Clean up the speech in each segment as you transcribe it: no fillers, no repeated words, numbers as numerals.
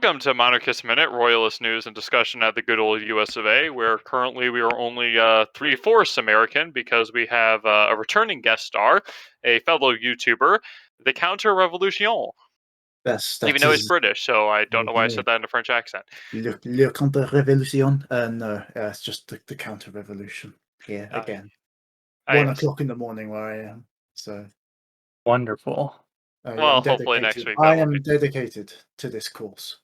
Welcome to Monarchist Minute, Royalist news and discussion at the good old US of A, where currently we are only 3/4 American because we have a returning guest star, a fellow YouTuber, the Counter Revolution. Even That though he's is British, so I don't know why I said that in a French accent. le counter revolution. No, it's just the counter revolution here again. Yes. 1 o'clock in the morning where I am. So Wonderful. Well, hopefully next week I am dedicated to this course.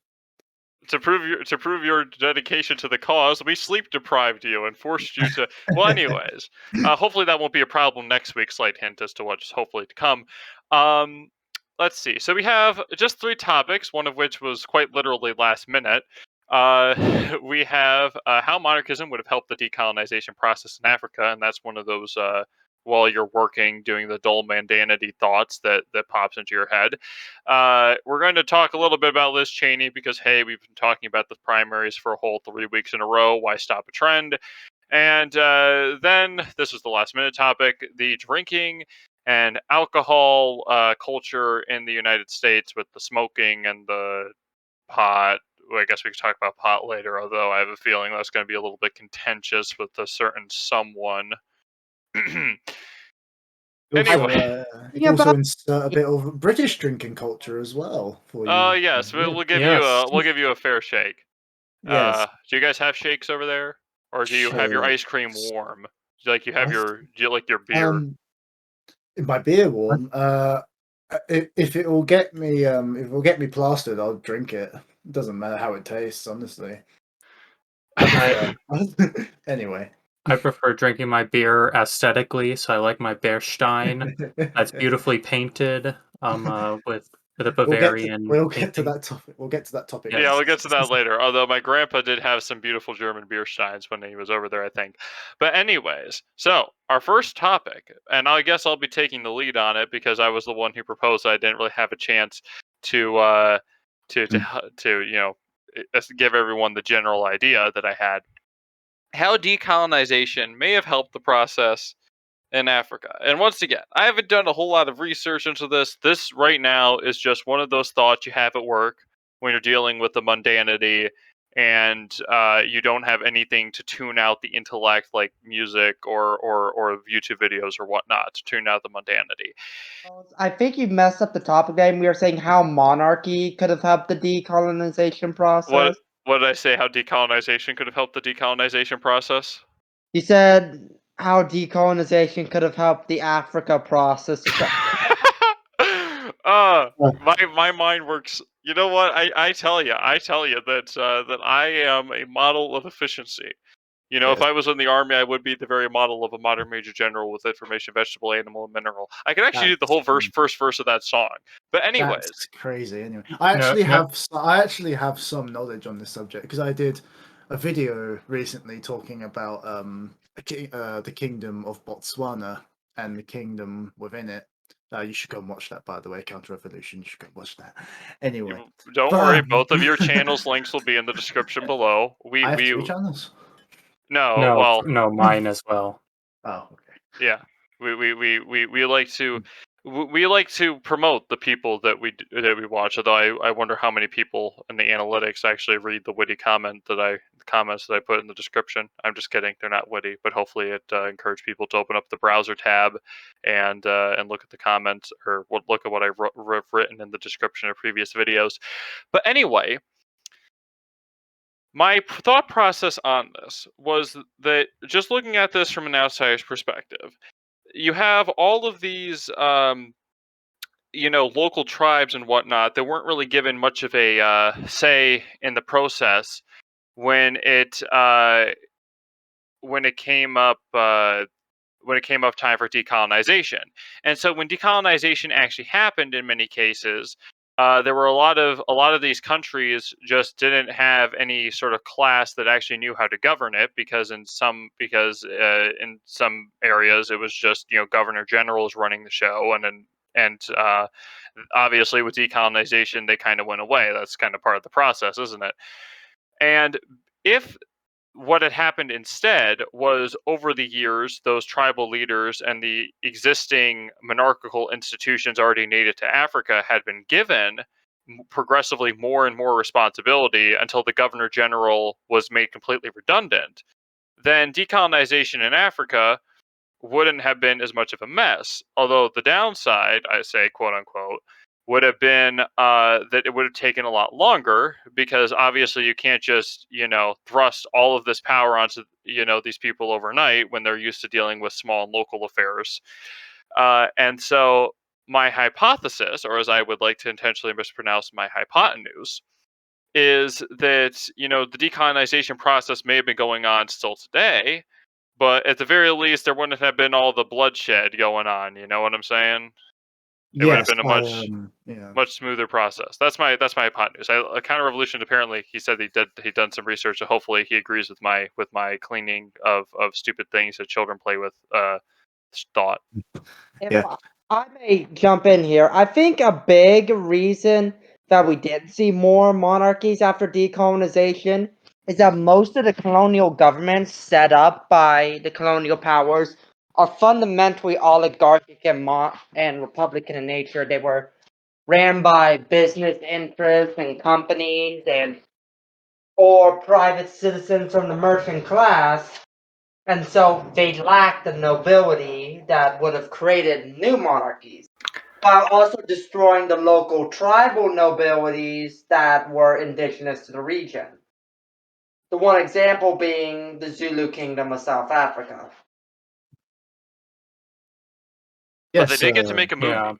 To prove your dedication to the cause, we sleep deprived you and forced you to. Well, anyways, hopefully that won't be a problem next week. Slight hint as to what's hopefully to come. Let's see. So we have just 3 topics, one of which was quite literally last minute. We have how monarchism would have helped the decolonization process in Africa, and that's one of those while you're working, doing the dull mundanity thoughts that pops into your head. We're going to talk a little bit about Liz Cheney because, hey, we've been talking about the primaries for a whole 3 weeks in a row. Why stop a trend? And then, this is the last minute topic, the drinking and alcohol culture in the United States with the smoking and the pot. Well, I guess we could talk about pot later, although I have a feeling that's going to be a little bit contentious with a certain someone. Anyway. You can also insert a bit of British drinking culture as well for you. Oh yes, we'll give you a fair shake. Yes. Do you guys have shakes over there, or do you have your ice cream warm? Like you have do you like your beer? My beer warm. If it will get me plastered, I'll drink it. It doesn't matter how it tastes, honestly. Anyway. I prefer drinking my beer aesthetically, so I like my Beerstein. That's beautifully painted with a Bavarian We'll get to that topic. We'll get to that topic. Yeah, we'll get to that later. Although my grandpa did have some beautiful German beer steins when he was over there, I think. But anyways, so our first topic, and I guess I'll be taking the lead on it because I was the one who proposed. I didn't really have a chance to give everyone the general idea that I had. How decolonization may have helped the process in Africa. And once again, I haven't done a whole lot of research into this. This right now is just one of those thoughts you have at work when you're dealing with the mundanity and you don't have anything to tune out the intellect like music or YouTube videos or whatnot to tune out the mundanity. I think you messed up the topic name. We were saying how monarchy could have helped the decolonization process. What did I say? How decolonization could have helped the decolonization process? You said how decolonization could have helped the Africa process. My mind works. You know what? I tell you that I am a model of efficiency. You know, if I was in the army, I would be the very model of a modern major general with information, vegetable, animal, and mineral. I could actually do the whole first verse of that song. But anyways, that's crazy. Anyway, I actually have some knowledge on this subject because I did a video recently talking about the kingdom of Botswana and the kingdom within it. You should go and watch that, by the way. Counter Revolution. You should go and watch that. Anyway, don't worry. Both of your channels' links will be in the description below. I have 3 channels. No, mine as well. Oh, okay. Yeah, we like to promote the people that we watch. Although I wonder how many people in the analytics actually read the witty comments that I put in the description. I'm just kidding; they're not witty, but hopefully it encouraged people to open up the browser tab and look at the comments or look at what I've written in the description of previous videos. But anyway. My thought process on this was that just looking at this from an outsider's perspective, you have all of these, local tribes and whatnot that weren't really given much of a say in the process when it came up time for decolonization. And so when decolonization actually happened in many cases, there were a lot of these countries just didn't have any sort of class that actually knew how to govern it because in some areas it was just governor generals running the show and obviously with decolonization they kind of went away. That's kind of part of the process, isn't it? And if what had happened instead was over the years, those tribal leaders and the existing monarchical institutions already native to Africa had been given progressively more and more responsibility until the governor general was made completely redundant, then decolonization in Africa wouldn't have been as much of a mess. Although the downside, I say, quote unquote, would have been that it would have taken a lot longer, because obviously you can't just, thrust all of this power onto, these people overnight when they're used to dealing with small and local affairs. And so my hypothesis, or as I would like to intentionally mispronounce, my hypotenuse, is that, the decolonization process may have been going on still today, but at the very least, there wouldn't have been all the bloodshed going on. You know what I'm saying? It would have Yes, been a much smoother process. That's my hypotenuse. A counter revolution. Apparently, he said he'd done some research. So hopefully, he agrees with my cleaning of stupid things that children play with. Thought. If Yeah. I may jump in here, I think a big reason that we did see more monarchies after decolonization is that most of the colonial governments set up by the colonial powers are fundamentally oligarchic and republican in nature. They were ran by business interests and companies or private citizens from the merchant class. And so they lacked the nobility that would have created new monarchies, while also destroying the local tribal nobilities that were indigenous to the region. The one example being the Zulu Kingdom of South Africa. But they Yes, did get to make a movie. Yeah.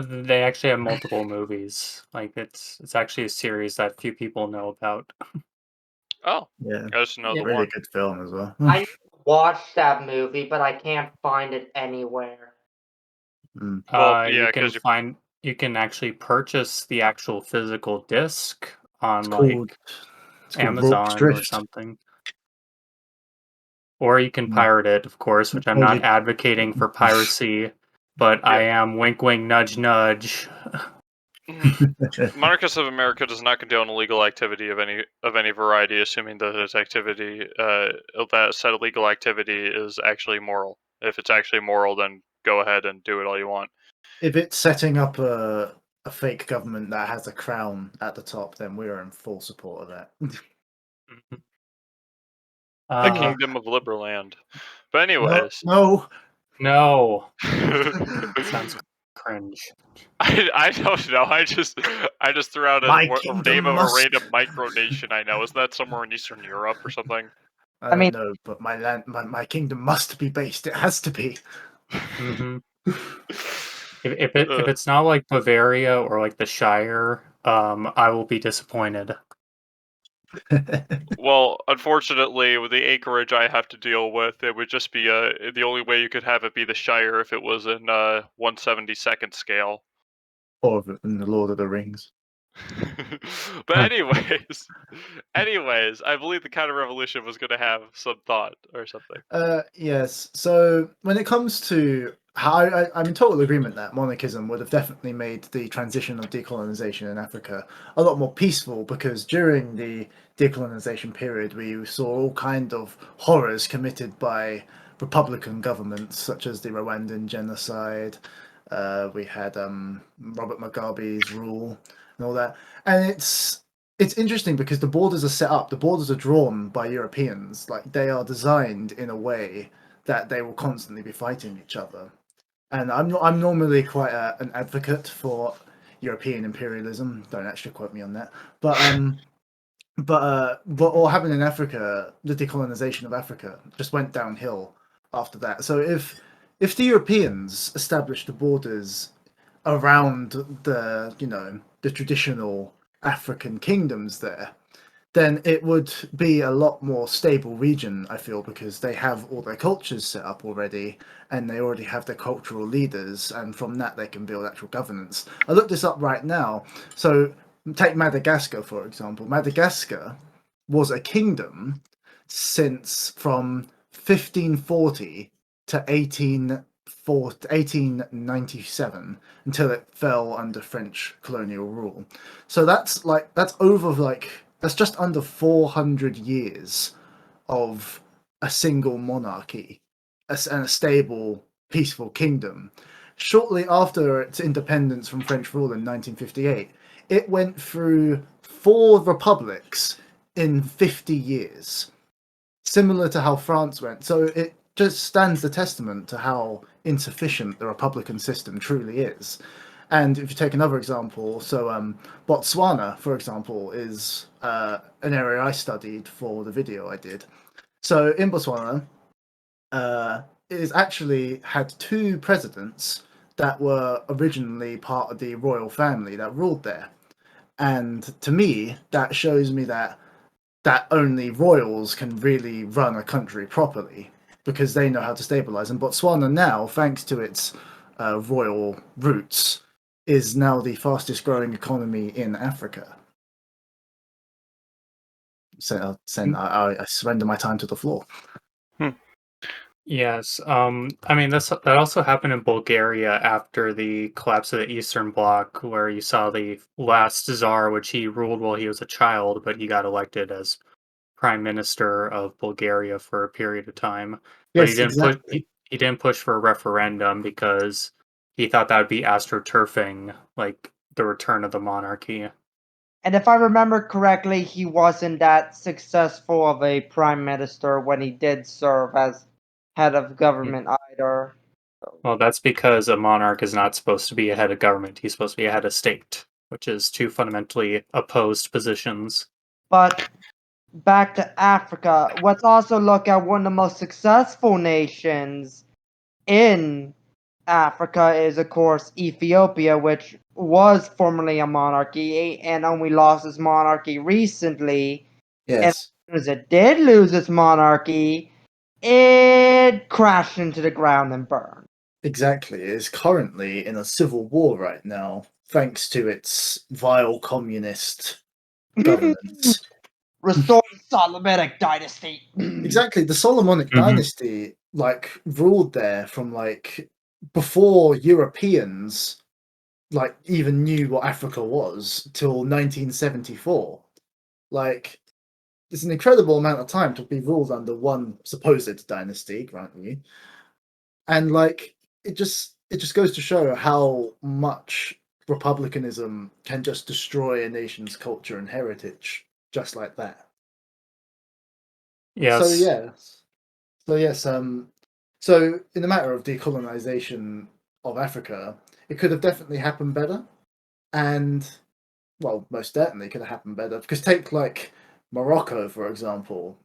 They actually have multiple movies. Like it's actually a series that few people know about. Oh, yeah, I just know the really one. good film as well. I watched that movie, but I can't find it anywhere. Well, yeah, You can actually purchase the actual physical disc on It's like called Rorke's Amazon or Drift. something. Or you can Mm. pirate it, of course, which I'm Or not you- advocating for piracy, but I am wink wink nudge nudge. Monarchist of America does not condone illegal activity of any variety, assuming that its activity, that said illegal activity is actually moral. If it's actually moral, then go ahead and do it all you want. If it's setting up a fake government that has a crown at the top, then we're in full support of that. A kingdom of Liberland. But anyways, no. Sounds cringe. I don't know. I just threw out My a kingdom name of a must random micronation I know. Isn't that somewhere in Eastern Europe or something? I don't know, but my kingdom must be based. It has to be. Mm-hmm. If it's not like Bavaria or like the Shire, I will be disappointed. Well, unfortunately, with the acreage I have to deal with, it would just be the only way you could have it be the Shire if it was in 1/72nd scale. Or in the Lord of the Rings. But anyways, I believe the counter revolution was going to have some thought or something. Yes. So when it comes to how I'm in total agreement that monarchism would have definitely made the transition of decolonization in Africa a lot more peaceful, because during the decolonization period we saw all kind of horrors committed by Republican governments, such as the Rwandan genocide. We had Robert Mugabe's rule and all that, and it's interesting because the borders are set up, the borders are drawn by Europeans. Like, they are designed in a way that they will constantly be fighting each other. And I'm normally quite an advocate for European imperialism. Don't actually quote me on that. But what happened in Africa, the decolonization of Africa, just went downhill after that. So if the Europeans established the borders around the traditional African kingdoms there, then it would be a lot more stable region, I feel, because they have all their cultures set up already, and they already have their cultural leaders, and from that they can build actual governance. I looked this up right now. So take Madagascar, for example. Madagascar was a kingdom since from 1540 to 1897, until it fell under French colonial rule. So that's just under 400 years of a single monarchy and a stable, peaceful kingdom. shortly after its independence from French rule in 1958, it went through 4 republics in 50 years, similar to how France went. So it just stands the testament to how insufficient the republican system truly is. And if you take another example, so Botswana, for example, is an area I studied for the video I did. So in Botswana, it has actually had 2 presidents that were originally part of the royal family that ruled there. And to me, that shows me that only royals can really run a country properly because they know how to stabilize. And Botswana now, thanks to its royal roots, is now the fastest growing economy in Africa. So I surrender my time to the floor. Yes, I mean that also happened in Bulgaria after the collapse of the Eastern Bloc, where you saw the last Tsar, which he ruled while he was a child, but he got elected as prime minister of Bulgaria for a period of time. But Yes, exactly. He didn't push for a referendum because he thought that would be astroturfing, like the return of the monarchy. And if I remember correctly, he wasn't that successful of a prime minister when he did serve as head of government either. Well, that's because a monarch is not supposed to be a head of government. He's supposed to be a head of state, which is 2 fundamentally opposed positions. But back to Africa, let's also look at one of the most successful nations in Africa is, of course, Ethiopia, which was formerly a monarchy and only lost its monarchy recently. And Yes. as soon as it did lose its monarchy, it crashed into the ground and burned. Exactly. It is currently in a civil war right now, thanks to its vile communist governance. Restore the Solomonic dynasty. Exactly. The Solomonic dynasty ruled there from before Europeans even knew what Africa was till 1974. Like it's an incredible amount of time to be ruled under one supposed dynasty, grant you. And it just goes to show how much republicanism can just destroy a nation's culture and heritage just like that. Yes. So yes. So yes, so in the matter of decolonization of Africa, it could have definitely happened better. And well, most certainly could have happened better. Because take Morocco, for example.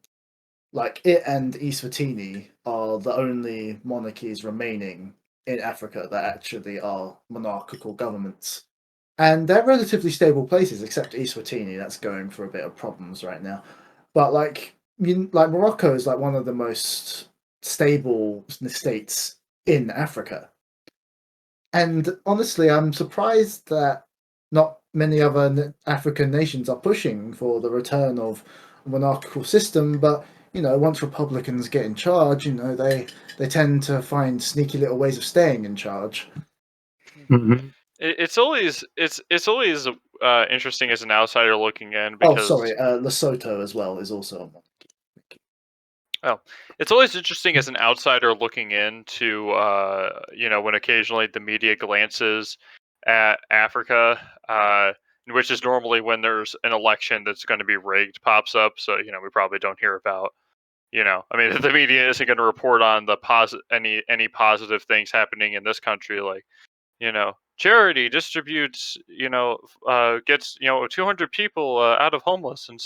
It and Eswatini are the only monarchies remaining in Africa that actually are monarchical governments. And they're relatively stable places, except Eswatini, that's going for a bit of problems right now. But Morocco is one of the most stable states in Africa. And honestly, I'm surprised that not many other African nations are pushing for the return of a monarchical system. But once Republicans get in charge, they tend to find sneaky little ways of staying in charge. Mm-hmm. It's always interesting as an outsider looking in because Lesotho as well is also a monarchy. Oh, it's always interesting as an outsider looking in to, when occasionally the media glances at Africa, which is normally when there's an election that's going to be rigged pops up. So, we probably don't hear about, I mean, the media isn't going to report on the any positive things happening in this country, like, charity distributes, gets 200 people out of homeless and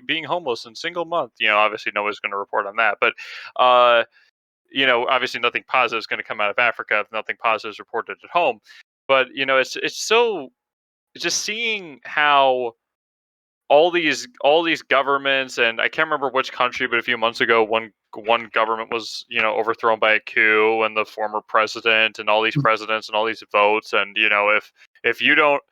being homeless in single month. Obviously nobody's going to report on that, but obviously nothing positive is going to come out of Africa if nothing positive is reported at home. But it's just seeing how all these governments, and I can't remember which country, but a few months ago one government was overthrown by a coup, and the former president and all these presidents and all these votes, and if you don't,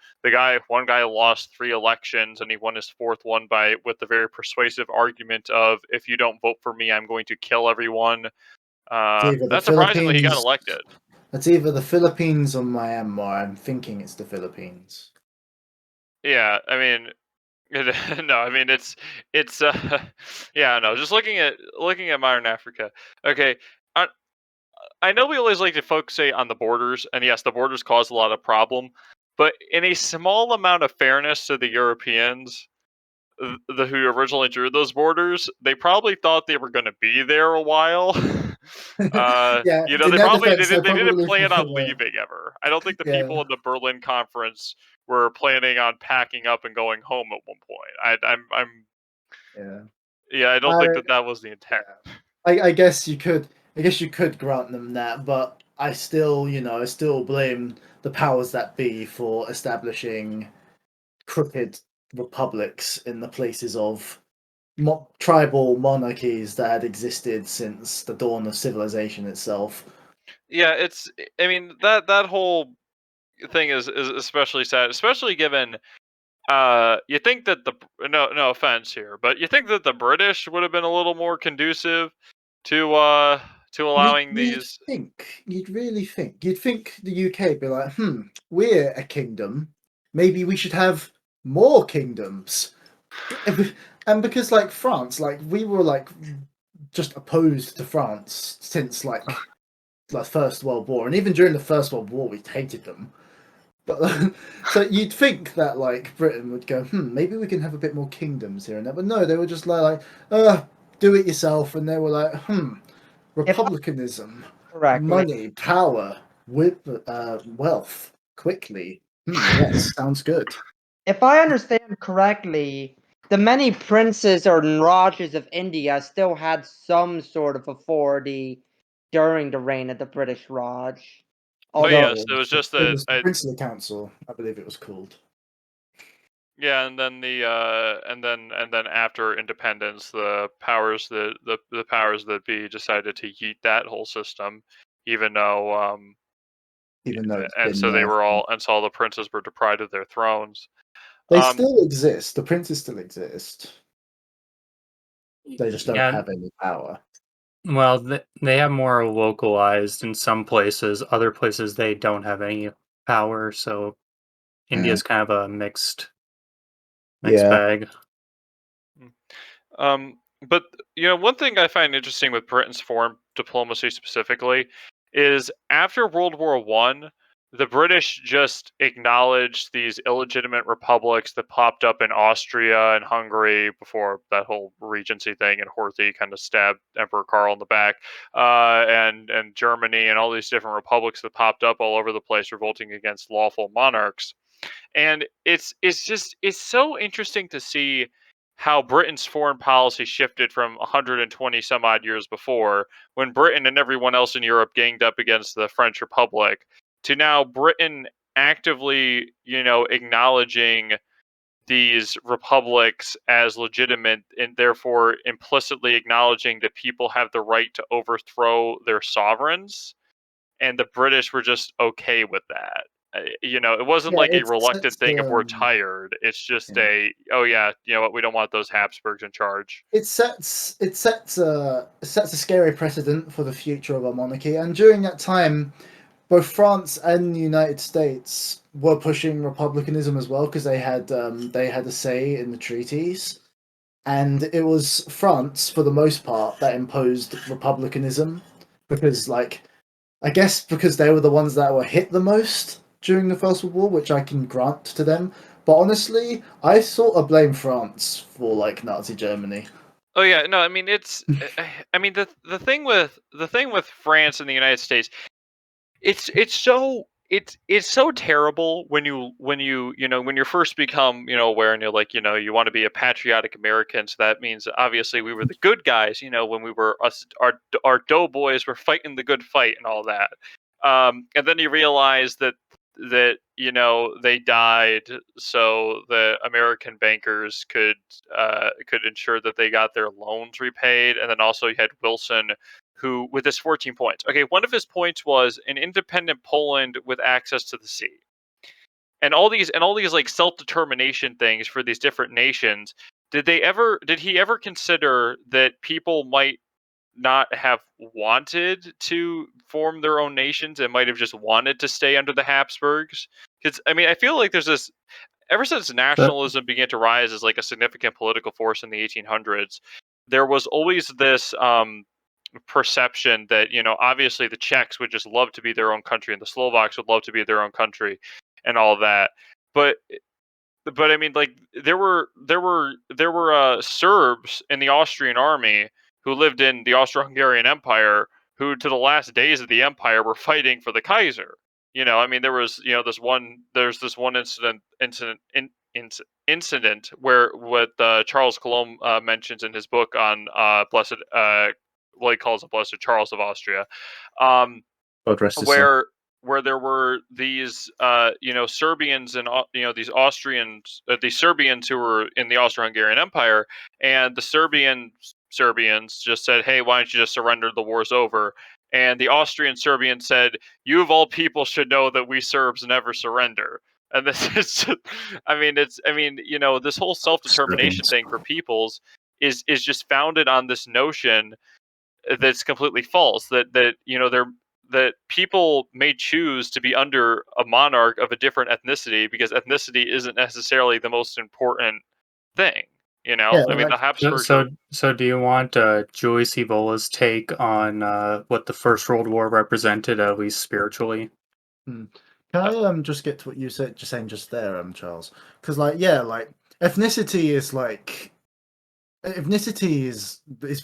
one guy lost 3 elections and he won his 4th one with the very persuasive argument of, if you don't vote for me, I'm going to kill everyone. Not surprisingly, he got elected. It's either the Philippines or Myanmar. I'm thinking it's the Philippines. Yeah, I mean, no, I mean it's yeah, no. Just looking at modern Africa. Okay, I know we always like to focus on the borders, and yes, the borders cause a lot of problem, but in a small amount of fairness to the Europeans, who originally drew those borders, they probably thought they were going to be there a while. Yeah, You know, in they their probably defense, they didn't probably plan on leaving ever. I don't think the yeah, people in the Berlin conference were planning on packing up and going home at one point. yeah. Yeah, I don't I, think that was the intent. yeah. I guess you could. I guess you could grant them that, but I still, I still blame the powers that be for establishing crooked republics in the places of tribal monarchies that had existed since the dawn of civilization itself. Yeah, I mean that whole thing is especially sad, especially given you think that no offense here, but you think that the British would have been a little more conducive to allowing these. You'd really think. You'd think the UK would be like, we're a kingdom. Maybe we should have more kingdoms. And because like France, like we were like just opposed to France since like First World War, and even during the First World War, we hated them. But so you'd think that like Britain would go, maybe we can have a bit more kingdoms here and there. But no, they were just do it yourself, and they were like, If I republicanism, correctly, money, power, with wealth, quickly. Yes, sounds good. if I understand correctly, the many princes or Rajas of India still had some sort of authority during the reign of the British Raj. Oh Although yes, it was just It was the Princely Council, I believe it was called. yeah, and then and then after independence, the powers that be decided to yeet that whole system, even though Even though it's and been so they were all and so all the princes were deprived of their thrones. they Um, still exist. The princes still exist. They just don't Yeah, have any power. well, they have more localized in some places. Other places they don't have any power. So India's kind of a mixed Yeah. bag. but one thing I find interesting with Britain's foreign diplomacy specifically is after World War One, the British just acknowledged these illegitimate republics that popped up in Austria and Hungary before that whole regency thing, and Horthy kind of stabbed Emperor Karl in the back, and Germany and all these different republics that popped up all over the place, revolting against lawful monarchs. And it's so interesting to see how Britain's foreign policy shifted from 120 some odd years before, when Britain and everyone else in Europe ganged up against the French Republic, to now Britain actively, acknowledging these republics as legitimate, and therefore implicitly acknowledging that people have the right to overthrow their sovereigns, and the British were just okay with that. It wasn't Yeah, like a it reluctant sets thing if we're tired. It's just yeah. oh yeah, you know what, we don't want those Habsburgs in charge. It sets a scary precedent for the future of our monarchy. And during that time, both France and the United States were pushing republicanism as well, because they had a say in the treaties. And it was France, for the most part, that imposed republicanism, because I guess because they were the ones that were hit the most during the First World War, which I can grant to them. But honestly, I sort of blame France for Nazi Germany. Oh yeah, no, I mean I mean the thing with France and the United States, it's so terrible when when you first become aware, and you're like, you want to be a patriotic American, so that means obviously we were the good guys, when we were our doughboys were fighting the good fight and all that, and then you realize that they died so the American bankers could ensure that they got their loans repaid, and then also you had Wilson, who, with his 14 points. Okay, one of his points was an independent Poland with access to the sea. And all these like self-determination things for these different nations. Did he ever consider that people might not have wanted to form their own nations and might have just wanted to stay under the Habsburgs? Because I mean, I feel like there's this, ever since But nationalism began to rise as like a significant political force in the 1800s, there was always this perception that, obviously the Czechs would just love to be their own country and the Slovaks would love to be their own country and all that. But I mean, like there were Serbs in the Austrian army who lived in the Austro-Hungarian Empire who, to the last days of the empire, were fighting for the Kaiser. I mean, there's this one incident where what Charles Coulomb mentions in his book on blessed, what he calls the Blessed Charles of Austria. Um, God rest his soul. where there were these Serbians and these Austrians, these Serbians who were in the Austro-Hungarian Empire, and the Serbians just said, "Hey, why don't you just surrender? The war's over." And the Austrian Serbians said, "You of all people should know that we Serbs never surrender." And this is, this whole self-determination Serbians. thing for peoples is just founded on this notion that's completely false. That people may choose to be under a monarch of a different ethnicity because ethnicity isn't necessarily the most important thing. Yeah, I mean, the like, Habsburgs. So do you want Julie Sivola's take on what the First World War represented, at least spiritually? Can I just get to what you said, just saying just there, Charles? Because ethnicity is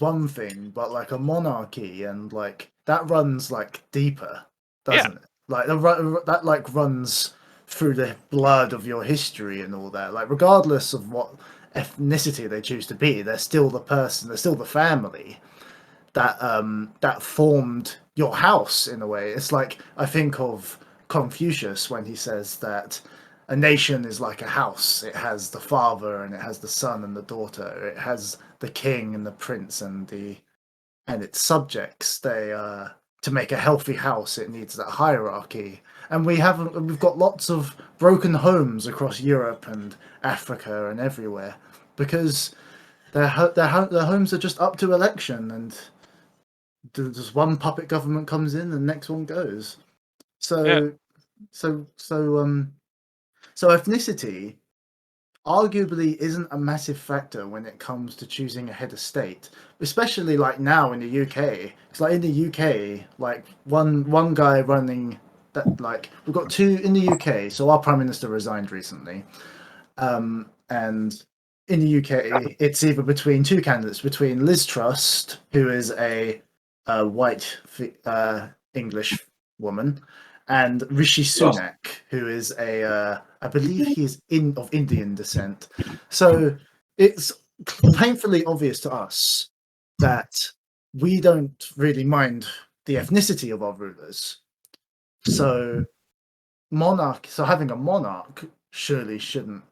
one thing, but like a monarchy and like that runs like deeper, doesn't it? Like that like runs through the blood of your history and all that. Like regardless of what ethnicity they choose to be, they're still the person, they're still the family that formed your house in a way. It's like I think of Confucius when he says that a nation is like a house. It has the father and it has the son and the daughter. It has the king and the prince and its subjects. They to make a healthy house, it needs that hierarchy. And we've got lots of broken homes across Europe and Africa and everywhere because their homes are just up to election and just one puppet government comes in and the next one goes. So ethnicity arguably isn't a massive factor when it comes to choosing a head of state, especially like now in the UK. It's like in the UK, like one guy running that, like we've got two in the UK. So our prime minister resigned recently, and in the UK, it's either between two candidates, between Liz Truss, who is a white English woman, and Rishi Sunak, who is I believe he's of Indian descent. So it's painfully obvious to us that we don't really mind the ethnicity of our rulers. So having a monarch surely shouldn't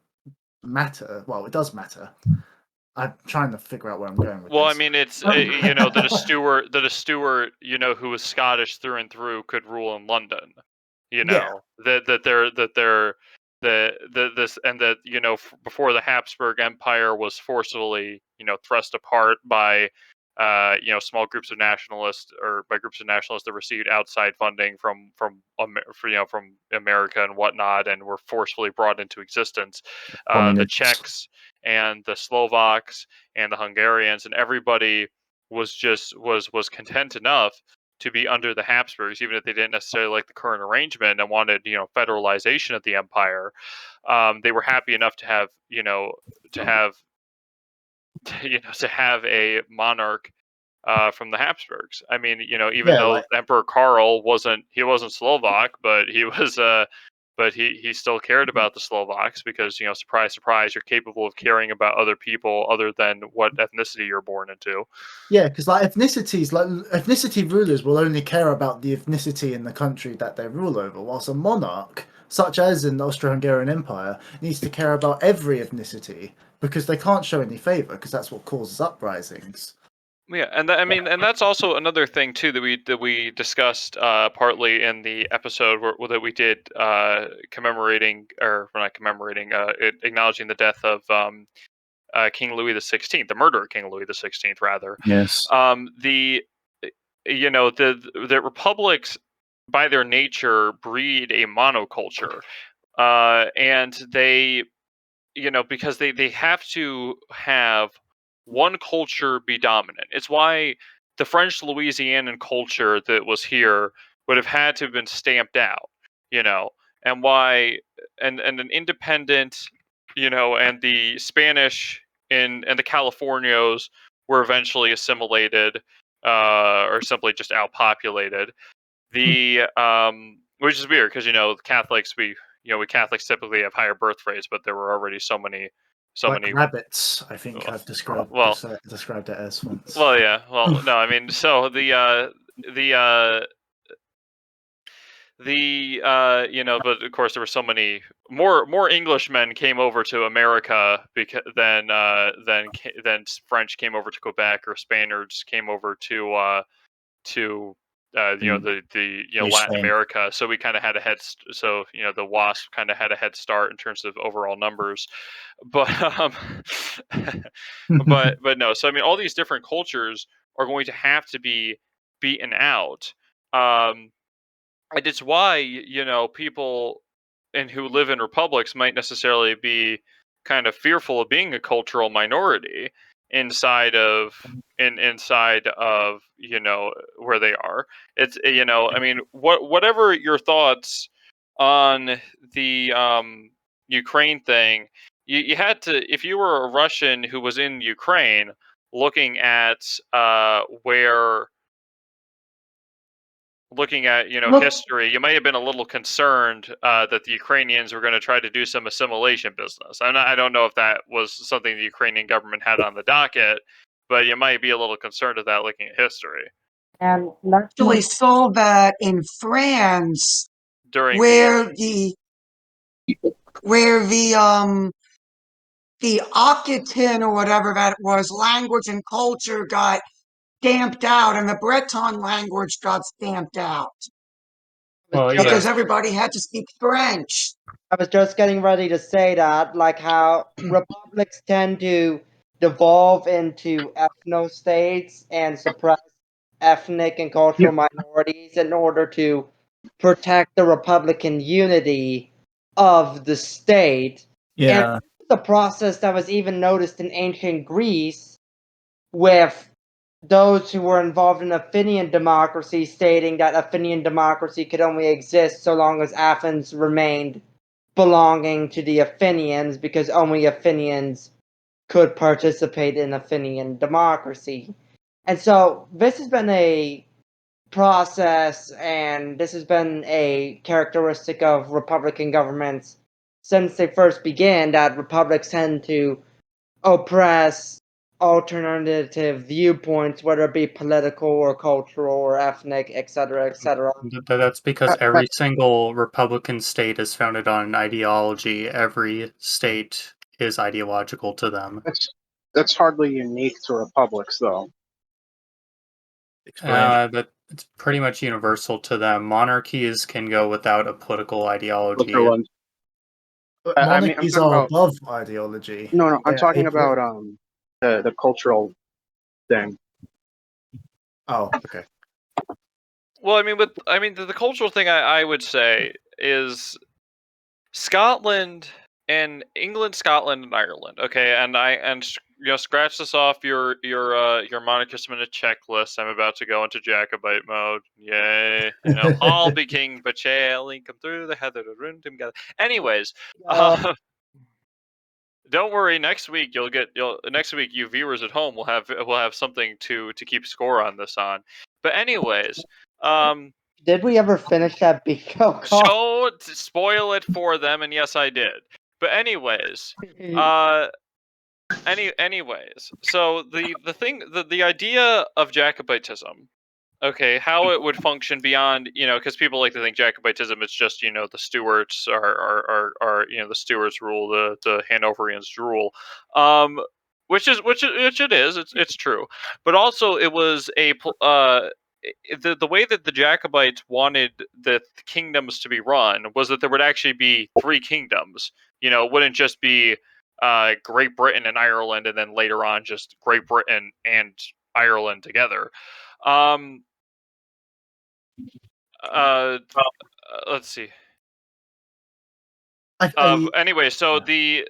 matter. Well, it does matter. I'm trying to figure out where I'm going with Well, this. I mean, it's that a Stewart, who was Scottish through and through, could rule in London. Yeah. Before the Habsburg Empire was forcibly thrust apart by small groups of nationalists, or by groups of nationalists that received outside funding from America and whatnot, and were forcefully brought into existence. The Czechs and the Slovaks and the Hungarians and everybody was content enough to be under the Habsburgs, even if they didn't necessarily like the current arrangement and wanted federalization of the empire. They were happy enough to have a monarch from the Habsburgs. I mean, even though Emperor Karl wasn't Slovak, but he still cared about the Slovaks because, surprise, surprise, you're capable of caring about other people other than what ethnicity you're born into. Yeah, because ethnicity rulers will only care about the ethnicity in the country that they rule over, whilst a monarch, such as in the Austro-Hungarian Empire, needs to care about every ethnicity because they can't show any favor because that's what causes uprisings. Yeah, and and that's also another thing too that we discussed partly in the episode that we did commemorating, or not commemorating, acknowledging the death of King Louis XVI, the murder of King Louis XVI, rather. Yes. The republics, by their nature, breed a monoculture, and they because they have to have one culture be dominant. It's why the French Louisianan culture that was here would have had to have been stamped out, and why, and an independent, and the Spanish and the Californios were eventually assimilated, or simply just outpopulated. Which is weird because Catholics, we Catholics typically have higher birth rates, but there were already so many rabbits. I think I've described it as once. Well, yeah. Well, no, I mean, so but of course there were so many more Englishmen came over to America than French came over to Quebec, or Spaniards came over to Latin America. So we kind of had the WASP kind of had a head start in terms of overall numbers, but but no. So I mean, all these different cultures are going to have to be beaten out. And it's why people who live in republics might necessarily be kind of fearful of being a cultural minority inside of where they are. It's I mean, whatever your thoughts on the Ukraine thing, you had to, if you were a Russian who was in Ukraine looking at history, you may have been a little concerned that the Ukrainians were going to try to do some assimilation business. I don't know if that was something the Ukrainian government had on the docket, but you might be a little concerned of that looking at history. And actually saw that in France, During where the Occitan or whatever that was, language and culture got stamped out, and the Breton language got stamped out. Well, Because yeah. everybody had to speak French. I was just getting ready to say that, like how republics tend to devolve into ethno-states and suppress ethnic and cultural minorities in order to protect the republican unity of the state. Yeah. And the process that was even noticed in ancient Greece, with those who were involved in Athenian democracy stating that Athenian democracy could only exist so long as Athens remained belonging to the Athenians, because only Athenians could participate in Athenian democracy. And so this has been a process, and this has been a characteristic of Republican governments since they first began, that republics tend to oppress alternative viewpoints, whether it be political or cultural or ethnic, etc., etc. That's because every single Republican state is founded on an ideology. Every state is ideological to them. That's hardly unique to republics, though. But it's pretty much universal to them. Monarchies can go without a political ideology. Monarchies are above ideology. No, I'm talking about the cultural thing. Oh, okay. Well, I mean, the cultural thing I would say is Scotland and England, Scotland, and Ireland. Okay, and scratch this off your monarchist minute checklist. I'm about to go into Jacobite mode. Yay! Paul be king, but shall come through the heather to run together. Anyways, don't worry. Next week next week you viewers at home will have something to keep score on this on. But anyways, did we ever finish that bingo call? So to spoil it for them, and yes, I did. But anyways, anyways, so the idea of Jacobitism, okay, how it would function beyond, because people like to think Jacobitism is just, the Stuarts are the Stuarts rule, the Hanoverians rule, which it is, it's true, but also it was the way that the Jacobites wanted the kingdoms to be run was that there would actually be three kingdoms. It wouldn't just be Great Britain and Ireland, and then later on just Great Britain and Ireland together. Let's see. Anyway, so the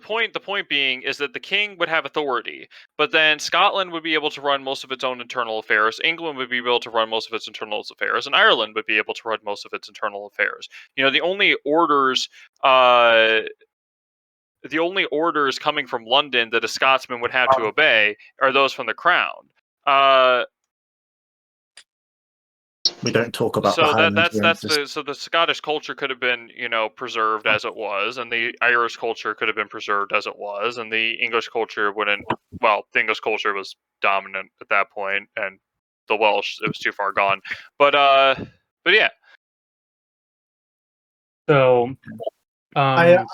point being is that the king would have authority, but then Scotland would be able to run most of its own internal affairs. England would be able to run most of its internal affairs, and Ireland would be able to run most of its internal affairs. You know, the only orders coming from London that a Scotsman would have to obey are those from the crown. We don't talk about so the the Scottish culture could have been, you know, preserved as it was, and the Irish culture could have been preserved as it was, and the English culture wouldn't. Well, the English culture was dominant at that point, and the Welsh, it was too far gone. But yeah. So, I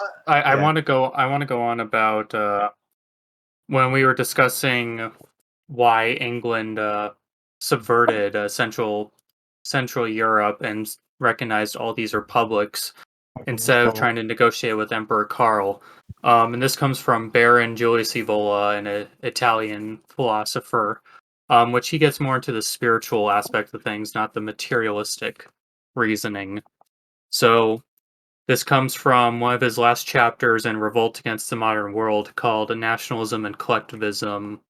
want to go. I want to go on about when we were discussing why England subverted Central Europe and recognized all these republics instead of trying to negotiate with Emperor Karl. And this comes from Baron Julius Evola, an Italian philosopher, which he gets more into the spiritual aspect of things, not the materialistic reasoning. So this comes from one of his last chapters in Revolt Against the Modern World, called Nationalism and Collectivism.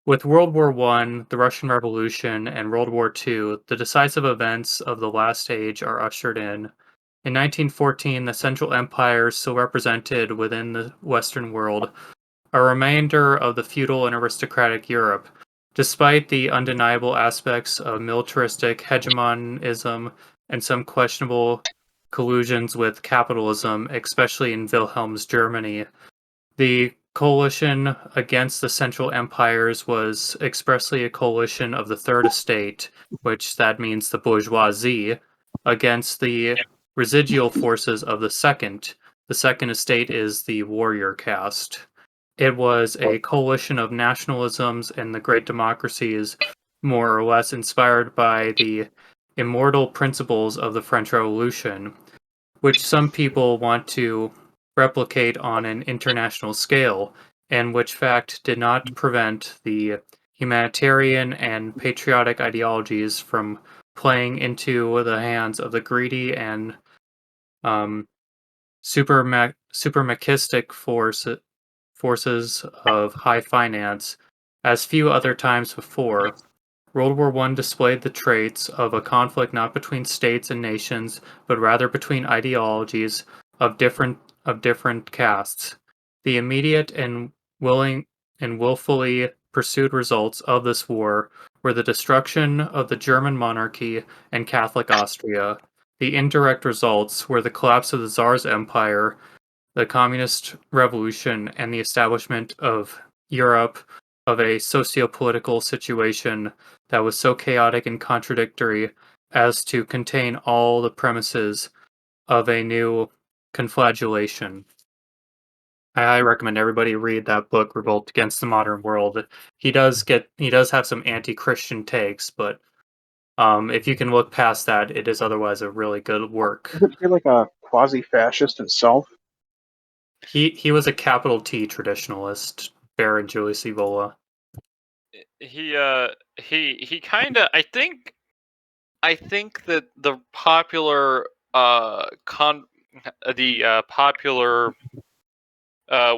With World War I, the Russian Revolution, and World War II, the decisive events of the last age are ushered in. In 1914, the Central Empires still represented within the Western world a remainder of the feudal and aristocratic Europe. Despite the undeniable aspects of militaristic hegemonism and some questionable collusions with capitalism, especially in Wilhelm's Germany, the coalition against the Central Empires was expressly a coalition of the Third Estate, which that means the bourgeoisie, against the residual forces of the Second. The Second Estate is the warrior caste. It was a coalition of nationalisms and the great democracies, more or less inspired by the immortal principles of the French Revolution, which some people want to replicate on an international scale, and which fact did not prevent the humanitarian and patriotic ideologies from playing into the hands of the greedy and supremacistic forces of high finance, as few other times before. World War I displayed the traits of a conflict not between states and nations, but rather between ideologies of different castes. The immediate and willfully pursued results of this war were the destruction of the German monarchy and Catholic Austria. The indirect results were the collapse of the Tsar's empire, the communist revolution, and the establishment of Europe of a socio-political situation that was so chaotic and contradictory as to contain all the premises of a new conflagration. I highly recommend everybody read that book, Revolt Against the Modern World. He does have some anti-Christian takes, but if you can look past that, it is otherwise a really good work. Is he like a quasi-fascist himself? He was a capital T traditionalist, Baron Julius Evola. He kind of, I think that the popular popular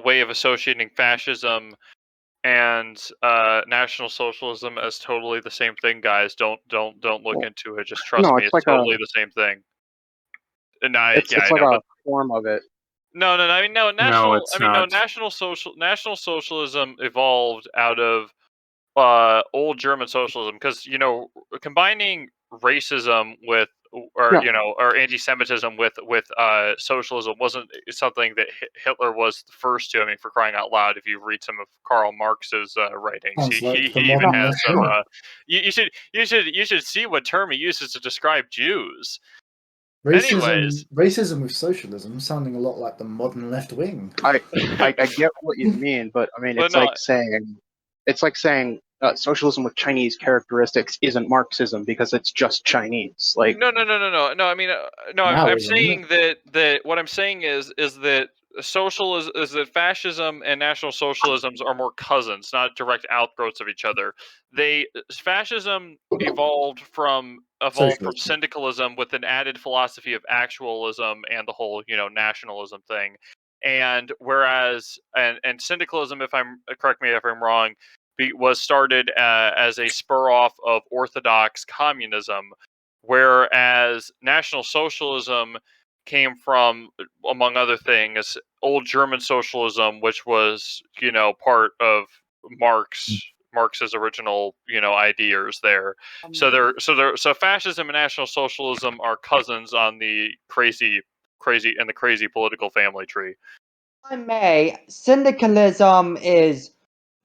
way of associating fascism and National Socialism as totally the same thing, guys. Don't look into it. Just trust me, it's like totally the same thing. And it's like a form of it. No. I mean, no. It's not. National Socialism evolved out of old German socialism, because, you know, combining racism with or anti-Semitism with socialism wasn't something that Hitler was the first to. I mean, for crying out loud, if you read some of Karl Marx's writings, he even has some. You should see what term he uses to describe Jews. Racism with socialism sounding a lot like the modern left wing. I get what you mean, but I mean it's like saying socialism with Chinese characteristics isn't Marxism because it's just Chinese. Like no. I mean, no. I'm saying that what I'm saying is that is that fascism and National Socialisms are more cousins, not direct outgrowths of each other. Fascism evolved from evolved from Socialism. syndicalism with an added philosophy of actualism and the whole, nationalism thing. And whereas and syndicalism, if I'm correct me if I'm wrong, was started as a spur off of orthodox communism, whereas National Socialism came from, among other things, old German socialism, which was, part of Marx's original, ideas there. So fascism and National Socialism are cousins on the crazy political family tree. If I may, syndicalism is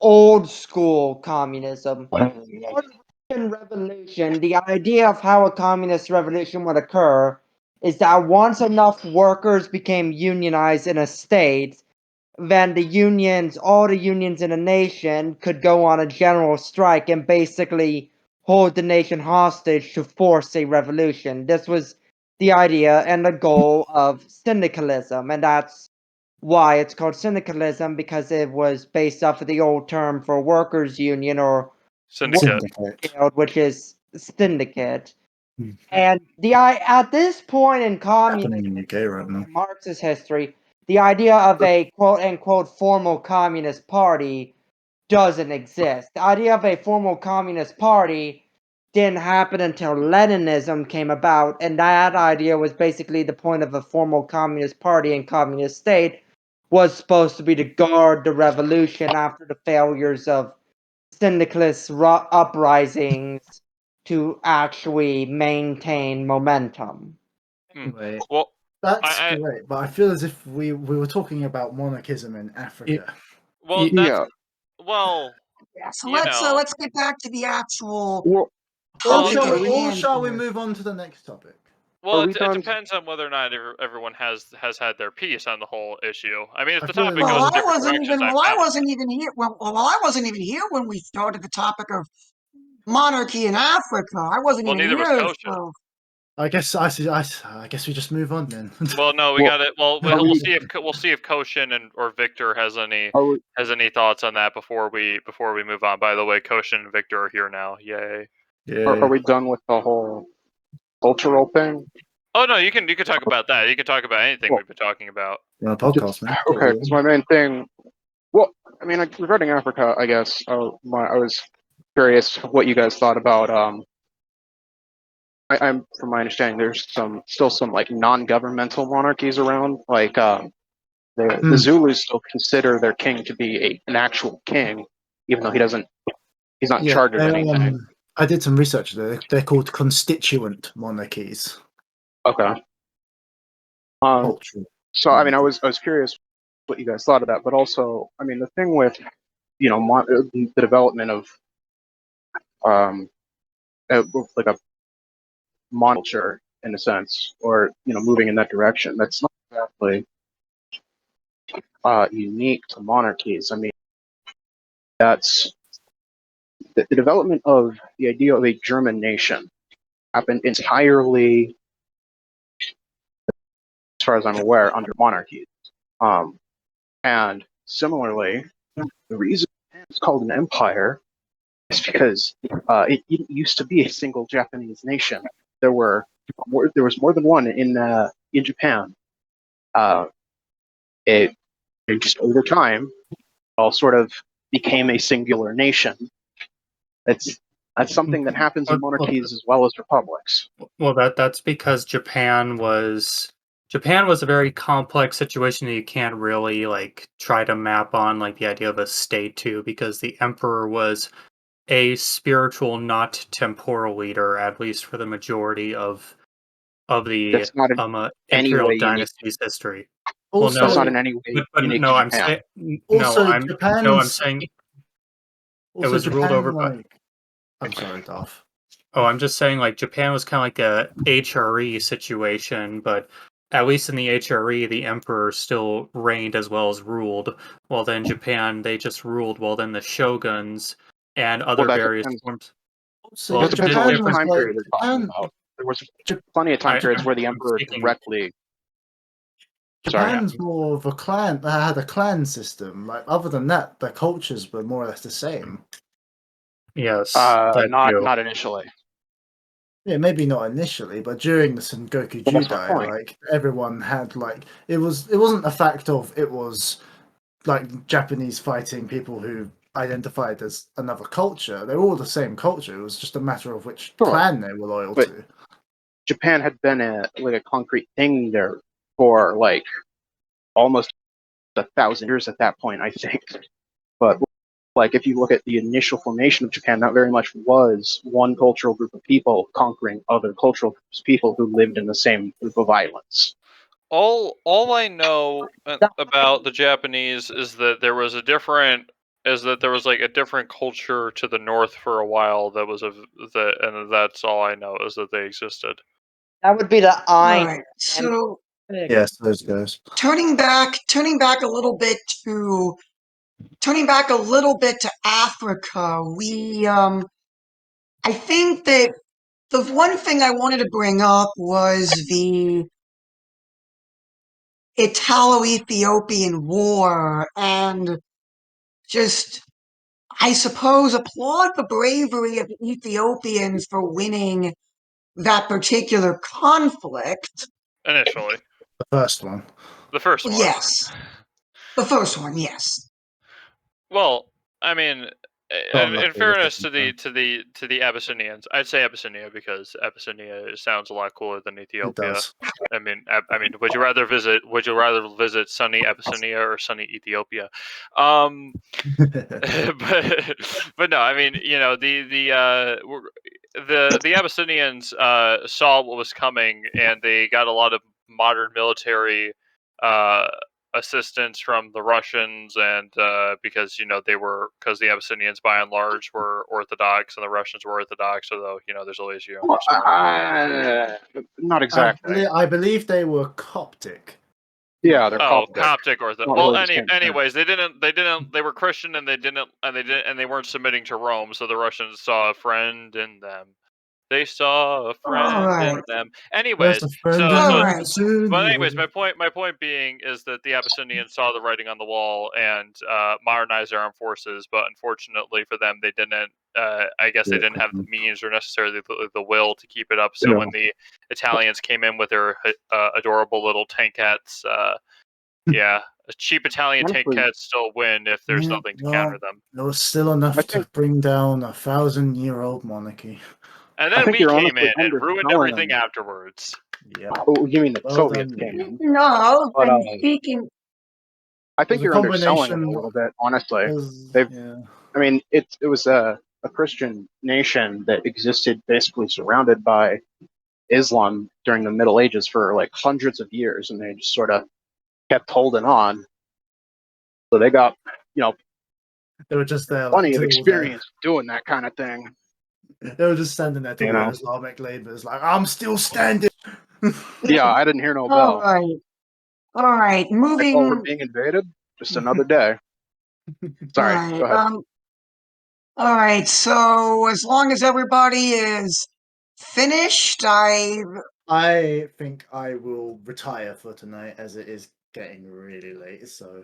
old school communism. For the Russian Revolution, the idea of how a communist revolution would occur is that once enough workers became unionized in a state, then all the unions in a nation could go on a general strike and basically hold the nation hostage to force a revolution. This was the idea and the goal of syndicalism, and that's why it's called syndicalism, because it was based off of the old term for workers' union or Syndicate. guild, which is syndicate. And at this point in communism, Marxist history, the idea of a quote unquote formal communist party doesn't exist. The idea of a formal communist party didn't happen until Leninism came about, and that idea was basically the point of a formal communist party and communist state was supposed to be to guard the revolution after the failures of syndicalist uprisings to actually maintain momentum. Anyway, Well, that's great, but I feel as if we were talking about monarchism in Africa. Well, Yeah. Well, Yeah, so let's get back to the actual Well, topic at Or hand shall we here. move on to the next topic? Well, it depends on whether or not everyone has had their piece on the whole issue. I mean, if the topic goes in different directions, I wasn't even here. Well, I wasn't even here when we started the topic of monarchy in Africa. I wasn't even neither was here. Koshin. So. I guess we just move on then. Well, no, we got it. Well, we'll see if Koshin or Victor has any thoughts on that before we move on. By the way, Koshin and Victor are here now. Yay! Are we done with the whole cultural thing? Oh no, you can talk about that. You can talk about anything we've been talking about. Yeah, podcast, man. Okay, because my main thing. Well, I mean, regarding Africa, I guess I was curious what you guys thought about. I'm from my understanding, there's still some like non-governmental monarchies around. Like the Zulus still consider their king to be an actual king, even though he's not in charge of anything. I did some research there. They're called constituent monarchies. Okay. So I mean, I was curious what you guys thought of that, but also, I mean, the thing with the development of like a monoculture in a sense, or moving in that direction. That's not exactly unique to monarchies. I mean, that's the development of the idea of a German nation happened entirely, as far as I'm aware, under monarchies. And similarly, the reason it's called an empire is because it didn't used to be a single Japanese nation. There was more than one in Japan. It just over time all sort of became a singular nation. That's something that happens in monarchies as well as republics. Well, that's because Japan was a very complex situation that you can't really like try to map on like the idea of a state to, because the emperor was a spiritual, not temporal leader, at least for the majority of the imperial dynasty's history. Also, that's not in any way unique no, to I'm Japan. I'm saying it was ruled over by. I'm sorry, Dolph. Oh, I'm just saying, like, Japan was kind of like a HRE situation, but at least in the HRE, the emperor still reigned as well as ruled. While then Japan, they just ruled. While then the shoguns and other various forms. Well, it depends on which time period you're talking about. There was plenty of time periods where the emperor directly. Japan's more of a clan. They had a clan system. Like, other than that, their cultures were more or less the same. Yes, not initially. Yeah, maybe not initially, but during the Sengoku Well, that's my Judai, point. like everyone had like it wasn't a fact of it was like Japanese fighting people who identified as another culture. They were all the same culture. It was just a matter of which Sure. clan they were loyal But- to. Japan had been a concrete thing there for like almost 1,000 years at that point, I think. But like if you look at the initial formation of Japan, that very much was one cultural group of people conquering other cultural groups of people who lived in the same group of islands. All I know about the Japanese is that there was a different like a different culture to the north for a while that was and that's all I know is that they existed. That would be the All right. So Yes, those guys. turning back a little bit to Africa, I think that the one thing I wanted to bring up was the Italo-Ethiopian War, and just, I suppose, applaud the bravery of the Ethiopians for winning that particular conflict. Initially, The first one. the first one. Yes. The first one, yes. Well, I mean, Oh, in luckily, fairness the to the Abyssinians, I'd say Abyssinia because Abyssinia sounds a lot cooler than It Ethiopia. does. I mean, would you rather visit sunny Abyssinia or sunny Ethiopia? But no, I mean, you know, the Abyssinians saw what was coming, and they got a lot of modern military uh, assistance from the Russians, and because because the Abyssinians by and large were Orthodox, and the Russians were Orthodox, although there's always Well, not exactly. I believe they were Coptic. Yeah, they're Oh, Coptic. Coptic Orthodox. Not Well, really the same thing. anyways, they were Christian, and they weren't submitting to Rome, so the Russians saw a friend in them. They saw a friend in Alright. them. There's Anyways, a friend so in so Alright. but Abyssinia. anyways, my point being is that the Abyssinians saw the writing on the wall and modernized their armed forces, but unfortunately for them, they didn't. I guess they didn't have the means or necessarily the will to keep it up. So when the Italians came in with their adorable little tankettes, yeah, cheap Italian Honestly, tankettes still win if there's Yeah, nothing to well, counter them. there was still enough I to think bring down 1,000-year-old monarchy. And I then think we you're came honestly in and ruined underselling everything them. afterwards. Yeah. Oh, you mean the Well Soviets done, came you. in? No, But I'm speaking. I It think was a you're underselling them a combination. little bit, honestly. Yeah. I mean, it was a Christian nation that existed basically surrounded by Islam during the Middle Ages for like hundreds of years, and they just sort of kept holding on. So they got, They were just there, plenty like, of till experience doing that kind of thing. they were just standing there till You the know? Islamic labors, like, I'm still standing. Yeah, I didn't hear no bell. Alright, Like, oh, we're moving. being invaded? Just another day. Sorry, Alright, go ahead. alright, so as long as everybody is finished, I think I will retire for tonight as it is getting really late, so.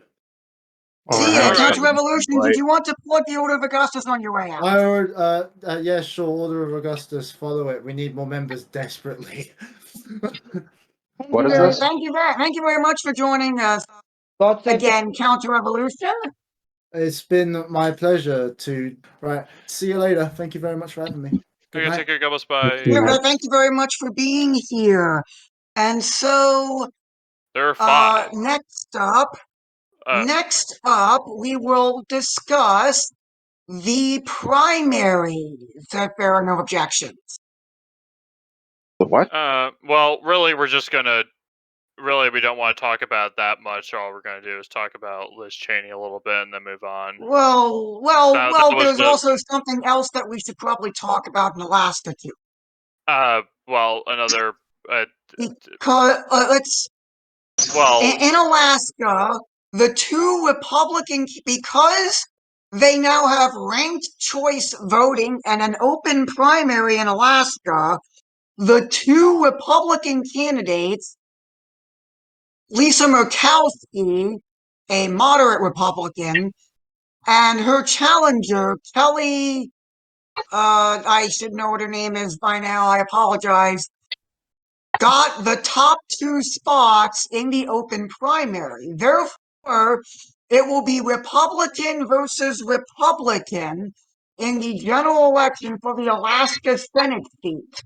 see ya, Alright. Counter-Revolution, did you want to plug the Order of Augustus on your way out? Yeah, sure, Order of Augustus, follow it. We need more members desperately. What is this? Thank you very much for joining us God save again, Counter-Revolution. It's been my pleasure to. Right, see you later. Thank you very much for having me. Good Okay, night. take care, Gobbles. Bye. Yeah, thank you very much for being here. And so, There are 5. next up, Uh, we will discuss the primaries, if there are no objections. The what? well, really, we're just gonna. Really, we don't want to talk about that much. All we're gonna do is talk about Liz Cheney a little bit and then move on. Well, was there's also something else that we should probably talk about in Alaska, too. Well, another. Because, in Alaska, the two Republican, because they now have ranked choice voting and an open primary in Alaska, the two Republican candidates, Lisa Murkowski, a moderate Republican, and her challenger, Kelly I should know what her name is by now. I apologize. Got the top 2 spots in the open primary. Therefore, it will be Republican versus Republican in the general election for the Alaska Senate seat.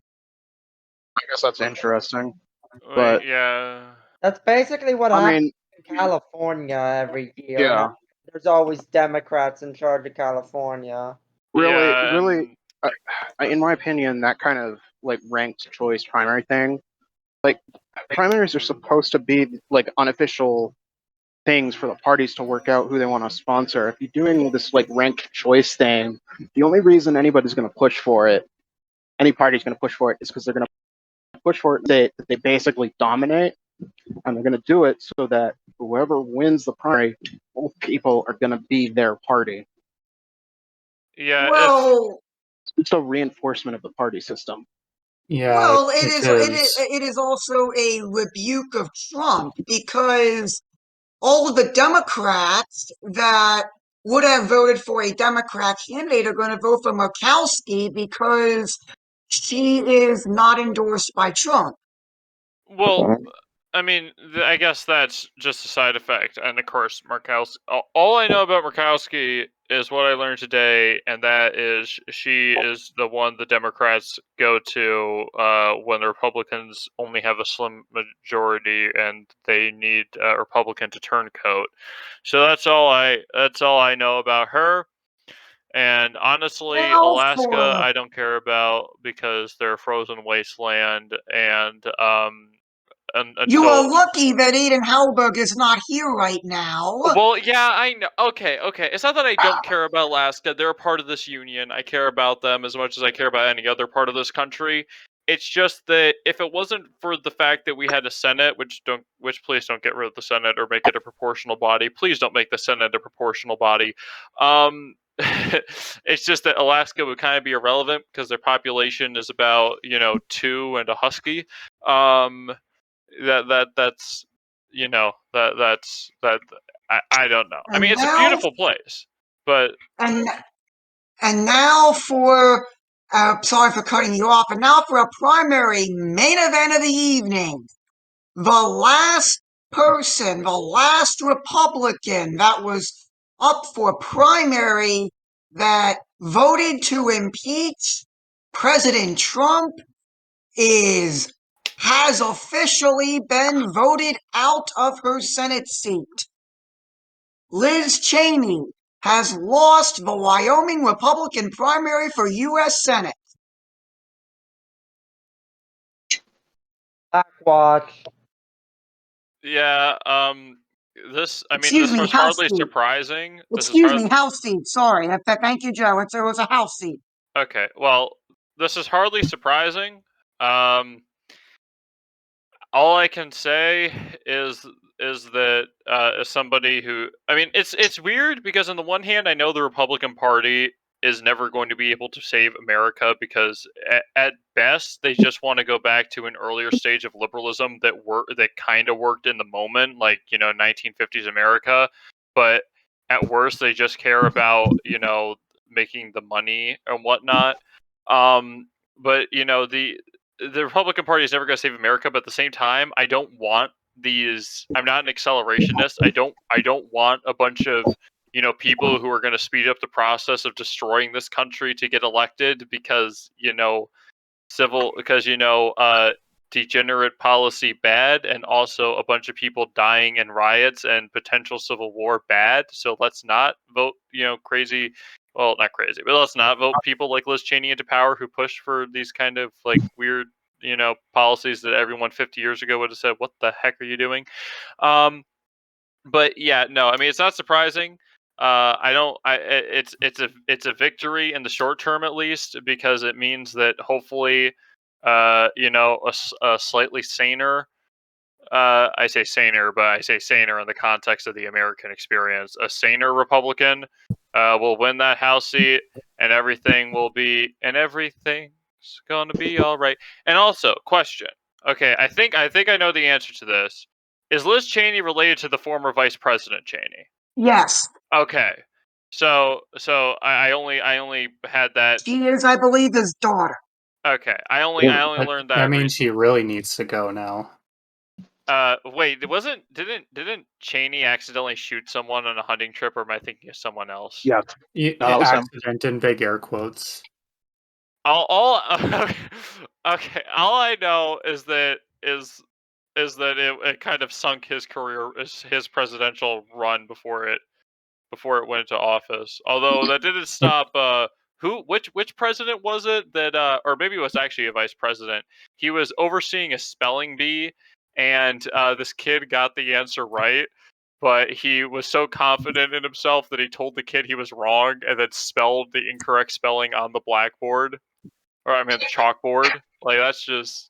I guess that's interesting. Wait, But yeah. That's basically what I happens mean, in California every year. yeah, There's always Democrats in charge of California. really, Yeah, really, in my opinion, that kind of like ranked choice primary thing, like primaries are supposed to be like unofficial things for the parties to work out who they want to sponsor. If you're doing this like ranked choice thing, the only reason anybody's going to push for it, any party's going to push for it, is because they're going to push for it that they basically dominate, and they're going to do it so that whoever wins the primary, both people are going to be their party. yeah. Well, It's a reinforcement of the party system. Yeah, it it is. is. It is also a rebuke of Trump because all of the Democrats that would have voted for a Democrat candidate are going to vote for Murkowski because she is not endorsed by Trump. Well, I mean, I guess that's just a side effect, and of course, Murkowski. All I know about Murkowski is what I learned today, and that is she is the one the Democrats go to when the Republicans only have a slim majority and they need a Republican to turncoat. So that's all I know about her. And honestly, Now Alaska, for I don't care about because they're a frozen wasteland, and you are until lucky that Aiden Halberg is not here right now. well, yeah, I know. Okay, okay. It's not that I don't care about Alaska. They're a part of this union. I care about them as much as I care about any other part of this country. It's just that if it wasn't for the fact that we had a Senate, which please don't get rid of the Senate or make it a proportional body. Please don't make the Senate a proportional body. It's just that Alaska would kind of be irrelevant because their population is about 2 and a husky. Um, that's that I don't know. I And mean, it's a now, beautiful place, but and and now for, sorry for cutting you off, and now for a primary main event of the evening. The last person, the last Republican that was up for primary that voted to impeach President Trump has officially been voted out of her Senate seat. Liz Cheney has lost the Wyoming Republican primary for U.S. Senate. Blackwatch. yeah, Excuse this me, was House hardly seat. surprising. This is Excuse hard. me, House seat. Sorry. Thank you, Joe. It was a House seat. Okay, well, this is hardly surprising. All I can say is that as somebody who it's weird because on the one hand I know the Republican Party is never going to be able to save America because at best they just want to go back to an earlier stage of liberalism that kind of worked in the moment, like 1950s America, but at worst they just care about making the money and whatnot. But the Republican Party is never going to save America, but at the same time, I don't want these. I'm not an accelerationist. I don't want a bunch of people who are going to speed up the process of destroying this country to get elected because degenerate policy bad, and also a bunch of people dying in riots and potential civil war bad. So let's not vote crazy. Well, not crazy, but let's not vote people like Liz Cheney into power who push for these kind of like weird policies that everyone 50 years ago would have said, "What the heck are you doing?" But yeah, no, I mean it's not surprising. I don't. It's a victory in the short term at least because it means that hopefully, a slightly saner. I say saner, but I say saner in the context of the American experience. A saner Republican will win that House seat, and everything's gonna be all right. And also, question. Okay, I think I know the answer to this. Is Liz Cheney related to the former Vice President Cheney? Yes. Okay. So I only had that. She is, I believe, his daughter. Okay, I only learned that. That means she really needs to go now. Wait, didn't Cheney accidentally shoot someone on a hunting trip, or am I thinking of someone else? Yeah, that was him. Accident in big air quotes. All okay. All I know is that it kind of sunk his career, his presidential run before it went into office. Although that didn't stop. Which president was it that or maybe it was actually a vice president. He was overseeing a spelling bee, and this kid got the answer right. But he was so confident in himself that he told the kid he was wrong and then spelled the incorrect spelling on the blackboard. Or I mean the chalkboard. Like that's just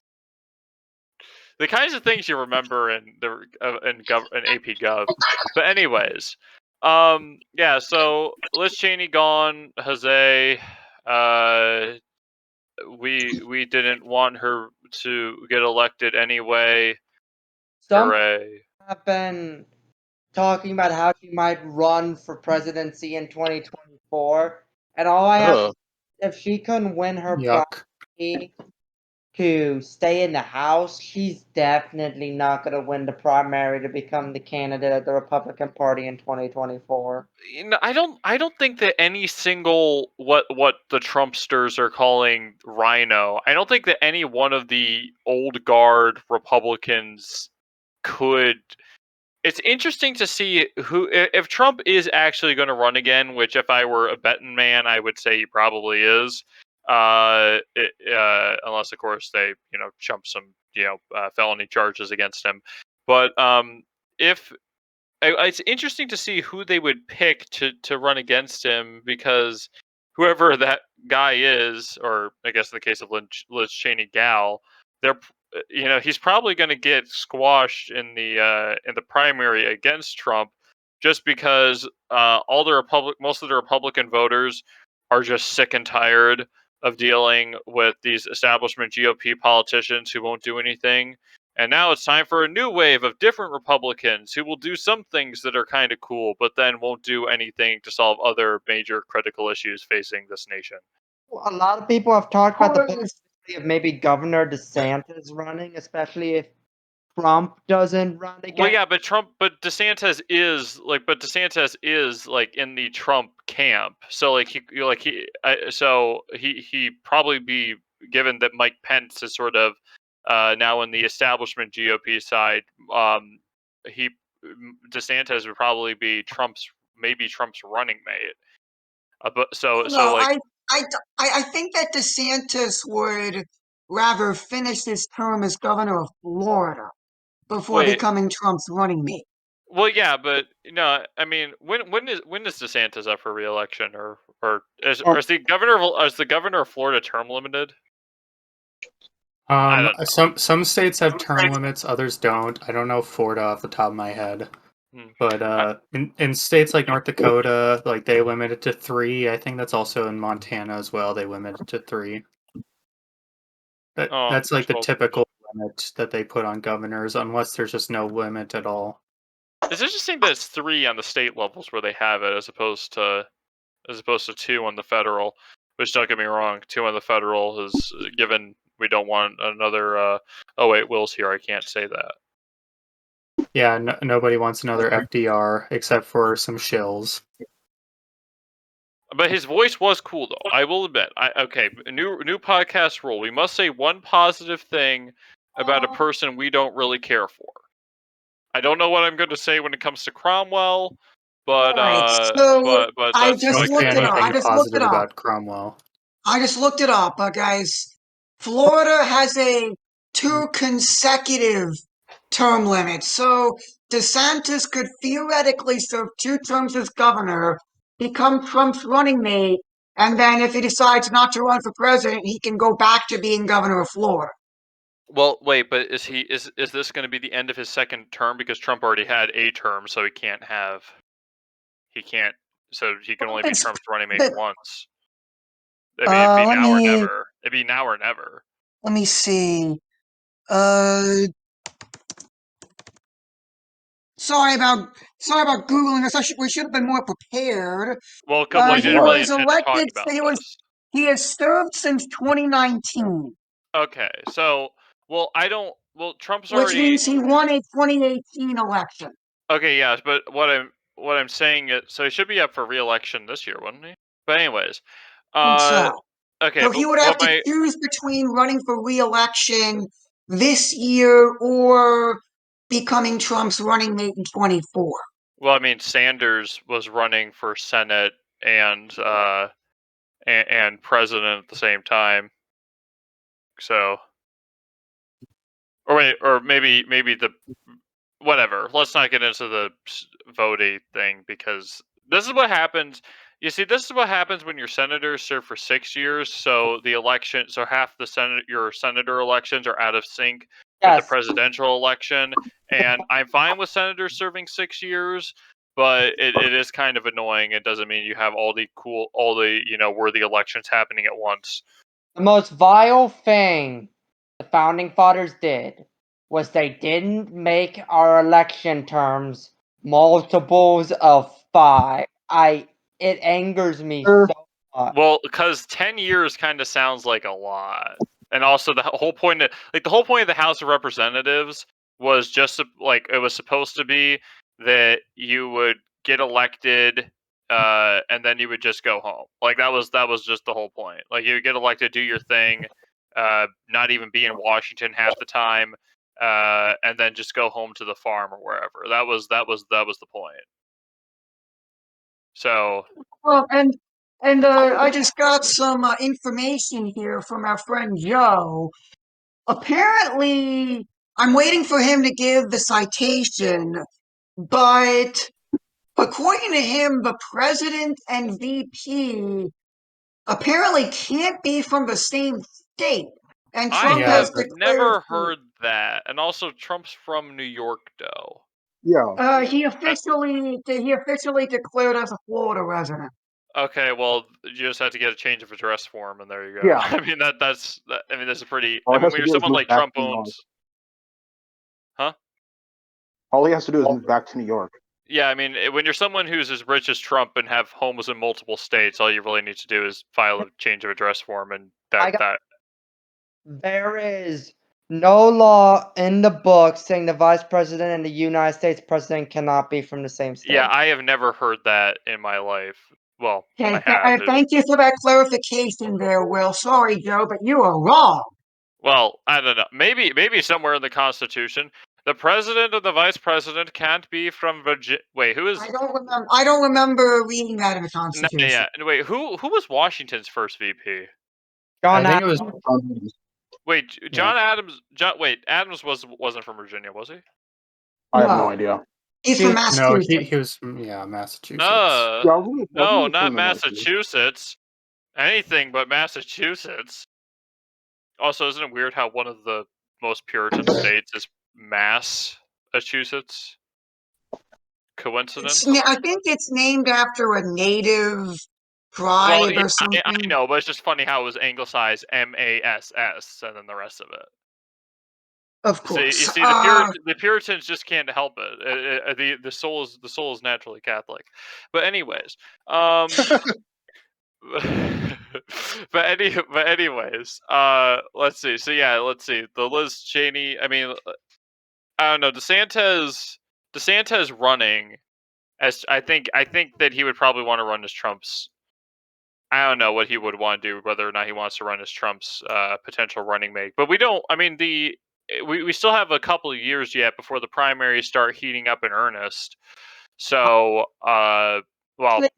the kinds of things you remember in the in AP Gov. But anyways, yeah. So Liz Cheney gone, Jose. We didn't want her to get elected anyway. Some Hooray! have been talking about how she might run for presidency in 2024, and all I have, if she couldn't win her Yuck. primary to stay in the House, she's definitely not going to win the primary to become the candidate of the Republican Party in 2024. I don't think that any single what the Trumpsters are calling rhino. I don't think that any one of the old guard Republicans could. It's interesting to see who if Trump is actually going to run again. Which, if I were a betting man, I would say he probably is. Unless of course they chump some felony charges against him. But if it's interesting to see who they would pick to run against him, because whoever that guy is, or I guess in the case of Liz Cheney gal, they're he's probably going to get squashed in the primary against Trump, just because most of the Republican voters are just sick and tired of dealing with these establishment GOP politicians who won't do anything. And now it's time for a new wave of different Republicans who will do some things that are kind of cool, but then won't do anything to solve other major critical issues facing this nation. A lot of people have talked about the possibility of maybe Governor DeSantis running, especially if Trump doesn't run again. Well, yeah, but DeSantis is like in the Trump camp, so like he probably be, given that Mike Pence is sort of now in the establishment GOP side. DeSantis would probably be Trump's running mate. I think that DeSantis would rather finish his term as governor of Florida before becoming Trump's running mate. Well, yeah, but no, I mean, when is DeSantis up for re-election, or is the governor of Florida term limited? I don't know. Some states have term limits, others don't. I don't know Florida off the top of my head. But in states like North Dakota, like they limit it to 3. I think that's also in Montana as well. They limit it to 3. That's like the typical limit that they put on governors, unless there's just no limit at all. It's interesting that it's 3 on the state levels where they have it, as opposed to 2 on the federal. Which, don't get me wrong, 2 on the federal is given. We don't want another. Oh wait, Will's here. I can't say that. Yeah, nobody wants another FDR except for some shills. But his voice was cool, though. I will admit. Okay, new podcast rule. We must say one positive thing about a person we don't really care for. I don't know what I'm going to say when it comes to Cromwell, but I just looked it up. About Cromwell. I just looked it up, guys. Florida has a 2 consecutive term limit, so DeSantis could theoretically serve 2 terms as governor, become Trump's running mate, and then if he decides not to run for president, he can go back to being governor of Florida. Well, wait, but is this going to be the end of his second term, because Trump already had a term, so he can only be Trump's running mate once. I mean, it'd be now or never. It'd be now or never. Let me see. Sorry about googling this. We should have been more prepared. Well, we He didn't really was intend to talk elected. about this. He has served since 2019, Okay, so I don't. Well, Trump's which already. means he won a 2018 election. Okay, yes, but what I'm saying is, so he should be up for re-election this year, wouldn't he? But anyways, So, okay, so but he would have to choose between running for re-election this year or becoming Trump's running mate in 24. well, I mean, Sanders was running for Senate and and president at the same time, so or wait, or maybe the whatever. Let's not get into the voting thing because this is what happens. You see, this is what happens when your senators serve for 6 years. So the election, so half the your senator elections are out of sync with the Yes. presidential election. And I'm fine with senators serving 6 years, but it is kind of annoying. It doesn't mean you have all the worthy elections happening at once. The most vile thing the founding fathers did was they didn't make our election terms multiples of 5. It angers me so much. Well, because 10 years kind of sounds like a lot. And also the whole point of the House of Representatives was just like it was supposed to be that you would get elected and then you would just go home. Like that was just the whole point. Like you would get elected, do your thing, not even be in Washington half the time, and then just go home to the farm or wherever. That was the point. So, Well, and I just got some information here from our friend Joe. Apparently, I'm waiting for him to give the citation, but according to him, the president and VP apparently can't be from the same state. And I Trump Yeah, has have but never declared heard that. And also, Trump's from New York, though. Yeah. he officially declared as a Florida resident. Okay, well, you just have to get a change of address form, and there you go. Yeah. I mean, I mean, that's a pretty. All I he mean, has when to you're do is someone move like back Trump to New York. owns, All he has to do is move back to New York. yeah, I mean, when you're someone who's as rich as Trump and have homes in multiple states, all you really need to do is file a change of address form, and There is no law in the book saying the vice president and the United States president cannot be from the same state. Yeah, I have never heard that in my life. Well, Okay, I have. thank you for that clarification there, Will. Sorry, Joe, but you are wrong. Well, I don't know. Maybe somewhere in the Constitution, the president or the vice president can't be from Virginia. Wait, who is? I don't remember reading that in the No, Constitution. yeah. Wait, who was Washington's first VP? John I think it was. Wait, John Adams. Wait, Adams wasn't from Virginia, was he? I have no No. idea. He's from No, Massachusetts. he was from Massachusetts. Yeah, wasn't No, he not from the Northeast? Massachusetts. Anything but Massachusetts. Also, isn't it weird how one of the most Puritan states is Massachusetts? Coincidence? I think it's named after a native tribe Well, yeah, or something. I know, but it's just funny how it was anglicized MASS and then the rest of it. Of So you course. see, the Puritans just can't help it. The soul is naturally Catholic. But anyways, but anyways, let's see. So yeah, let's see. The Liz Cheney. I mean, I don't know. DeSantis running as I think that he would probably want to run as Trump's. I don't know what he would want to do, whether or not he wants to run as Trump's potential running mate. But we don't. I mean, we still have a couple of years yet before the primaries start heating up in earnest. So, well,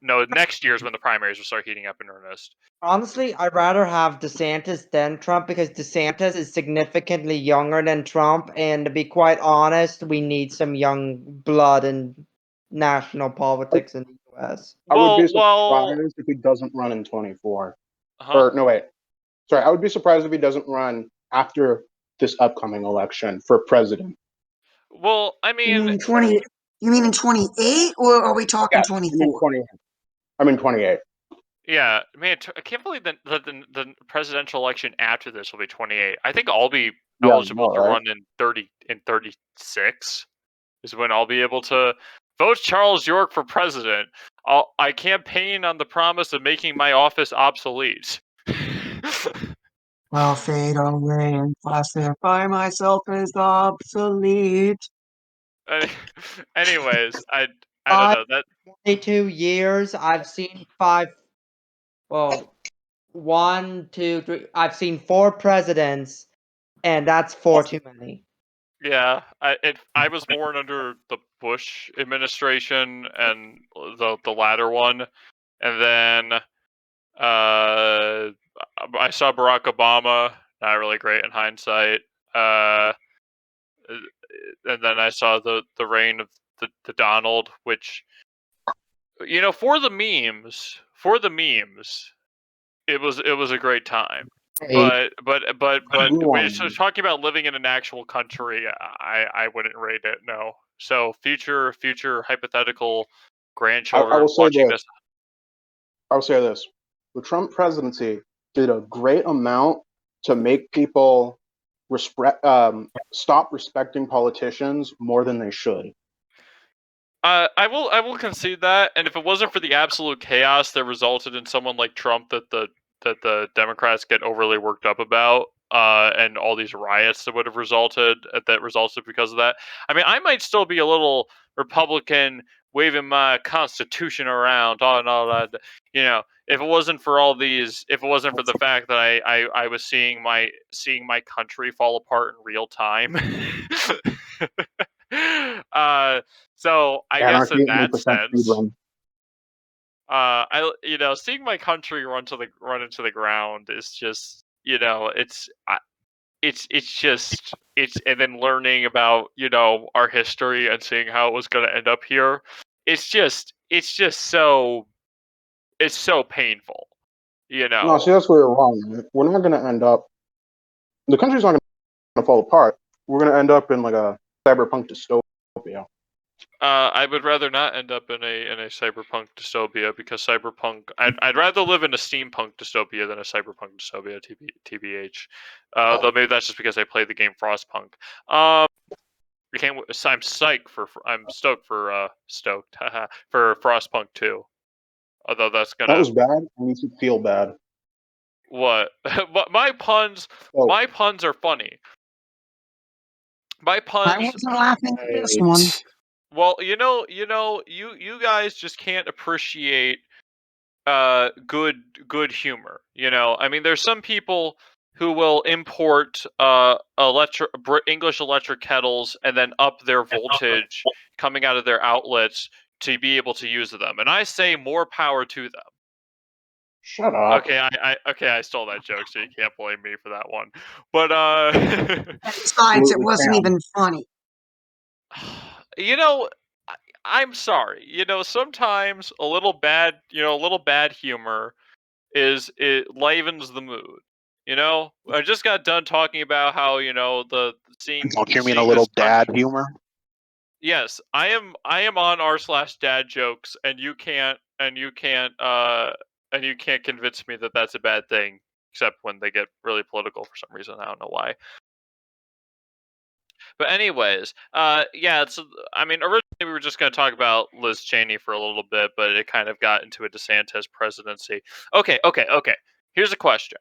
no, next year's when the primaries will start heating up in earnest. Honestly, I'd rather have DeSantis than Trump because DeSantis is significantly younger than Trump, and to be quite honest, we need some young blood in national politics in the U.S. I would be surprised if he doesn't run in 24. Or no, wait. Sorry, I would be surprised if he doesn't run after this upcoming election for president. Well, I mean, you mean in 28, or are we talking 24? 28. Yeah, man, I can't believe that the presidential election after this will be 28. I think I'll be eligible to run in 36. is when I'll be able to vote Charles York for president. I campaign on the promise of making my office obsolete. I'll fade away and classify myself as obsolete. Anyways, I don't know that. 22 years, I've seen one, two, three. I've seen 4 presidents, and that's 4 too many. Yeah, I was born under the Bush administration and the latter one, and then I saw Barack Obama. Not really great in hindsight. And then I saw the reign of the Donald, which, you know, for the memes, it was a great time. But when you're talking about living in an actual country, I wouldn't rate it. No. So future hypothetical grandchildren watching this. I will say this: the Trump presidency did a great amount to make people stop respecting politicians more than they should. I will concede that, and if it wasn't for the absolute chaos that resulted in someone like Trump that the Democrats get overly worked up about, and all these riots that would have resulted because of that. I mean, I might still be a little Republican, waving my Constitution around, and all that. You know, if it wasn't for the fact that I was seeing my country fall apart in real time. So I guess in that sense, seeing my country run into the ground is just, and then learning about, our history and seeing how it was going to end up here. It's so painful, No, see, that's where you're wrong, man. We're not going to end up. The country's not going to fall apart. We're going to end up in like a cyberpunk dystopia. I would rather not end up in a cyberpunk dystopia, because I'd rather live in a steampunk dystopia than a cyberpunk dystopia. TBH. Though maybe that's just because I played the game Frostpunk. I'm stoked for Frostpunk 2. Although that was bad, and you should feel bad. What? My puns are funny. My puns. I wasn't laughing at this one. Well, you guys just can't appreciate good humor. I mean, there's some people who will import English electric kettles and then up their voltage coming out of their outlets to be able to use them, and I say more power to them. Shut up. Okay, I stole that joke, so you can't blame me for that one. But besides, it wasn't even funny. I'm sorry. Sometimes a little bad humor it livens the mood. I just got done talking about how, seeing. Don't you mean a little dad humor? Yes, I am on r/dad jokes, and you can't convince me that that's a bad thing, except when they get really political for some reason. I don't know why. But anyways, originally we were just going to talk about Liz Cheney for a little bit, but it kind of got into a DeSantis presidency. Okay. Here's a question.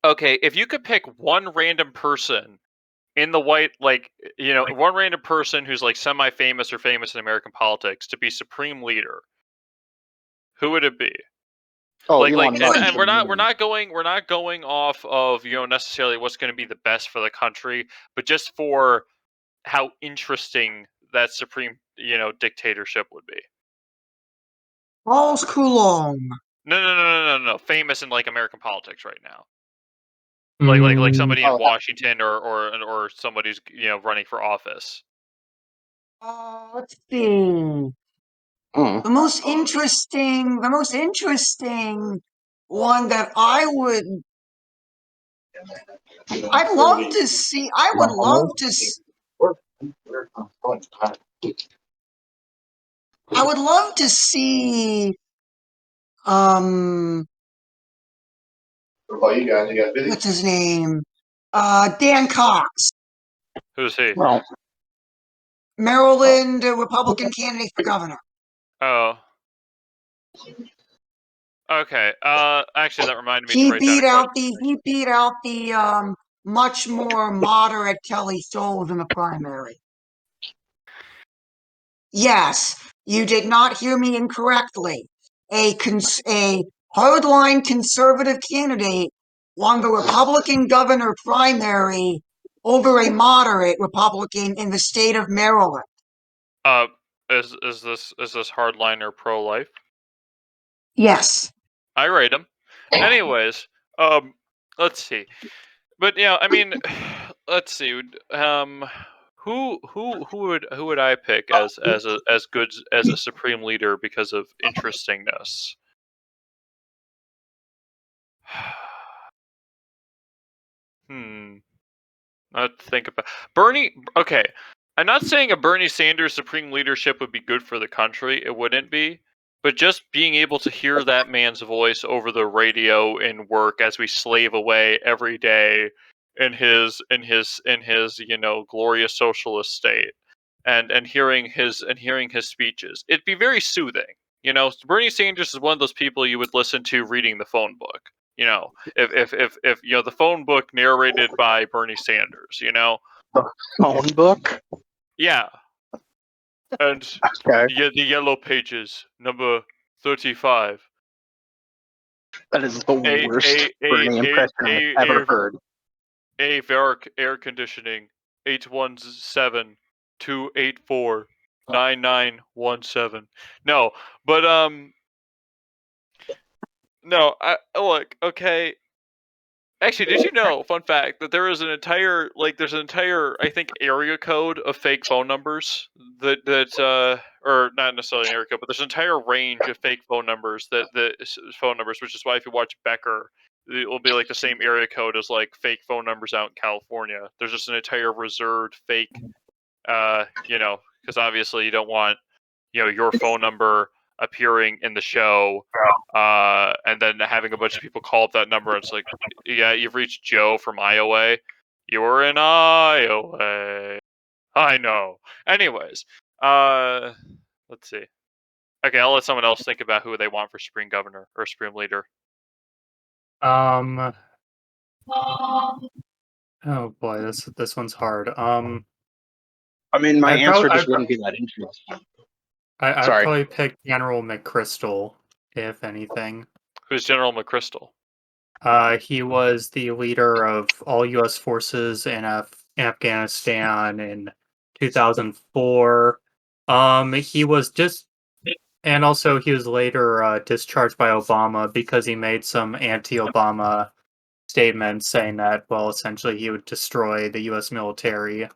Okay, if you could pick one random person in the one random person who's like semi-famous or famous in American politics to be supreme leader, who would it be? Oh, and we're not going off of necessarily what's going to be the best for the country, but just for how interesting that supreme dictatorship would be. Charles Coulomb. No. Famous in like American politics right now. Like somebody in Washington or somebody who's running for office. Let's see. The most interesting one that I'd love to see. I would love to see. What's his name? Dan Cox. Who's he? Well, Maryland Republican candidate for governor. Oh. Okay. Actually, that reminded me to He write down a beat out the much more moderate Kelly Soules in the primary. Yes, you did not hear me incorrectly. A hardline conservative candidate won the Republican governor primary over a moderate Republican in the state of Maryland. Is this hardliner pro-life? Yes. I rate him. Anyways, let's see. But yeah, I mean, let's see. Who would I pick as a supreme leader because of interestingness? I'd think about Bernie. Okay, I'm not saying a Bernie Sanders supreme leadership would be good for the country. It wouldn't be, but just being able to hear that man's voice over the radio in work as we slave away every day in his glorious socialist state, and hearing his speeches, it'd be very soothing. Bernie Sanders is one of those people you would listen to reading the phone book. If the phone book narrated by Bernie Sanders, The phone book? yeah, and Okay. the yellow pages, number 35. That is the worst Bernie impression I've ever heard. A Varick air conditioning, 817-284-9917. No, but no, look, okay. Actually, did you know, fun fact, that there's an entire, I think, area code of fake phone numbers or not necessarily an area code, but there's an entire range of fake phone numbers which is why if you watch Becker, it will be like the same area code as like fake phone numbers out in California. There's just an entire reserved fake, because obviously you don't want, your phone number appearing in the show, and then having a bunch of people call up that number. It's like, yeah, you've reached Joe from Iowa. You were in Iowa. I know. Anyways, let's see. Okay, I'll let someone else think about who they want for supreme governor or supreme leader. Oh boy, this one's hard. I mean, my answer just wouldn't be that interesting. I'd probably pick General McChrystal, if anything. Who's General McChrystal? He was the leader of all U.S. forces in Afghanistan in 2004. He was and also he was later discharged by Obama because he made some anti-Obama statements saying that, well, essentially he would destroy the U.S. military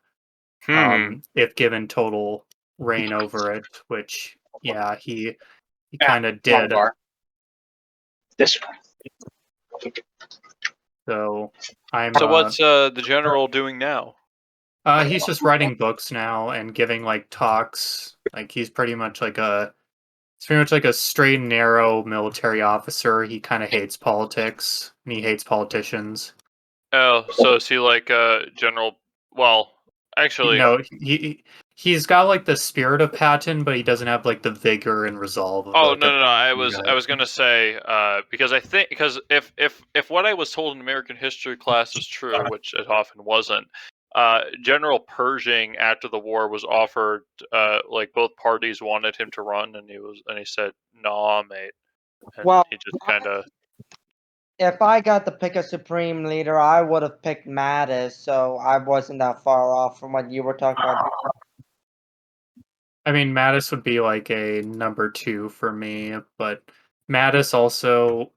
if given total reign over it, which, yeah, he kind of did. This one. So what's the general doing now? He's just writing books now and giving like talks. Like he's pretty much like a straight and narrow military officer. He kind of hates politics and he hates politicians. Oh, so is he like general? Well, actually, no. He's got like the spirit of Patton, but he doesn't have like the vigor and resolve. Of, no. I was gonna say because I think if what I was told in American history class is true, which it often wasn't. General Pershing after the war was offered, like both parties wanted him to run, and he said, "Nah, mate," and he just kind of. If I got to pick a supreme leader, I would have picked Mattis, so I wasn't that far off from what you were talking about. I mean, Mattis would be like a number 2 for me, but Mattis also,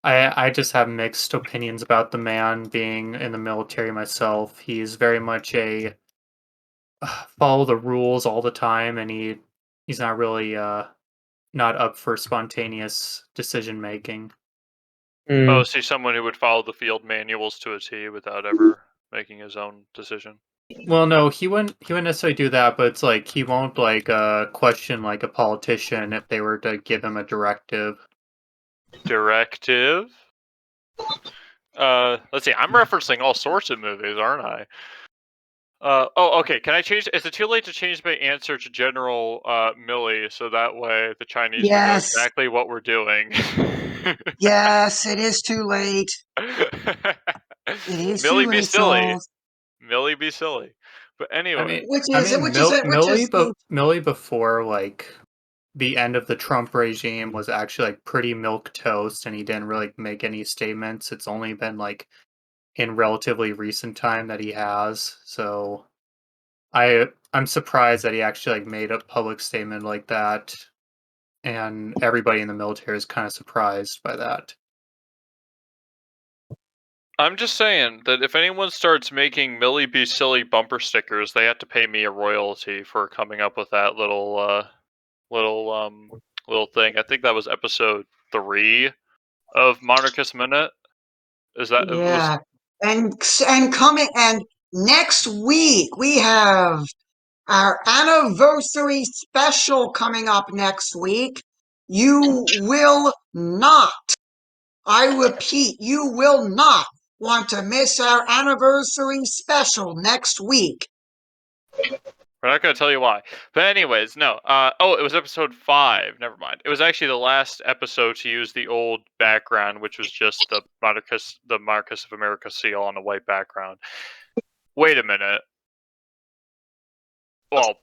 I just have mixed opinions about the man. Being in the military myself, he's very much a follow the rules all the time, and he's not really not up for spontaneous decision making. Oh, see, someone who would follow the field manuals to a T without ever making his own decision. Well, no, he wouldn't necessarily do that, but it's like he won't like question like a politician if they were to give him a directive. Directive? Let's see, I'm referencing all sorts of movies, aren't I? Okay. Can I change? Is it too late to change my answer to General Milley so that way the Chinese would know Yes. exactly what we're doing? Yes, it is too late. It is too Millie be late, silly. Charles. Millie be silly. But anyway, Millie before like the end of the Trump regime was actually like pretty milk toast, and he didn't really make any statements. It's only been like in relatively recent time that he has. So I'm surprised that he actually like made a public statement like that, and everybody in the military is kind of surprised by that. I'm just saying that if anyone starts making Millie be silly bumper stickers, they have to pay me a royalty for coming up with that little thing. I think that was episode 3 of Monarchist Minute. Is that was Yeah. And next week we have our anniversary special coming up next week. You will not, I repeat, you will not want to miss our anniversary special next week. We're not going to tell you why. But anyways, no. It was episode 5. Never mind. It was actually the last episode to use the old background, which was just the Monarchist of America seal on a white background. Wait a minute. Well,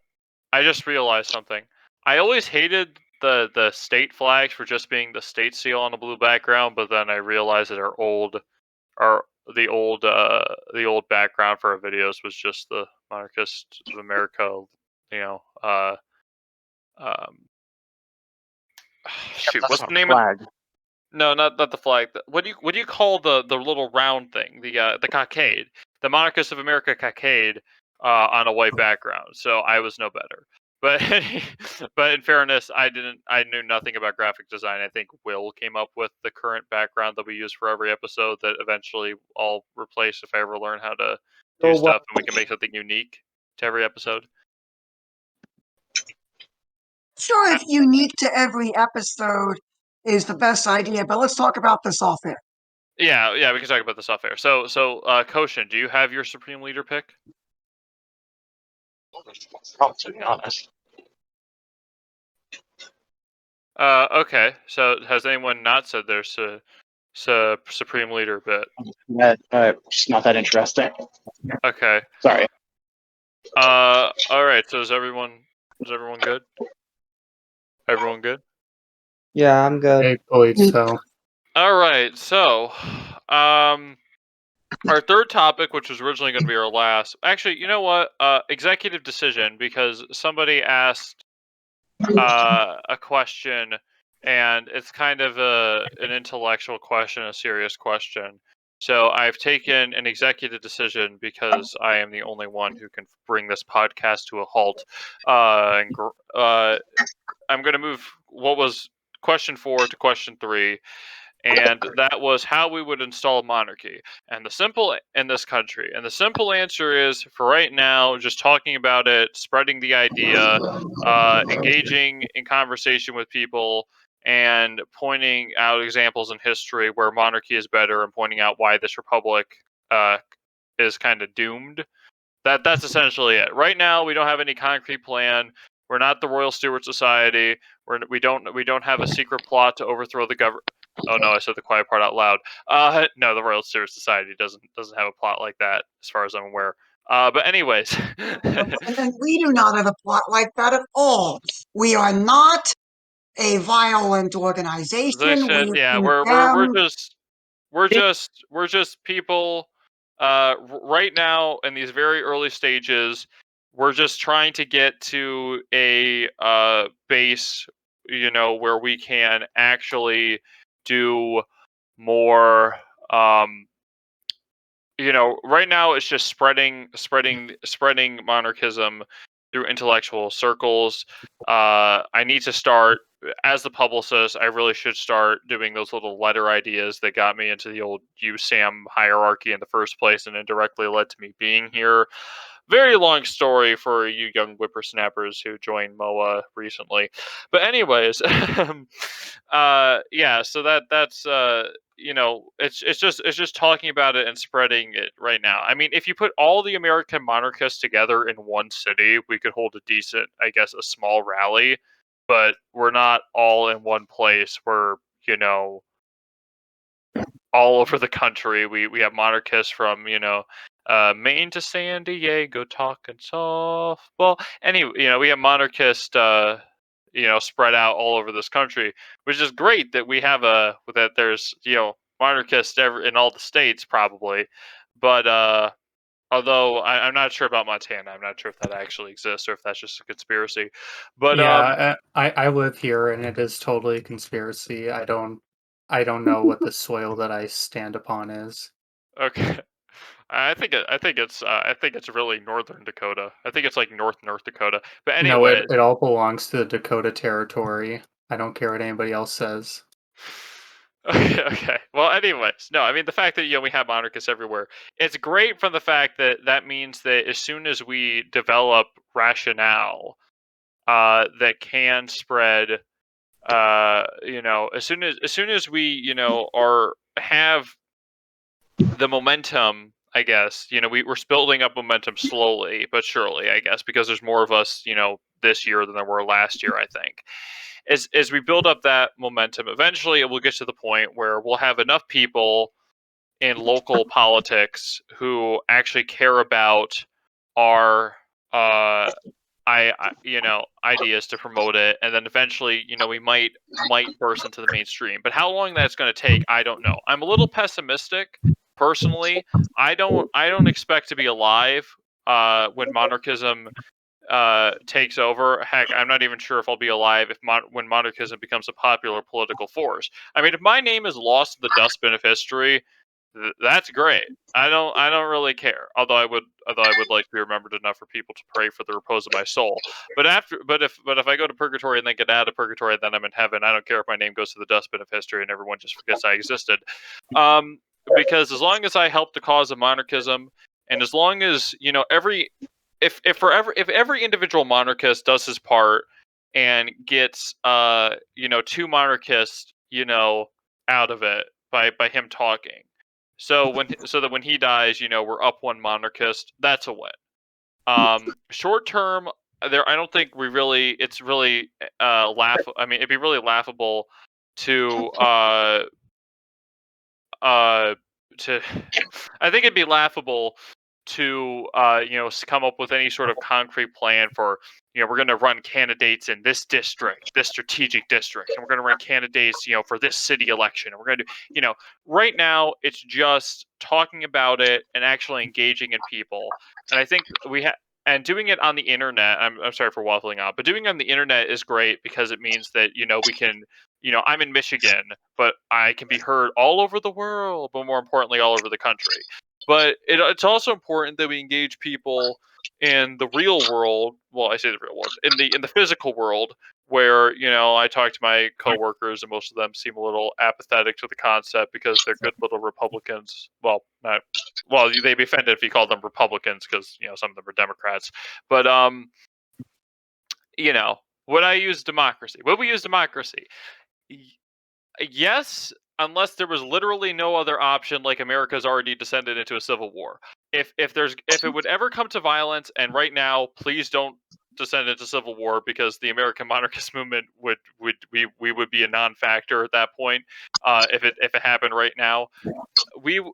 I just realized something. I always hated the state flags for just being the state seal on a blue background, but then I realized that the old background for our videos was just the Monarchist of America, you know, um shoot, That's what's not the a name of flag. no, not the flag. What do you call the little round thing? The cockade. The Monarchist of America cockade on a white background. So I was no better. But but in fairness, I knew nothing about graphic design. I think Will came up with the current background that we use for every episode that eventually I'll replace if I ever learn how to do stuff and we can make something unique to every episode. Sure, if unique to every episode is the best idea, but let's talk about this off air. Yeah, we can talk about this off air. So Koshin, do you have your Supreme Leader pick? To be honest. Okay. So has anyone not said their Supreme Leader bit? Just not that interesting. Okay. Sorry. All right. So is everyone good? Everyone good? Yeah, I'm good. I believe so. All right. So, our third topic, which was originally going to be our last, actually, you know what? Executive decision, because somebody asked a question, and it's kind of an intellectual question, a serious question. So I've taken an executive decision because I am the only one who can bring this podcast to a halt. I'm going to move what was question 4 to question 3, and that was how we would install monarchy and the simple in this country. And the simple answer is, for right now, just talking about it, spreading the idea, engaging in conversation with people, and pointing out examples in history where monarchy is better, and pointing out why this republic is kind of doomed. That's essentially it. Right now, we don't have any concrete plan. We're not the Royal Stewart Society. We don't have a secret plot to overthrow the government. Oh no, I said the quiet part out loud. No, the Royal Stewart Society doesn't have a plot like that, as far as I'm aware. But anyways, And we do not have a plot like that at all. We are not a violent organization. We yeah, condemn. we're just people. Right now, in these very early stages, we're just trying to get to a base, where we can actually do more. Right now it's just spreading monarchism through intellectual circles. I need to start, as the publicist, I really should start doing those little letter ideas that got me into the old USAM hierarchy in the first place and indirectly led to me being here. Very long story for you young whippersnappers who joined MOA recently. But anyways, yeah, so that's it's just talking about it and spreading it right now. I mean, if you put all the American monarchists together in one city, we could hold a decent, I guess, a small rally. But we're not all in one place. We're all over the country. We have monarchists from Maine to San Diego talking softball. Anyway, we have monarchists spread out all over this country, which is great that we have that there's monarchists in all the states probably, but although I'm not sure about Montana, I'm not sure if that actually exists or if that's just a conspiracy. But Yeah, I live here, and it is totally a conspiracy. I don't know what the soil that I stand upon is. Okay. I think it's really northern Dakota. I think it's like North Dakota. But No, anyway, it all belongs to the Dakota Territory. I don't care what anybody else says. okay. Well, anyways, no. I mean, the fact that we have monarchists everywhere, it's great from the fact that that means that as soon as we develop rationale, that can spread, as soon as we have the momentum, I guess, we're building up momentum slowly but surely, I guess, because there's more of us, this year than there were last year, I think. As we build up that momentum, eventually it will get to the point where we'll have enough people in local politics who actually care about our ideas to promote it, and then eventually we might burst into the mainstream. But how long that's going to take, I don't know. I'm a little pessimistic personally. I don't expect to be alive when monarchism takes over. Heck, I'm not even sure if I'll be alive when monarchism becomes a popular political force. I mean, if my name is lost in the dustbin of history, that's great. I don't really care. Although I would like to be remembered enough for people to pray for the repose of my soul. But if I go to purgatory and then get out of purgatory, then I'm in heaven. I don't care if my name goes to the dustbin of history and everyone just forgets I existed. Because as long as I help the cause of monarchism, and as long as if every individual monarchist does his part and gets two monarchists out of it by him talking, so that when he dies, we're up one monarchist, that's a win. Short term, I don't think it's really I mean, it'd be really laughable to to I think it'd be laughable to come up with any sort of concrete plan for we're going to run candidates in this district, this strategic district, and we're going to run candidates for this city election, and we're going to do right now it's just talking about it and actually engaging in people. And I think we have and doing it on the internet, I'm sorry for waffling on, but doing it on the internet is great because it means that we can I'm in Michigan, but I can be heard all over the world, but more importantly all over the country. But it's also important that we engage people in the real world. Well, I say the real world, in the physical world, where I talk to my coworkers, and most of them seem a little apathetic to the concept because they're good little Republicans. Well, not well. They'd be offended if you called them Republicans because some of them are Democrats. But would I use democracy? Would we use democracy? Yes, unless there was literally no other option, like America's already descended into a civil war. If it would ever come to violence, and right now, please don't descend into civil war because the American monarchist movement we would be a non-factor at that point. If it happened right now, we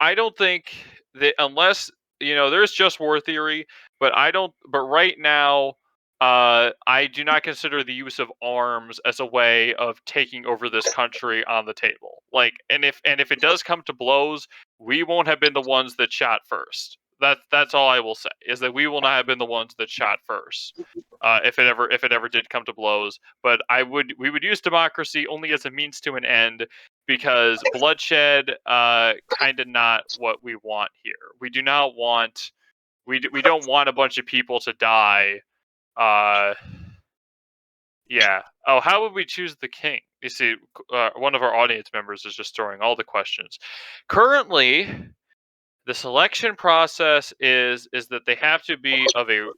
I don't think that unless there's just war theory, but I don't. But right now, I do not consider the use of arms as a way of taking over this country on the table. Like, and if it does come to blows, we won't have been the ones that shot first. That's all I will say is that we will not have been the ones that shot first. If it ever did come to blows, but we would use democracy only as a means to an end, because bloodshed, kind of not what we want here. We do not want we don't want a bunch of people to die. Yeah. Oh, how would we choose the king? You see, one of our audience members is just throwing all the questions. Currently, The selection process is that they have to be of a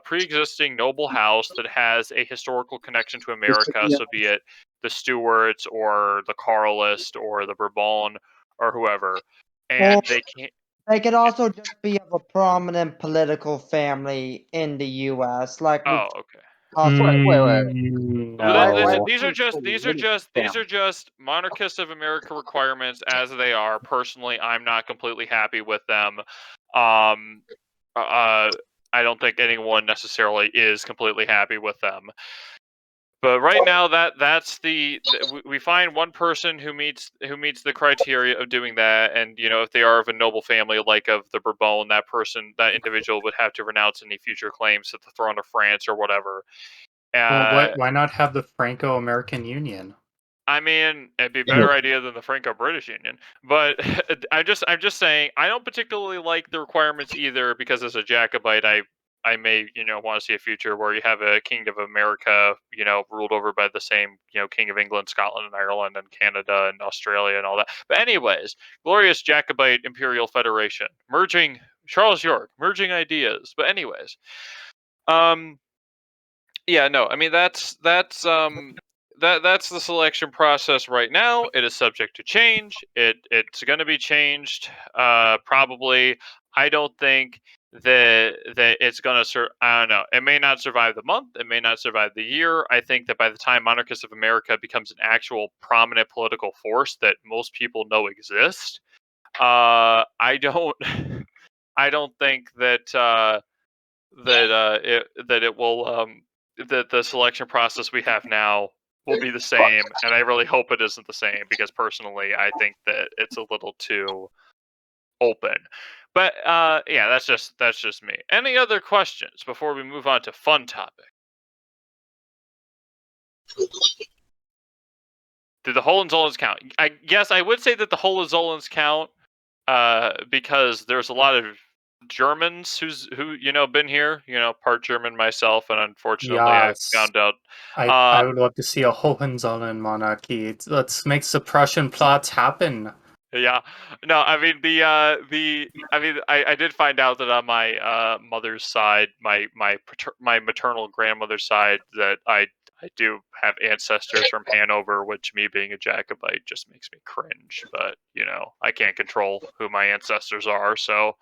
pre-existing noble house that has a historical connection to America. So be it the Stuarts or the Carlist or the Bourbon or whoever, and they can't. They could also just be of a prominent political family in the U.S., like with. Oh, okay. No. These are just monarchists of America requirements as they are. Personally, I'm not completely happy with them. I don't think anyone necessarily is completely happy with them. But right now, that's we find one person who meets the criteria of doing that, and if they are of a noble family like of the Bourbon, that individual would have to renounce any future claims to the throne of France or whatever. Well, why not have the Franco-American Union? I mean, it'd be a better idea than the Franco-British Union. But I'm just saying, I don't particularly like the requirements either, because as a Jacobite, I may want to see a future where you have a Kingdom of America, ruled over by the same King of England, Scotland, and Ireland, and Canada, and Australia, and all that. But anyways, glorious Jacobite Imperial Federation, merging Charles York, merging ideas. But anyways, yeah, no, I mean that's the selection process right now. It is subject to change. It's going to be changed. Probably. I don't think that it's going to. I don't know. It may not survive the month. It may not survive the year. I think that by the time Monarchists of America becomes an actual prominent political force that most people know exists, I don't. I don't think that it will that the selection process we have now will be the same, and I really hope it isn't the same, because personally I think that it's a little too open. But yeah, that's just me. Any other questions before we move on to fun topic? Do the Hohenzollerns count? I guess I would say that the Hohenzollerns count, because there's a lot of Germans who been here, part German myself, and unfortunately I Yes. found out. I would love to see a Hohenzollern monarchy. Let's make suppression plots happen. Yeah, no, I mean I did find out that on my mother's side, my maternal grandmother's side, that I do have ancestors from Hanover, which, me being a Jacobite, just makes me cringe. But I can't control who my ancestors are, so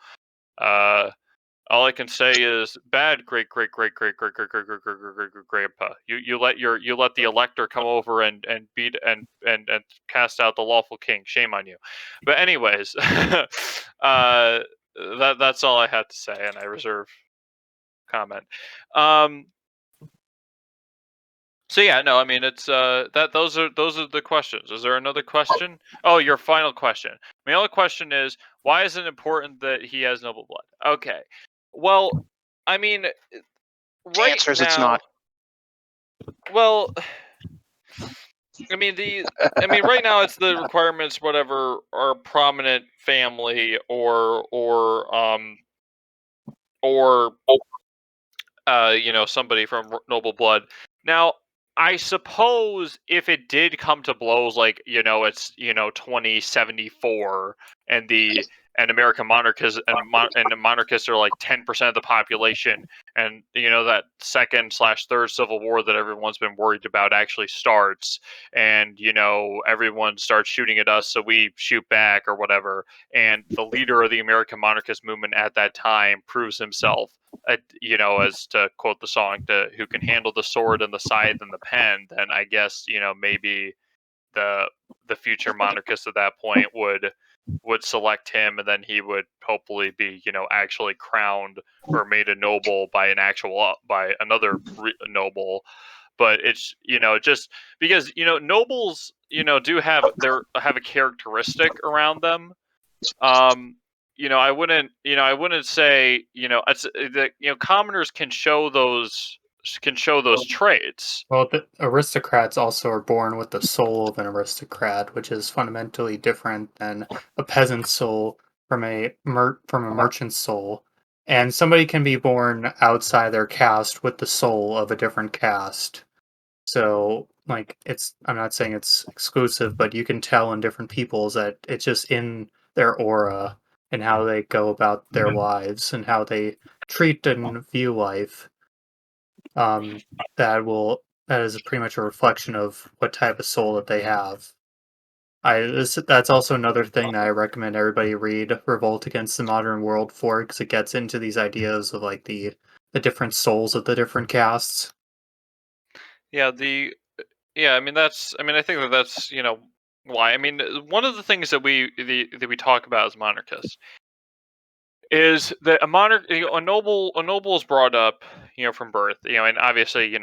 all I can say is bad great grandpa. You let the elector come over and beat and cast out the lawful king. Shame on you. But anyways, that's all I had to say, and I reserve comment. So yeah, no, I mean it's those are the questions. Is there another question? Oh, your final question. My only question is, why is it important that he has noble blood? Okay. Well, I mean, right answer is now, it's not. Well, I mean right now it's the requirements, whatever, are prominent family or somebody from noble blood. Now, I suppose if it did come to blows, like it's 2074, and American monarchists and the monarchists are like 10% of the population, and that second/third civil war that everyone's been worried about actually starts, and everyone starts shooting at us, so we shoot back or whatever, and the leader of the American monarchist movement at that time proves himself, as to quote the song, who can handle the sword and the scythe and the pen, then I guess maybe the future monarchist at that point would select him, and then he would hopefully be actually crowned or made a noble by another noble. But it's just because nobles do have a characteristic around them. I wouldn't say it's that commoners can show those traits. Well, the aristocrats also are born with the soul of an aristocrat, which is fundamentally different than a peasant's soul from a merchant's soul. And somebody can be born outside their caste with the soul of a different caste. So, like, I'm not saying it's exclusive, but you can tell in different peoples that it's just in their aura. and how they go about their lives and how they treat and view life. Um, that is pretty much a reflection of what type of soul that they have. That's also another thing that I recommend everybody read Revolt Against the Modern World for, because it gets into these ideas of like the different souls of the different castes. Yeah, I mean I think that's why. I mean, one of the things that we talk about as monarchists is that a noble is brought up, from birth, and obviously,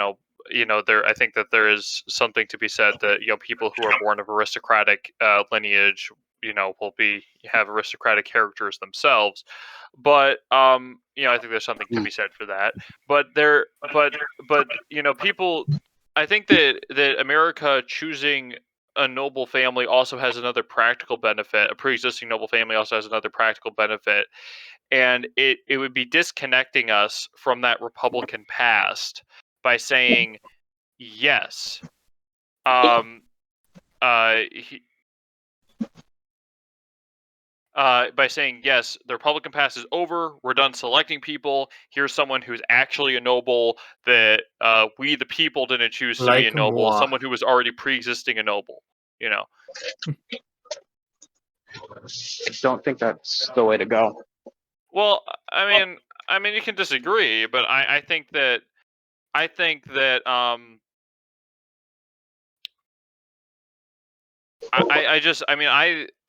there, I think that there is something to be said that, people who are born of aristocratic lineage, will have aristocratic characters themselves, but I think there's something to be said for that. But people, I think that America choosing a noble family also has another practical benefit. A pre-existing noble family also has another practical benefit, and it would be disconnecting us from that Republican past by saying yes. Um, he, by saying yes, the Republican past is over. We're done selecting people. Here's someone who's actually a noble that we, the people, didn't choose to be a Like noble. moi. Someone who was already pre-existing a noble. I don't think that's the way to go. Well, I mean, you can disagree, but I think that I think that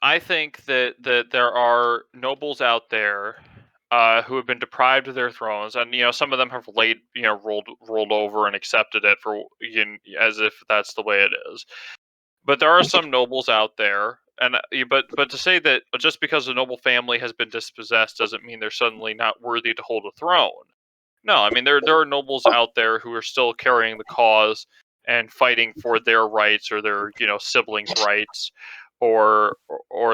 I think that there are nobles out there who have been deprived of their thrones, and some of them have rolled over and accepted it for as if that's the way it is. But there are some nobles out there, and but to say that just because a noble family has been dispossessed doesn't mean they're suddenly not worthy to hold a throne. No, I mean there are nobles out there who are still carrying the cause and fighting for their rights, or their siblings' rights, or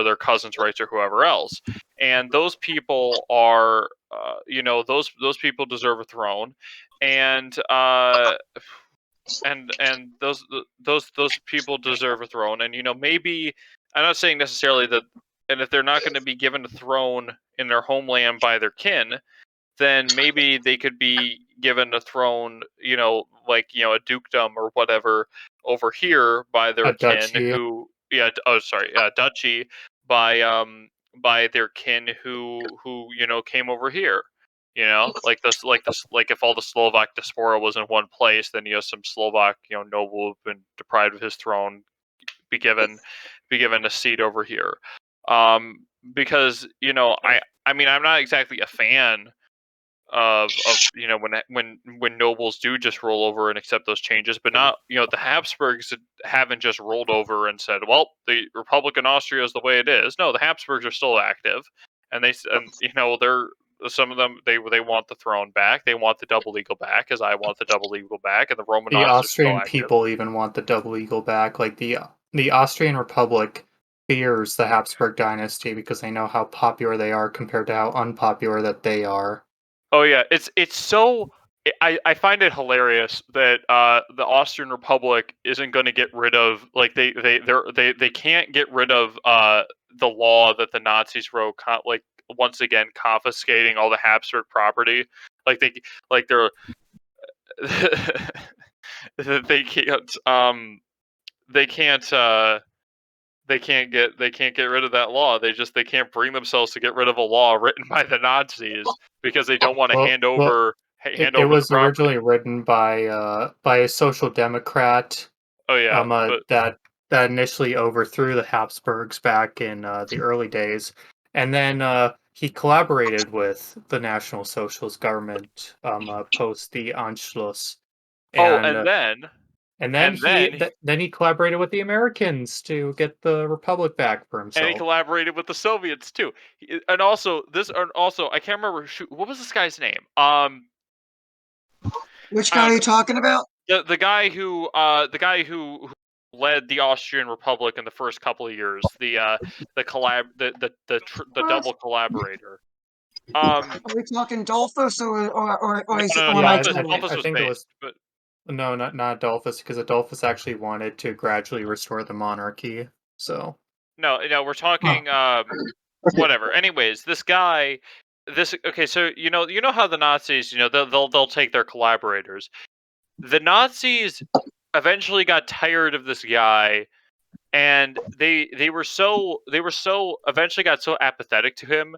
their cousins' rights, or whoever else. And those people are those people deserve a throne, and those people deserve a throne. And maybe, I'm not saying necessarily that, and if they're not going to be given a throne in their homeland by their kin, then maybe they could be given a throne, like a dukedom or whatever over here by A their kin duchy. who, duchy by their kin who came over here. Like if all the Slovak diaspora was in one place, then some Slovak noble who've been deprived of his throne be given a seat over here. Because I mean, I'm not exactly a fan of when nobles do just roll over and accept those changes, but not the Habsburgs haven't just rolled over and said, well, the Republic in Austria is the way it is. No, the Habsburgs are still active, and they're, some of them, they want the throne back, they want the double eagle back, as I want the double eagle back, and the The Romanovs are still Austrian active. people even want the double eagle back. Like the Austrian Republic fears the Habsburg dynasty because they know how popular they are compared to how unpopular that they are. Oh yeah, it's so. I find it hilarious that the Austrian Republic isn't going to get rid of, like, they can't get rid of the law that the Nazis wrote, like, once again confiscating all the Habsburg property. Like they're they can't they can't they can't get rid of that law. They can't bring themselves to get rid of a law written by the Nazis because they don't want to Well, hand well, over it the was property. originally written by a social democrat Oh yeah, but that initially overthrew the Habsburgs back in the early days, and then he collaborated with the National Socialist government post the Anschluss, oh, and then then he collaborated with the Americans to get the republic back for and he himself. collaborated with the Soviets too. And also I can't remember, what was this guy's name. Which guy are you talking about? The guy who led the Austrian Republic in the first couple of years, the What? double collaborator. Are we talking Dolphus No, is it, no, no, or am I Adolphus. dreaming? Adolphus I was think it bait, was but no, not Adolphus, because Adolphus actually wanted to gradually restore the monarchy. So no, we're Huh. talking. whatever. Anyways, this guy, okay. So you know how the Nazis, they'll take their collaborators. The Nazis eventually got tired of this guy, and they were so eventually got so apathetic to him.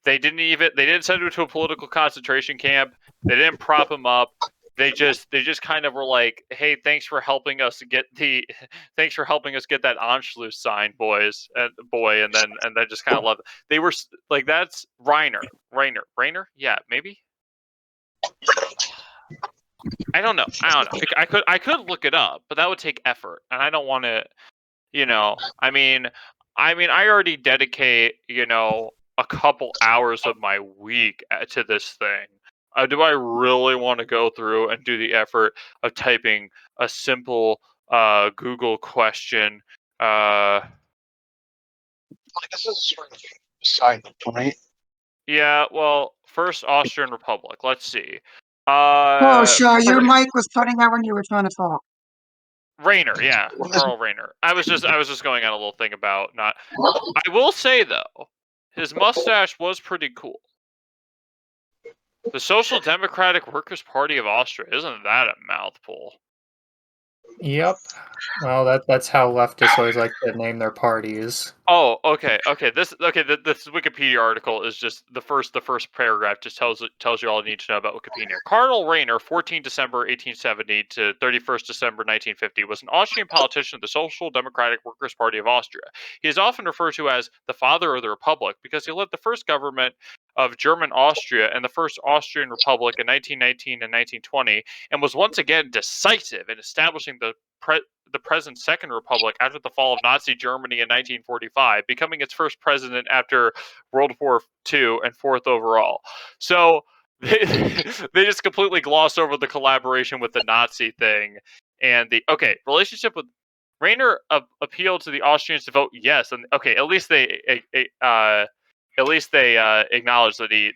They didn't send him to a political concentration camp. They didn't prop him up. They just kind of were like, "Hey, thanks for helping us get that Anschluss sign, boys and boy," and then just kind of love it. They were like, "That's Rainer, yeah, maybe." I don't know. I could look it up, but that would take effort, and I don't want to. I mean, I already dedicate, a couple hours of my week to this thing. Do I really want to go through and do the effort of typing a simple Google question? This is sort of a side point. Yeah, well, first Austrian Republic. Let's see. Oh, sure. Your mic was cutting out when you were trying to talk. Rainer, yeah, Karl Rainer. I was just going on a little thing about not. I will say though, his mustache was pretty cool. The Social Democratic Workers' Party of Austria, isn't that a mouthful? Yep. Well, that's how leftists always like to name their parties. Oh, okay. This Wikipedia article is just the first paragraph just tells you all you need to know about Wikipedia. Karl Rainer, 14 December 1870 to 31st December 1950, was an Austrian politician of the Social Democratic Workers' Party of Austria. He is often referred to as the father of the Republic because he led the first government of German Austria and the first Austrian Republic in 1919 and 1920, and was once again decisive in establishing the present Second Republic after the fall of Nazi Germany in 1945, becoming its first president after World War II and fourth overall. So they just completely glossed over the collaboration with the Nazi thing and the relationship with Rainer appealed to the Austrians to vote yes, and at least they acknowledged that he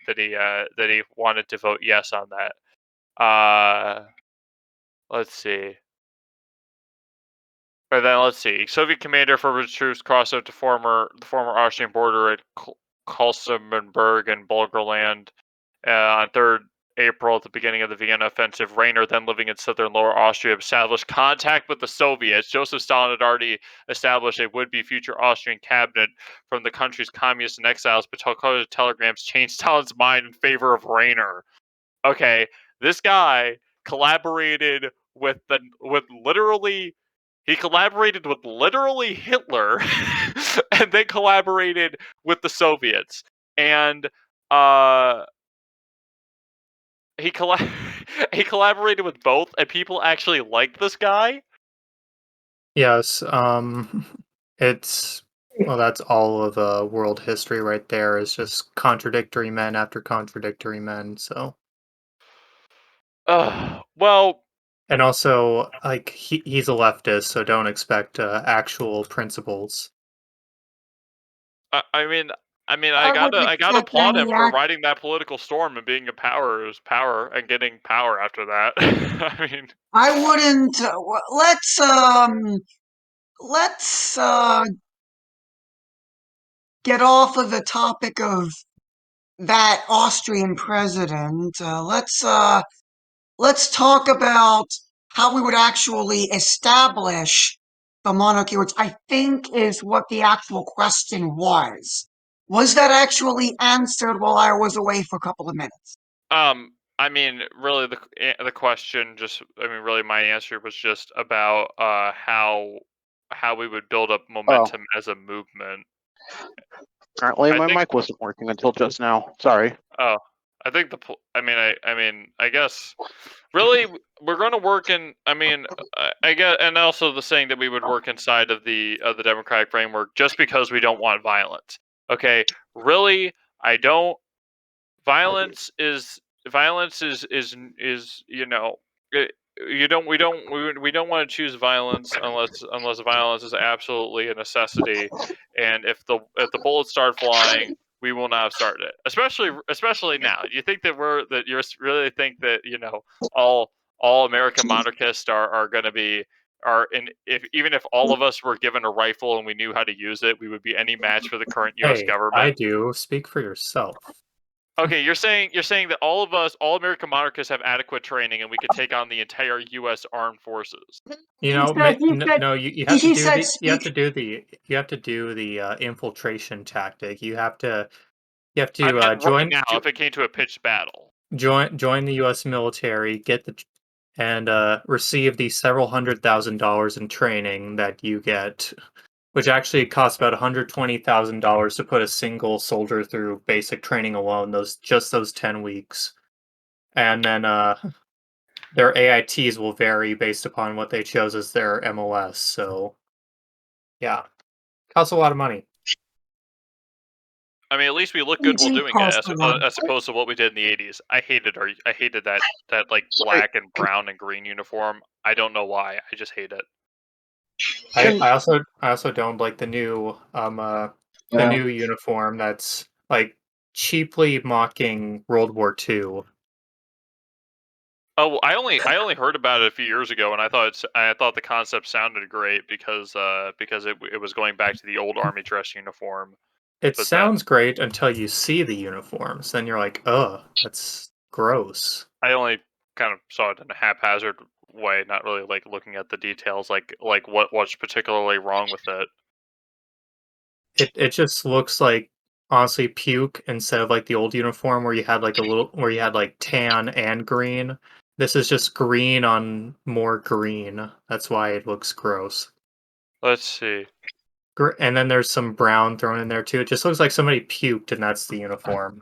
wanted to vote yes on that. Let's see. And then let's see. Soviet commander for his troops crossed over to the former Austrian border at Kolstenberg and Bulgarland on 3rd April at the beginning of the Vienna offensive. Rainer, then living in southern Lower Austria, established contact with the Soviets. Joseph Stalin had already established a would-be future Austrian cabinet from the country's communists and exiles, but telegrams changed Stalin's mind in favor of Rainer. Okay, this guy collaborated with literally Hitler and then collaborated with the Soviets. And he collaborated with both, and people actually liked this guy. Yes, that's all of world history right there. Is just contradictory men after contradictory men. So, well, and also like he's a leftist, so don't expect actual principles. I wouldn't gotta accept applaud him any for act. riding that political storm and being in power and getting power after that. I mean, I wouldn't. Let's get off of the topic of that Austrian president. Let's talk about how we would actually establish the monarchy, which I think is what the actual question was. Was that actually answered while I was away for a couple of minutes? I mean, really, the question really, my answer was just about how we would build up momentum as a movement. Apparently, my mic wasn't working until just now. Sorry. Oh, I think I guess really we're going to work in. I guess, and also the saying that we would work inside of the democratic framework just because we don't want violence. Okay, really, I don't. Violence is you don't we don't want to choose violence unless violence is absolutely a necessity, and if the bullets start flying, we will not have started it, especially now. You think that you really think that all American monarchists are going to be even if all of us were given a rifle and we knew how to use it, we would be any match for the current U.S. Hey, government. I do. Speak for yourself. Okay, you're saying that all American monarchists have adequate training and we could take on the entire U.S. armed forces. You know, no, you have to do the infiltration tactic. You have to I meant join right now if it came to a pitched battle. join the U.S. military, and receive the several $100,000 in training that you get, which actually costs about $120,000 to put a single soldier through basic training alone. Those 10 weeks, and then their AITs will vary based upon what they chose as their MOS. So, yeah, costs a lot of money. I mean, at least we look good while doing it, Possible. as opposed to what we did in the '80s. I hated that like black and brown and green uniform. I don't know why. I just hate it. I also don't like the new uniform that's like cheaply mocking World War II. Oh, I only heard about it a few years ago, and I thought the concept sounded great because it was going back to the old army dress uniform. It But sounds great until you see the uniforms. Then you're like, ugh, that's gross. I only kind of saw it in a haphazard way, not really like looking at the details, like what's particularly wrong with it. It just looks like, honestly, puke instead of like the old uniform where you had like tan and green. This is just green on more green. That's why it looks gross. Let's see. And then there's some brown thrown in there too. It just looks like somebody puked, and that's the uniform.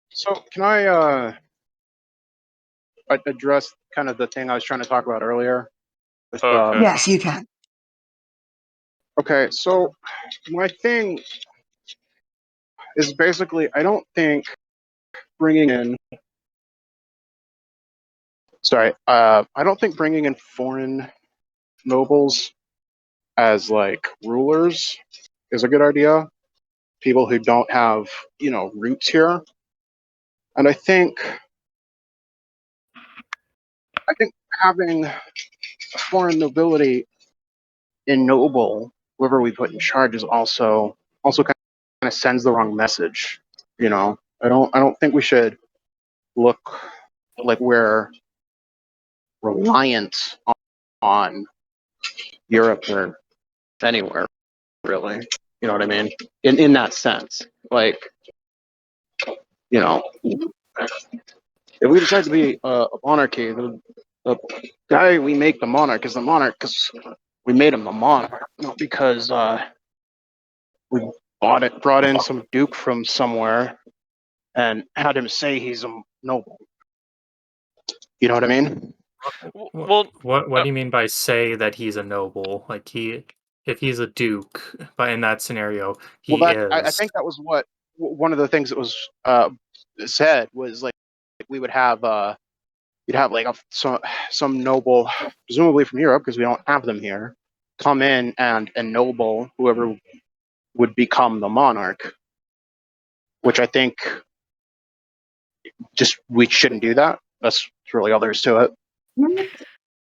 So can I address kind of the thing I was trying to talk about earlier? Okay. Yes, you can. Okay, so my thing is basically I don't think bringing in I don't think bringing in foreign nobles as like rulers is a good idea. People who don't have, roots here. And I think having foreign nobility ennoble whoever we put in charge is also kind of sends the wrong message. I don't think we should look like we're reliant on Europe or anywhere, really. You know what I mean? In that sense, like, if we decide to be a monarchy, the guy we make the monarch is the monarch because we made him the monarch, not because we brought in some duke from somewhere and had him say he's a noble. You know what I mean? Well, What do you mean by say that he's a noble? Like if he's a duke, but in that scenario, he is. I think that was what one of the things that was said was like we would have you'd have like some noble, presumably from Europe because we don't have them here, come in and ennoble whoever would become the monarch. Which I think just we shouldn't do that. That's really all there is to it.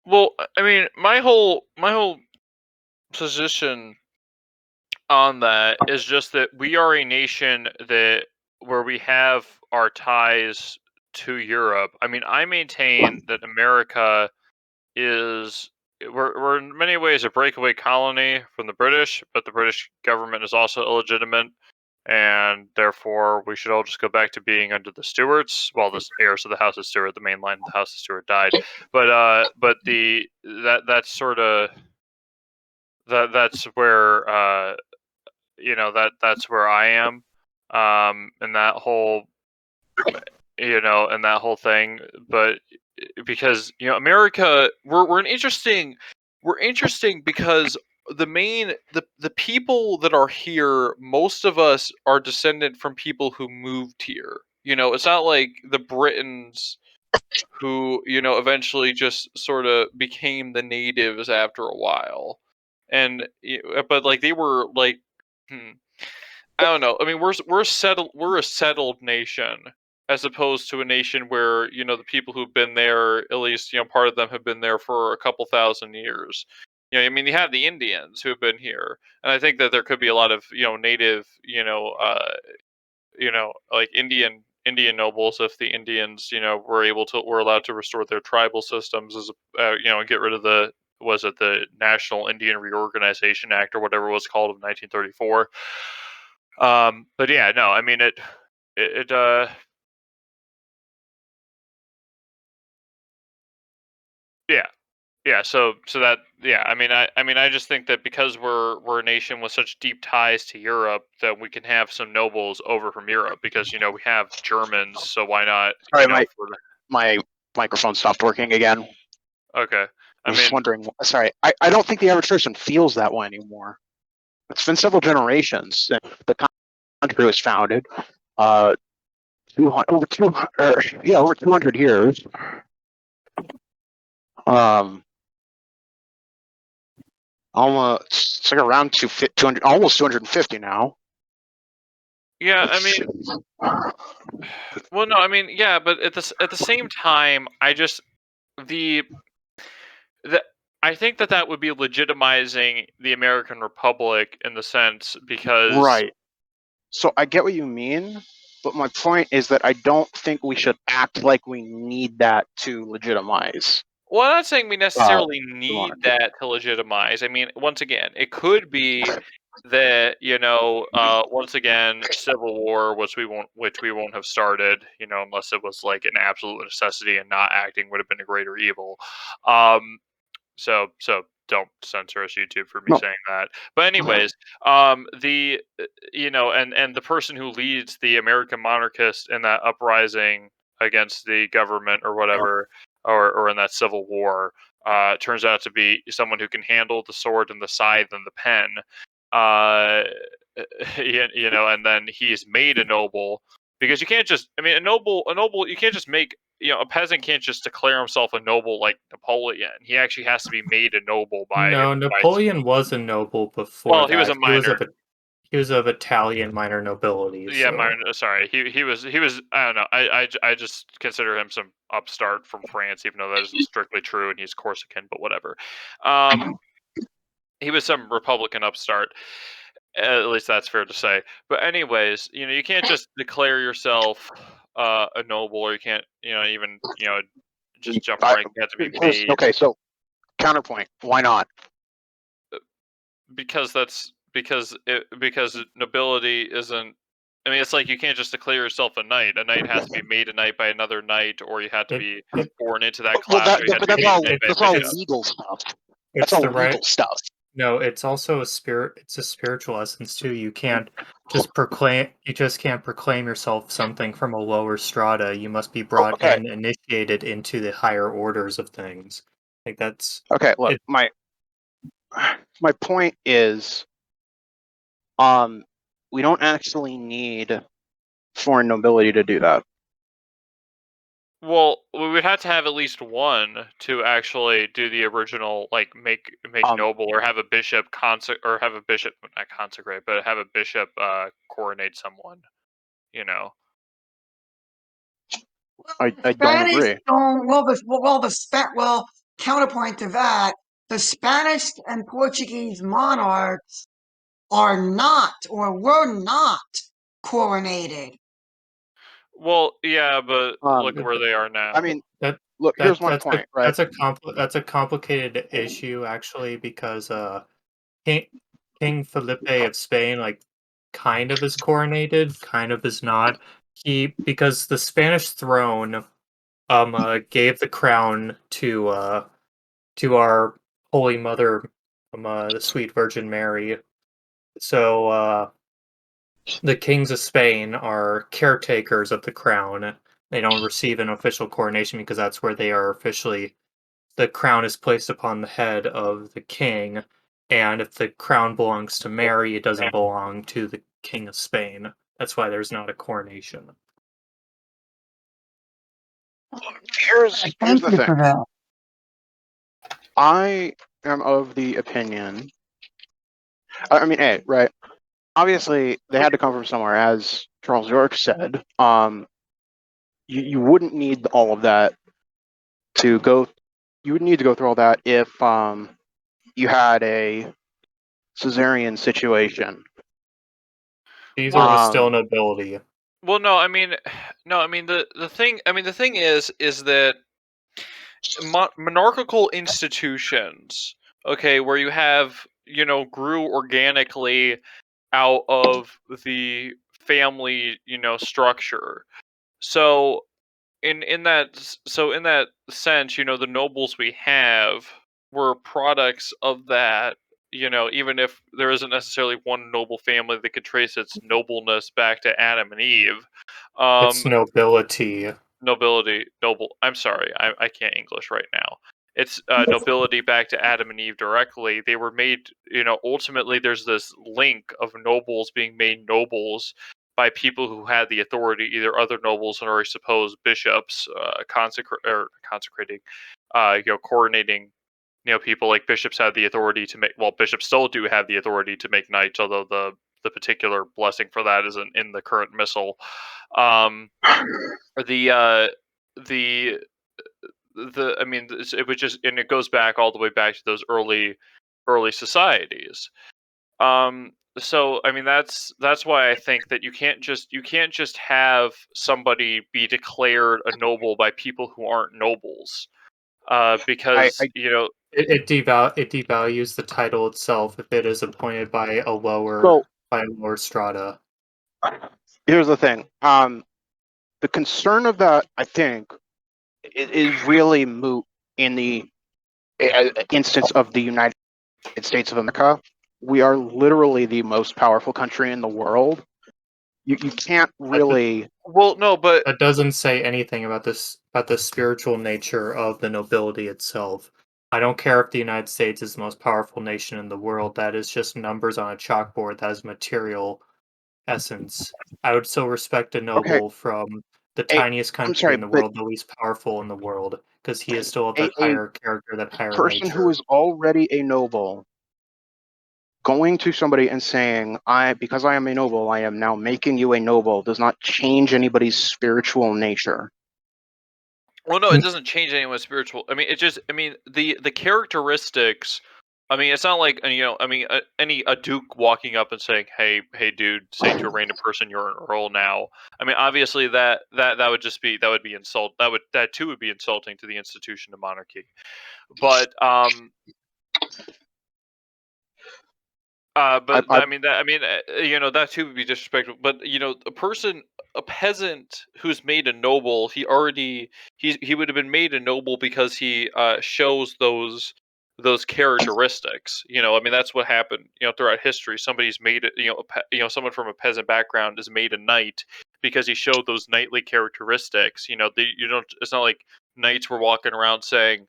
Well, I mean, my whole position on that is just that we are a nation where we have our ties to Europe. I mean, I maintain that America we're in many ways a breakaway colony from the British, but the British government is also illegitimate, and therefore we should all just go back to being under the Stuarts. Well, the heirs of the House of Stuart, the main line of the House of Stuart died, but that's sort of that's where that's where I am, and that whole and that whole thing. But because America, we're interesting because the people that are here, most of us are descendant from people who moved here. It's not like the Britons who eventually just sort of became the natives after a while, but like they were like I don't know. I mean, we're a settled nation, as opposed to a nation where the people who've been there, at least part of them have been there for a couple thousand years. I mean, you have the Indians who have been here, and I think that there could be a lot of native, like Indian nobles if the Indians, were allowed to restore their tribal systems as and get rid of the National Indian Reorganization Act or whatever it was called of 1934. But yeah, no, I mean it yeah. Yeah, so that I just think that because we're a nation with such deep ties to Europe that we can have some nobles over from Europe because we have Germans, so why not Sorry, my my microphone stopped working again. Okay. I was wondering. Sorry, I don't think the average person feels that way anymore. It's been several generations since the country was founded. 200, over 200 years. Almost it's like around 200, almost 250 now. Yeah, I mean, well, no, I mean, yeah, but at the same time, the the I think that would be legitimizing the American Republic in the sense because Right. So I get what you mean, but my point is that I don't think we should act like we need that to legitimize. Well, I'm not saying we necessarily need that to legitimize. I mean, once again, it could be that once again, civil war, which we won't have started, unless it was like an absolute necessity, and not acting would have been a greater evil. So don't censor us, YouTube, for me No. saying that. But anyways, the and the person who leads the American monarchists in that uprising against the government or whatever, or in that civil war, turns out to be someone who can handle the sword and the scythe and the pen. Uh, and then he's made a noble because you can't just. I mean, a noble. You can't just make. A peasant can't just declare himself a noble like Napoleon. He actually has to be made a noble by. No, Napoleon was a noble before Well, that. he was a minor. He was of Italian minor nobility. Yeah, so. minor. Sorry, he was. I don't know. I just consider him some upstart from France, even though that isn't strictly true, and he's Corsican. But whatever. He was some Republican upstart. At least that's fair to say. But anyways, you can't just declare yourself a noble, or you can't, even, just jump rank. You have to be made. Okay, so counterpoint. Why not? Because nobility isn't. I mean, it's like you can't just declare yourself a knight. A knight has to be made a knight by another knight, or you have to be born into that class. That's all legal stuff. That's all legal stuff. No, it's also it's a spiritual essence too. You can't just proclaim. You just can't proclaim yourself something from a lower strata. You must be brought in, initiated into the higher orders of things. Like that's okay. Look, my point is, we don't actually need foreign nobility to do that. Well, we would have to have at least one to actually do the original, like make noble, or have a bishop not consecrate, but have a bishop coronate someone. I don't agree. Well, counterpoint to that, the Spanish and Portuguese monarchs are not, or were not, coronated. Well, yeah, but look where they are now. I mean, here's my point, right? That's a complicated issue actually, because King Felipe of Spain, like, kind of is coronated, kind of is not. Because the Spanish throne gave the crown to our Holy Mother, the Sweet Virgin Mary. So the kings of Spain are caretakers of the crown. They don't receive an official coronation because that's where they are officially. The crown is placed upon the head of the king, and if the crown belongs to Mary, it doesn't belong to the King of Spain. That's why there's not a coronation. Here's the thing. I am of the opinion. I mean, right? Obviously, they had to come from somewhere, as Charles York said. you wouldn't need all of that to go. You would need to go through all that if you had a Caesarean situation. Caesar was still nobility. Well, no, I mean, the thing is that monarchical institutions, okay, where you have grew organically out of the family structure. So in that sense, the nobles we have were products of that. Even if there isn't necessarily one noble family that could trace its nobleness back to Adam and Eve, It's nobility. noble. I'm sorry, I can't English right now. It's nobility back to Adam and Eve directly. They were made, ultimately there's this link of nobles being made nobles by people who had the authority, either other nobles or I suppose bishops, consecrating, coronating. People like bishops had the authority to make. Well, bishops still do have the authority to make knights, although the particular blessing for that isn't in the current missal. The I mean, it was just, and it goes back all the way back to those early societies. So I mean, that's why I think that you can't just have somebody be declared a noble by people who aren't nobles, because it devalues the title itself if it is appointed by a lower strata. Here's the thing. The concern of that, I think, is really moot in the instance of the United States of America. We are literally the most powerful country in the world. You can't really. Well, no, but that doesn't say anything about the spiritual nature of the nobility itself. I don't care if the United States is the most powerful nation in the world. That is just numbers on a chalkboard. That is material essence. I would still respect a noble from the tiniest country in the world, the least powerful in the world, because he is still of that higher character, that higher person nature. Who is already a noble going to somebody and saying, because I am a noble, I am now making you a noble, does not change anybody's spiritual nature. Well, no, it doesn't change anyone's spiritual. I mean, it just. I mean, the characteristics. I mean, it's not like a duke walking up and saying, "Hey, dude," saying to a random person, "You're an earl now." I mean, obviously that would just be insult. That too would be insulting to the institution of monarchy. But that too would be disrespectful. But a peasant who's made a noble, he would have been made a noble because he shows those characteristics. I mean, that's what happened. Throughout history, somebody's made it. Someone from a peasant background is made a knight because he showed those knightly characteristics. It's not like knights were walking around saying,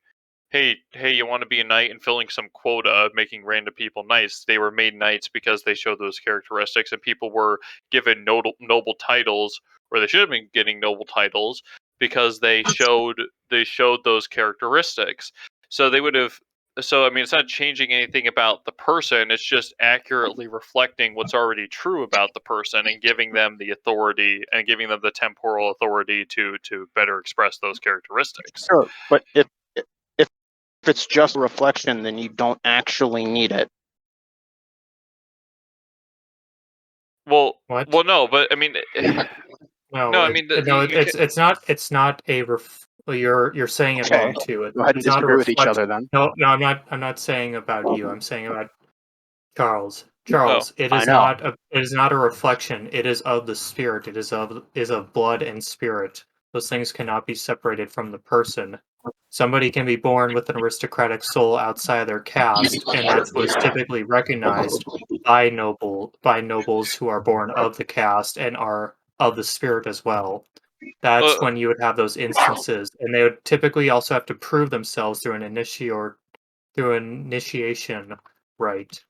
hey, you want to be a knight and filling some quota of making random people knights. They were made knights because they showed those characteristics, and people were given noble titles, or they should have been getting noble titles because they showed those characteristics. So they would have. So I mean, it's not changing anything about the person. It's just accurately reflecting what's already true about the person and giving them the authority and giving them the temporal authority to better express those characteristics. Sure, but if it's just a reflection, then you don't actually need it. Well, what? Well, no, but I mean, no, I mean, it's not a you're saying it wrong too. Go ahead and disagree with each other then. No, I'm not saying about you. I'm saying about Charles. It is not a reflection. It is of the spirit. It is of blood and spirit. Those things cannot be separated from the person. Somebody can be born with an aristocratic soul outside of their caste, and that's what is typically recognized by nobles who are born of the caste and are of the spirit as well. That's when you would have those instances, and they would typically also have to prove themselves through an initiation rite.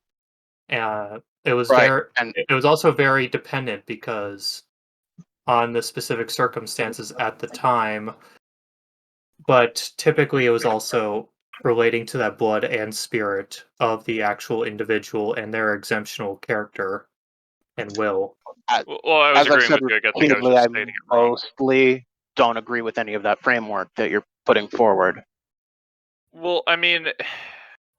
It was also very dependent because on the specific circumstances at the time, but typically it was also relating to that blood and spirit of the actual individual and their exemptional character and will. Well, I was agreeing with you. I think I was just stating it wrong. don't agree with any of that framework that you're putting forward. Well, I mean,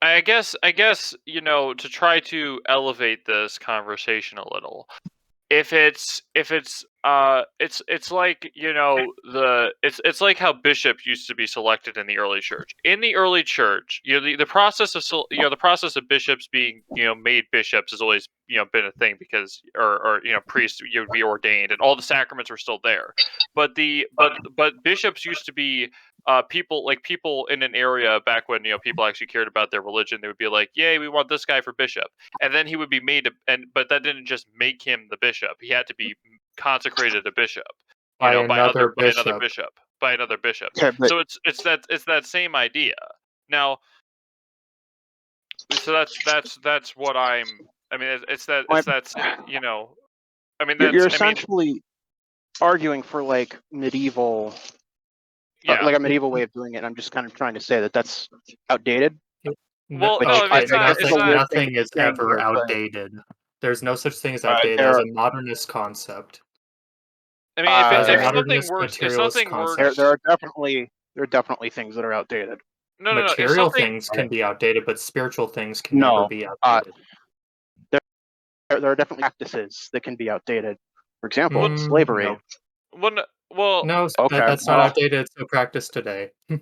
I guess to try to elevate this conversation a little. It's like it's like how bishops used to be selected in the early church. In the early church, the process of the process of bishops being made bishops has always been a thing, because or priests would be ordained and all the sacraments were still there. But bishops used to be people in an area back when people actually cared about their religion. They would be like, "Yay, we want this guy for bishop," and then he would be made but that didn't just make him the bishop. He had to be consecrated a bishop, By by another bishop. bishop. Okay, but So it's that same idea. Now, so that's what I mean, it's that I mean you're essentially arguing for like medieval, like a medieval way of doing it. And I'm just kind of trying to say that that's outdated. Well, no, I mean, nothing is ever outdated. There's no such thing as outdated as a modernist concept. I mean, if something works, there are definitely things that are outdated. No, material things can be outdated, but spiritual things can never be outdated. There are definitely practices that can be outdated. For example, slavery. No. That's not outdated. It's a practice today. No,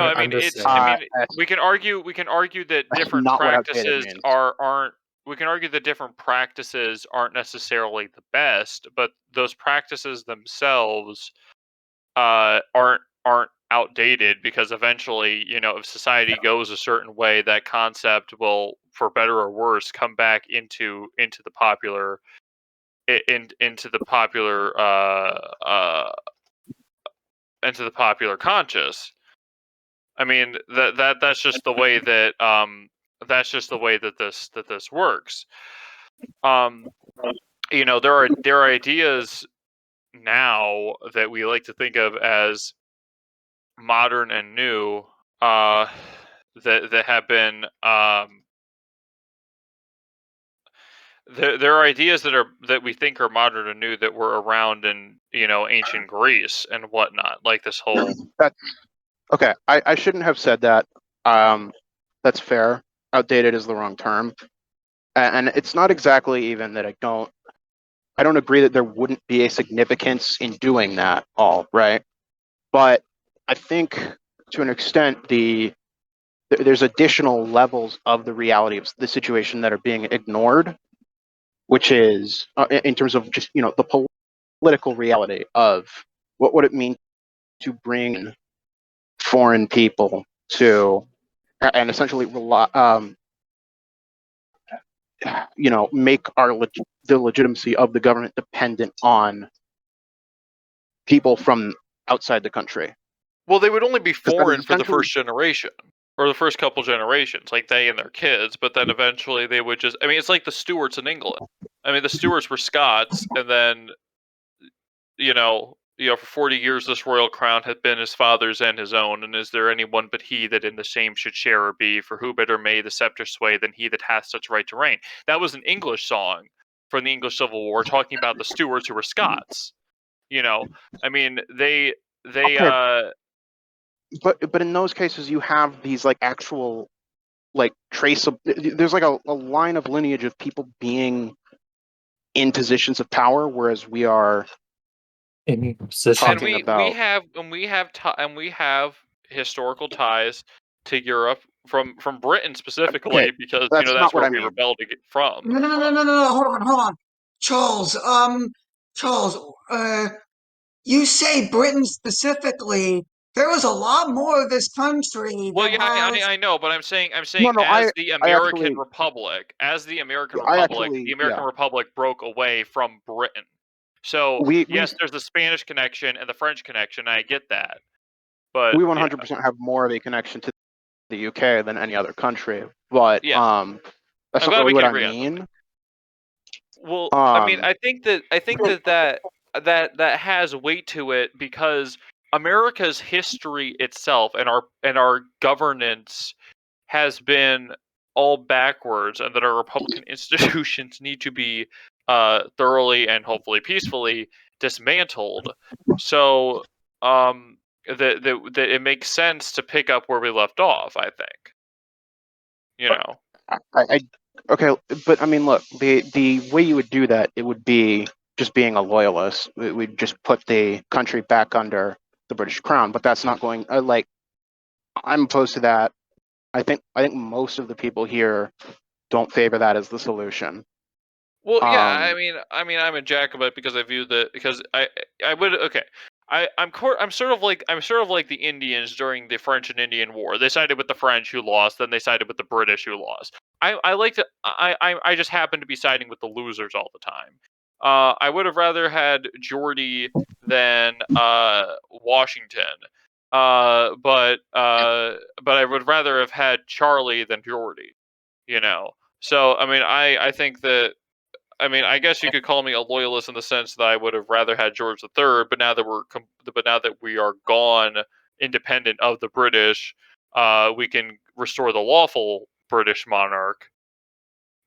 I mean we can argue that different practices aren't. We can argue that different practices aren't necessarily the best, but those practices themselves aren't outdated, because eventually, if society goes a certain way, that concept will, for better or worse, come back into the popular into the popular conscious. I mean, that's just the way that this works. There are ideas now that we like to think of as modern and new, that have been there are ideas that we think are modern and new that were around in ancient Greece and whatnot, like this whole. Okay, I shouldn't have said that. That's fair. Outdated is the wrong term, and it's not exactly even that I don't agree that there wouldn't be a significance in doing that all, right? But I think to an extent there's additional levels of the reality of the situation that are being ignored, which is in terms of just the political reality of what would it mean to bring foreign people to and essentially make the legitimacy of the government dependent on people from outside the country. Well, they would only be foreign for the first generation or the first couple generations, like they and their kids, but then eventually they would just. I mean, it's like the Stuarts in England. I mean, the Stuarts were Scots, and then for 40 years this royal crown had been his father's and his own, and is there any one but he that in the same should share or be? For who better may the scepter sway than he that hath such right to reign? That was an English song from the English Civil War, talking about the Stuarts who were Scots. I mean, they okay. But in those cases you have these like actual like traceable. There's like a line of lineage of people being in positions of power, whereas we are in positions. And we have historical ties to Europe from Britain specifically, because that's where we rebelled from. No. Hold on. Charles, you say Britain specifically. There was a lot more of this country. Well, yeah, I know, but I'm saying the American Republic, the American Republic broke away from Britain. So yes, there's the Spanish connection and the French connection. I get that, but we 100% have more of a connection to the UK than any other country. But that's not really what I mean. Well, I mean, I think that has weight to it, because America's history itself and our governance has been all backwards, and that our Republican institutions need to be thoroughly and hopefully peacefully dismantled. So that it makes sense to pick up where we left off. I think, you know. Okay, but I mean, look, the way you would do that, it would be just being a loyalist. We'd just put the country back under the British Crown, but that's not going. Like, I'm opposed to that. I think most of the people here don't favor that as the solution. Well, yeah, I'm a Jacobite because I view because I would okay. I'm sort of like the Indians during the French and Indian War. They sided with the French who lost, then they sided with the British who lost. I like to I just happen to be siding with the losers all the time. I would have rather had Geordie than Washington. But I would rather have had Charlie than Geordie, you know. So I think that I guess you could call me a loyalist in the sense that I would have rather had George III, but now that we are gone, independent of the British, we can restore the lawful British monarch,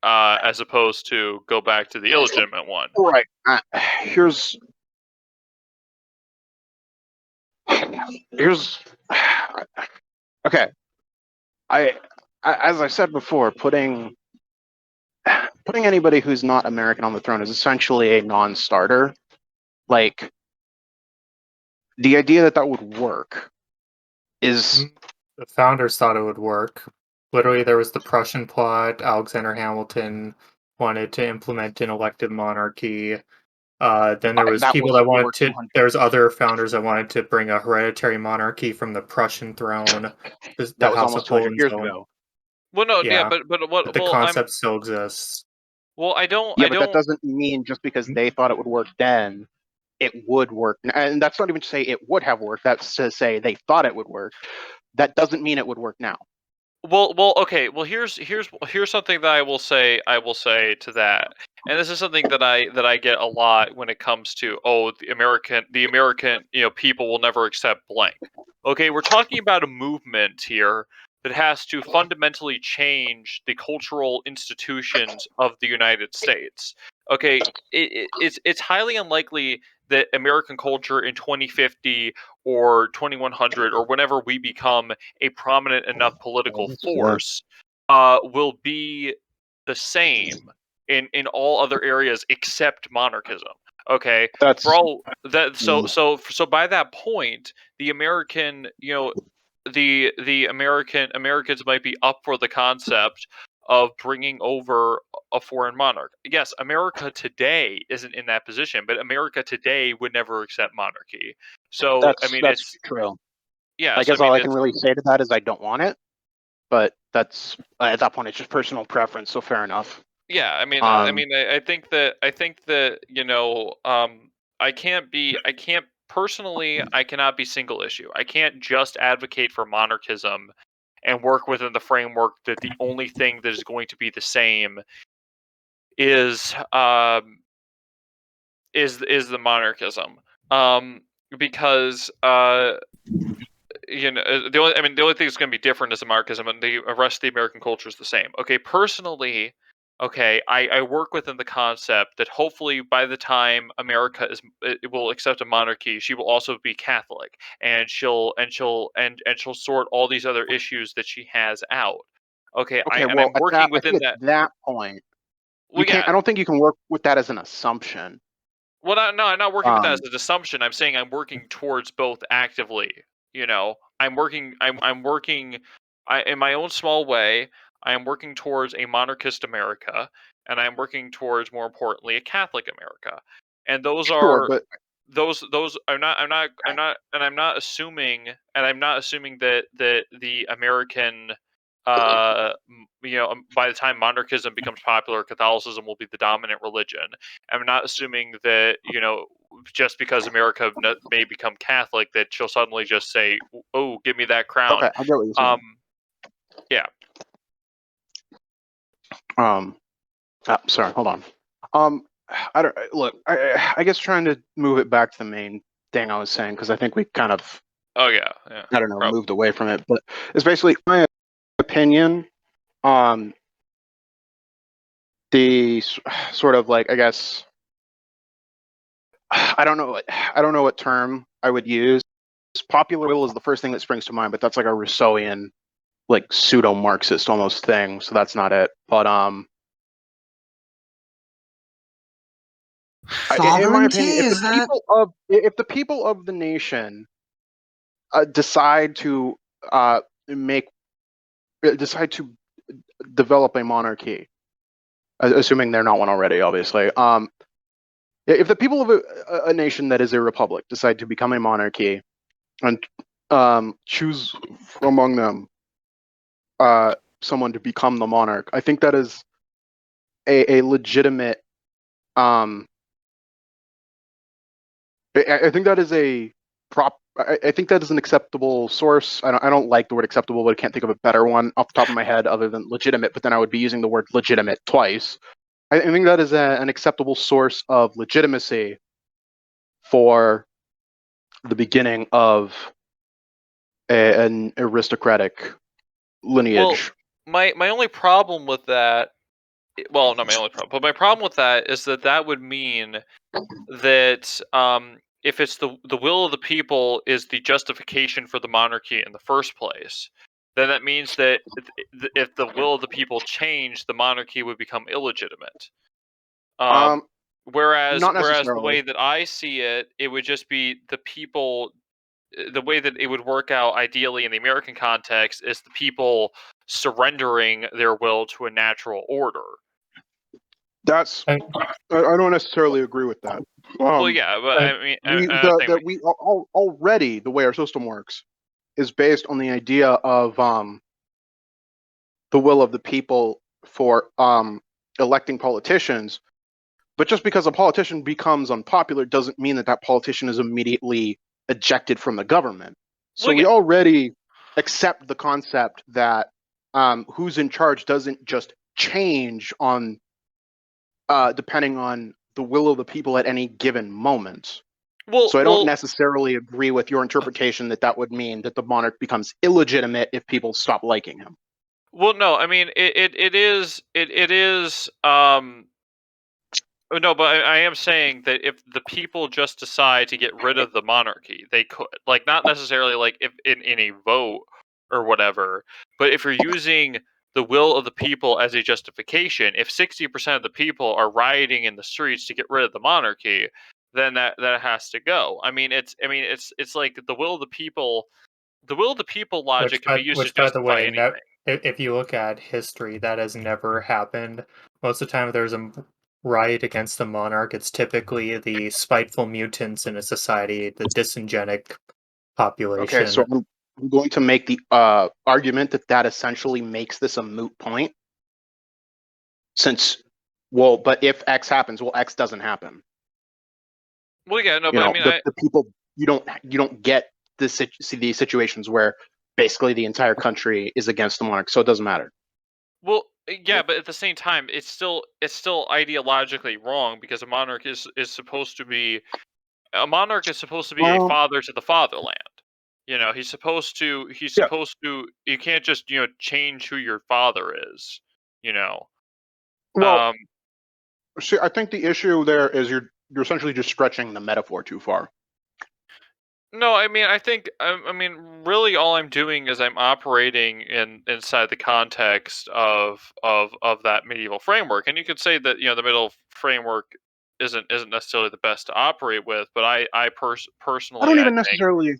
as opposed to go back to the illegitimate one. Right. Here's okay. As I said before, putting anybody who's not American on the throne is essentially a non-starter. Like, the idea that would work is the founders thought it would work. Literally, there was the Prussian plot. Alexander Hamilton wanted to implement an elective monarchy. Then there was people that wanted to. There's other founders that wanted to bring a hereditary monarchy from the Prussian throne. That was almost 200 years ago. Well, no, yeah, but the concept still exists. Well, I don't. Yeah, but that doesn't mean just because they thought it would work then, it would work. And that's not even to say it would have worked. That's to say they thought it would work. That doesn't mean it would work now. Well, okay. Well, here's something that I will say to that, and this is something that I get a lot when it comes to the American people will never accept blank. Okay, we're talking about a movement here that has to fundamentally change the cultural institutions of the United States. Okay, it's highly unlikely that American culture in 2050 or 2100 or whenever we become a prominent enough political force will be the same in all other areas except monarchism. Okay, for all that, so by that point, the American, the Americans might be up for the concept of bringing over a foreign monarch. Yes, America today isn't in that position, but America today would never accept monarchy. So that's it's true. Yeah, I guess all I can really say to that is I don't want it, but that's at that point it's just personal preference. So fair enough. Yeah, I think that I can't personally, I cannot be single issue. I can't just advocate for monarchism and work within the framework that the only thing that is going to be the same is the monarchism. Because the only thing that's going to be different is the monarchism, and the rest of the American culture is the same. Okay, personally, okay, I work within the concept that hopefully by the time America will accept a monarchy, she will also be Catholic, and she'll sort all these other issues that she has out. Okay, I'm working within that. At that point, well, you can't. I don't think you can work with that as an assumption. Well, no, I'm not working with that as an assumption. I'm saying I'm working towards both actively. I'm working. In my own small way. I am working towards a monarchist America, and I am working towards, more importantly, a Catholic America. And those are those. I'm not assuming that the American. By the time monarchism becomes popular, Catholicism will be the dominant religion. I'm not assuming that just because America may become Catholic, that she'll suddenly just say, "Oh, give me that crown." Okay, I get what you're saying. Yeah. Sorry, hold on. I don't look. I guess trying to move it back to the main thing I was saying, because I think we kind of. Oh yeah. I don't know, moved away from it, but it's basically my opinion on the sort of like, I guess, I don't know what term I would use. popular will is the first thing that springs to mind, but that's like a Rousseauian, like pseudo-Marxist almost thing, so that's not it. But in my opinion, if the people of the nation decide to develop a monarchy, assuming they're not one already, obviously. If the people of a nation that is a republic decide to become a monarchy and choose among them someone to become the monarch, I think that is a legitimate. I think that is a I think that is an acceptable source. I don't like the word acceptable, but I can't think of a better one off the top of my head other than legitimate. But then I would be using the word legitimate twice. I think that is an acceptable source of legitimacy for the beginning of an aristocratic lineage. Well, my only problem with that, well, not my only problem, but my problem with that is that would mean that if it's the will of the people is the justification for the monarchy in the first place, then that means that if the will of the people changed, the monarchy would become illegitimate. Whereas Not the necessarily. way that I see it, it would just be the people. The way that it would work out ideally in the American context is the people surrendering their will to a natural order. I don't necessarily agree with that. Well, yeah, but I mean, already the way our system works is based on the idea of the will of the people for electing politicians. But just because a politician becomes unpopular doesn't mean that politician is immediately ejected from the government. So we already accept the concept that who's in charge doesn't just change on depending on the will of the people at any given moment. So I don't necessarily agree with your interpretation that would mean that the monarch becomes illegitimate if people stop liking him. Well, no, I mean it is. No, but I am saying that if the people just decide to get rid of the monarchy, they could, like, not necessarily like if in a vote or whatever, but if you're using the will of the people as a justification, if 60% of the people are rioting in the streets to get rid of the monarchy, then that has to go. I mean, it's like the will of the people. The will of the people logic can be used to justify anything. If you look at history, that has never happened. Most of the time, if there's a riot against the monarch, it's typically the spiteful mutants in a society, the disingenuous population. Okay, so I'm going to make the argument that essentially makes this a moot point. But if X happens, X doesn't happen. Well, yeah, no, but I mean, the people, you don't get these situations where basically the entire country is against the monarch, so it doesn't matter. Well, yeah, but at the same time, it's still ideologically wrong because a monarch is supposed to be a father to the fatherland. You know, he's supposed to. You can't just change who your father is. You know. Well, see, I think the issue there is you're essentially just stretching the metaphor too far. No, I mean, really, all I'm doing is I'm operating inside the context of that medieval framework, and you could say that the medieval framework isn't necessarily the best to operate with, but I personally, I don't even necessarily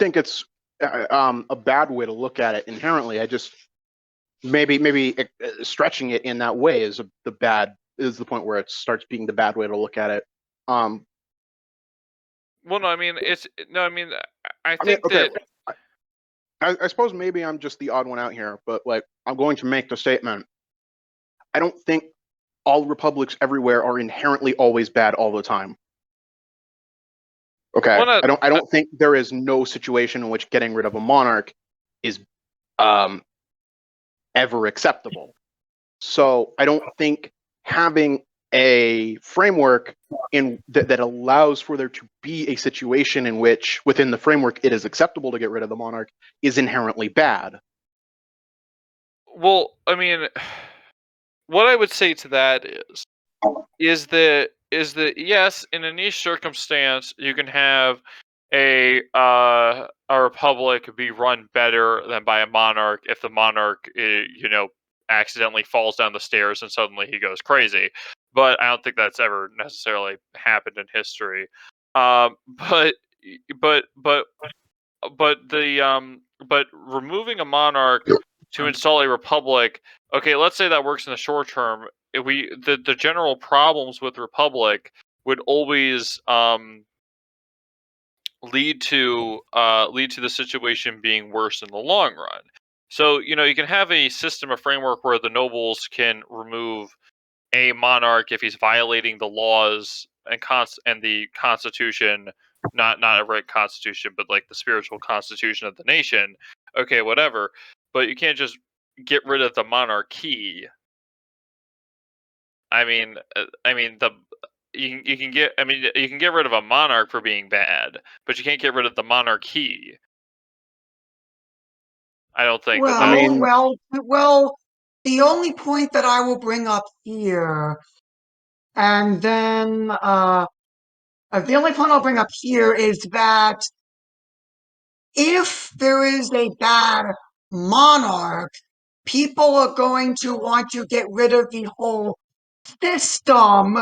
think it's a bad way to look at it inherently. I just maybe stretching it in that way is the point where it starts being the bad way to look at it. Well, no, I mean, I think that. I suppose maybe I'm just the odd one out here, but like I'm going to make the statement. I don't think all republics everywhere are inherently always bad all the time. Okay, I don't think there is no situation in which getting rid of a monarch is ever acceptable. So I don't think having a framework that allows for there to be a situation in which within the framework it is acceptable to get rid of the monarch is inherently bad. Well, I mean, what I would say to that is that yes, in a niche circumstance you can have a republic be run better than by a monarch if the monarch, accidentally falls down the stairs and suddenly he goes crazy. But I don't think that's ever necessarily happened in history. But but but but removing a monarch to install a republic. Okay, let's say that works in the short term. The general problems with republic would always lead to the situation being worse in the long run. So you can have a system, a framework where the nobles can remove a monarch if he's violating the laws and the constitution, not a written constitution, but like the spiritual constitution of the nation. Okay, whatever. But you can't just get rid of the monarchy. You can get rid of a monarch for being bad, but you can't get rid of the monarchy. I don't think well, the only point that I will bring up here, and then the only point I'll bring up here is that if there is a bad monarch, people are going to want to get rid of the whole system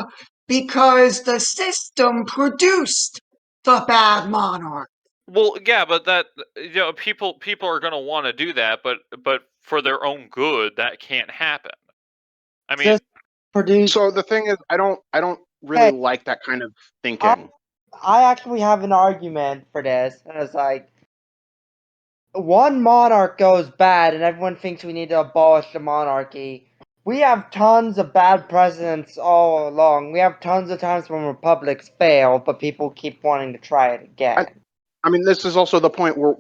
because the system produced the bad monarch. Well, yeah, but that people are going to want to do that, but for their own good, that can't happen. I mean, so the thing is, I don't really like that kind of thinking. I actually have an argument for this, and it's like, one monarch goes bad, and everyone thinks we need to abolish the monarchy. We have tons of bad presidents all along. We have tons of times when republics fail, but people keep wanting to try it again. I mean, this is also the point where,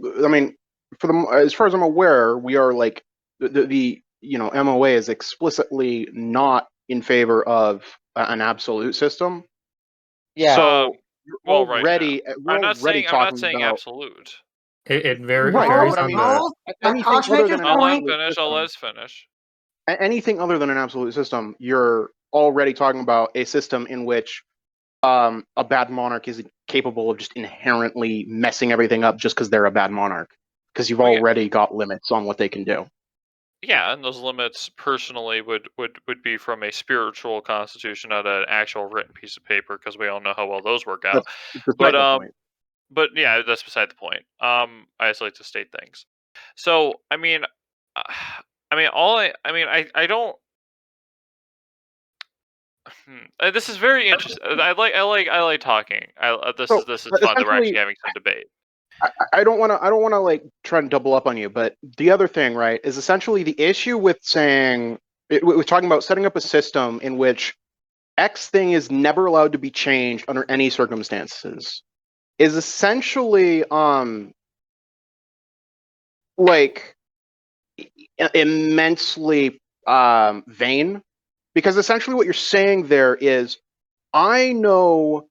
as far as I'm aware, we are like the MOA is explicitly not in favor of an absolute system. Yeah. So well, already, right we're I'm not already saying talking about absolute. It varies right. on But I mean, the. anything other than an I'll let absolute finish. system, I'll let us finish. anything other than an absolute system, you're already talking about a system in which a bad monarch is capable of just inherently messing everything up just because they're a bad monarch, because you've already got limits on what they can do. Yeah, and those limits personally would be from a spiritual constitution, not an actual written piece of paper, because we all know how well those work out. But yeah, that's beside the point. I just like to state things. So I don't. This is very interesting. I like talking. This is fun that we're actually having some debate. I don't want to like try and double up on you, but the other thing, right, is essentially the issue with saying we're talking about setting up a system in which X thing is never allowed to be changed under any circumstances is essentially like immensely vain, because essentially what you're saying there is, I know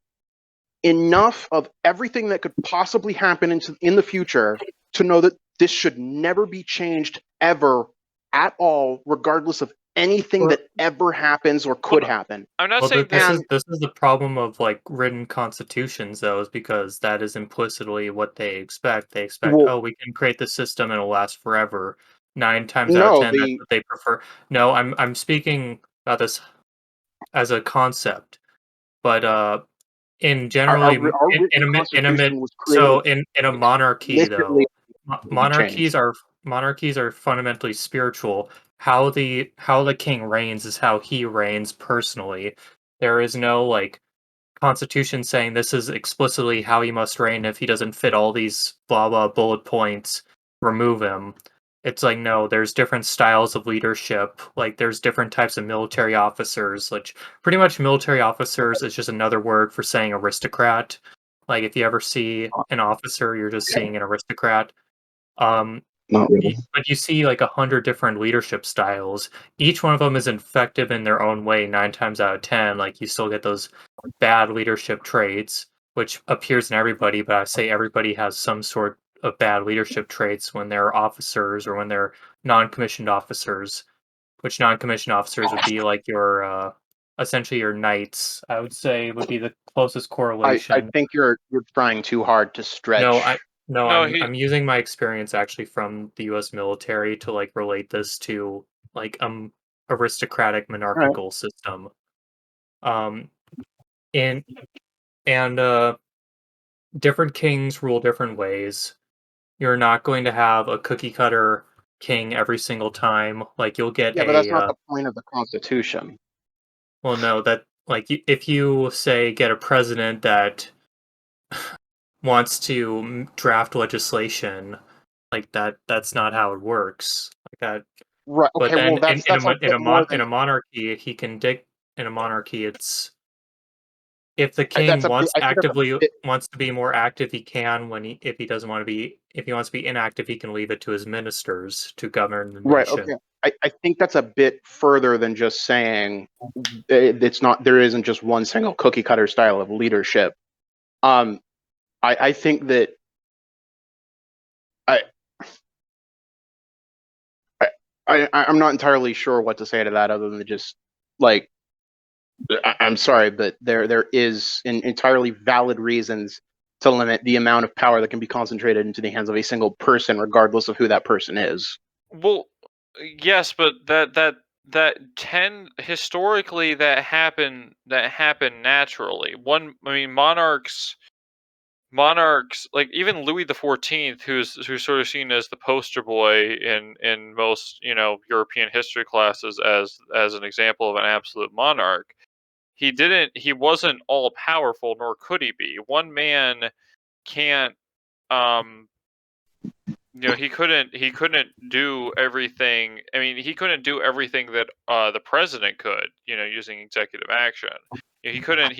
enough of everything that could possibly happen in the future to know that this should never be changed ever at all, regardless of anything that ever happens or could happen. I'm not saying this is the problem of like written constitutions, though, is because that is implicitly what they expect. They expect, we can create the system and it'll last forever. 9 times out of 10, that's what they prefer. No, I'm speaking about this as a concept, but in generally in a monarchy, though, monarchies are fundamentally spiritual. How the king reigns is how he reigns personally. There is no like constitution saying this is explicitly how he must reign. If he doesn't fit all these blah blah bullet points, remove him. It's like, no, there's different styles of leadership. Like there's different types of military officers. Like pretty much military officers is just another word for saying aristocrat. Like if you ever see an officer, you're just seeing an aristocrat. Not really. But you see like 100 different leadership styles. Each one of them is effective in their own way 9 times out of 10. Like you still get those bad leadership traits, which appears in everybody, but I say everybody has some sort of bad leadership traits when they're officers or when they're non-commissioned officers, which non-commissioned officers would be like your essentially your knights. I would say would be the closest correlation. I think you're trying too hard to stretch. I'm using my experience actually from the U.S. military to like relate this to like aristocratic monarchical system. And different kings rule different ways. You're not going to have a cookie cutter king every single time. Like you'll get but that's not the point of the Constitution. Well, no, that like if you say get a president that wants to draft legislation, like that's not how it works. Like that. Right. Okay. But then Well, that's in a monarchy, he can in a monarchy, it's if the king wants to be more active, he can. If he doesn't want to be, if he wants to be inactive, he can leave it to his ministers to govern the nation. Okay. I think that's a bit further than just saying it's not. There isn't just one single cookie cutter style of leadership. I think that I'm not entirely sure what to say to that other than just like I'm sorry, but there is entirely valid reasons to limit the amount of power that can be concentrated into the hands of a single person, regardless of who that person is. Well, yes, but that historically that happened naturally. Monarchs like even Louis XIV, who's sort of seen as the poster boy in most European history classes as an example of an absolute monarch. He wasn't all powerful, nor could he be. One man can't he couldn't do everything. I mean, he couldn't do everything that the president could, using executive action. He couldn't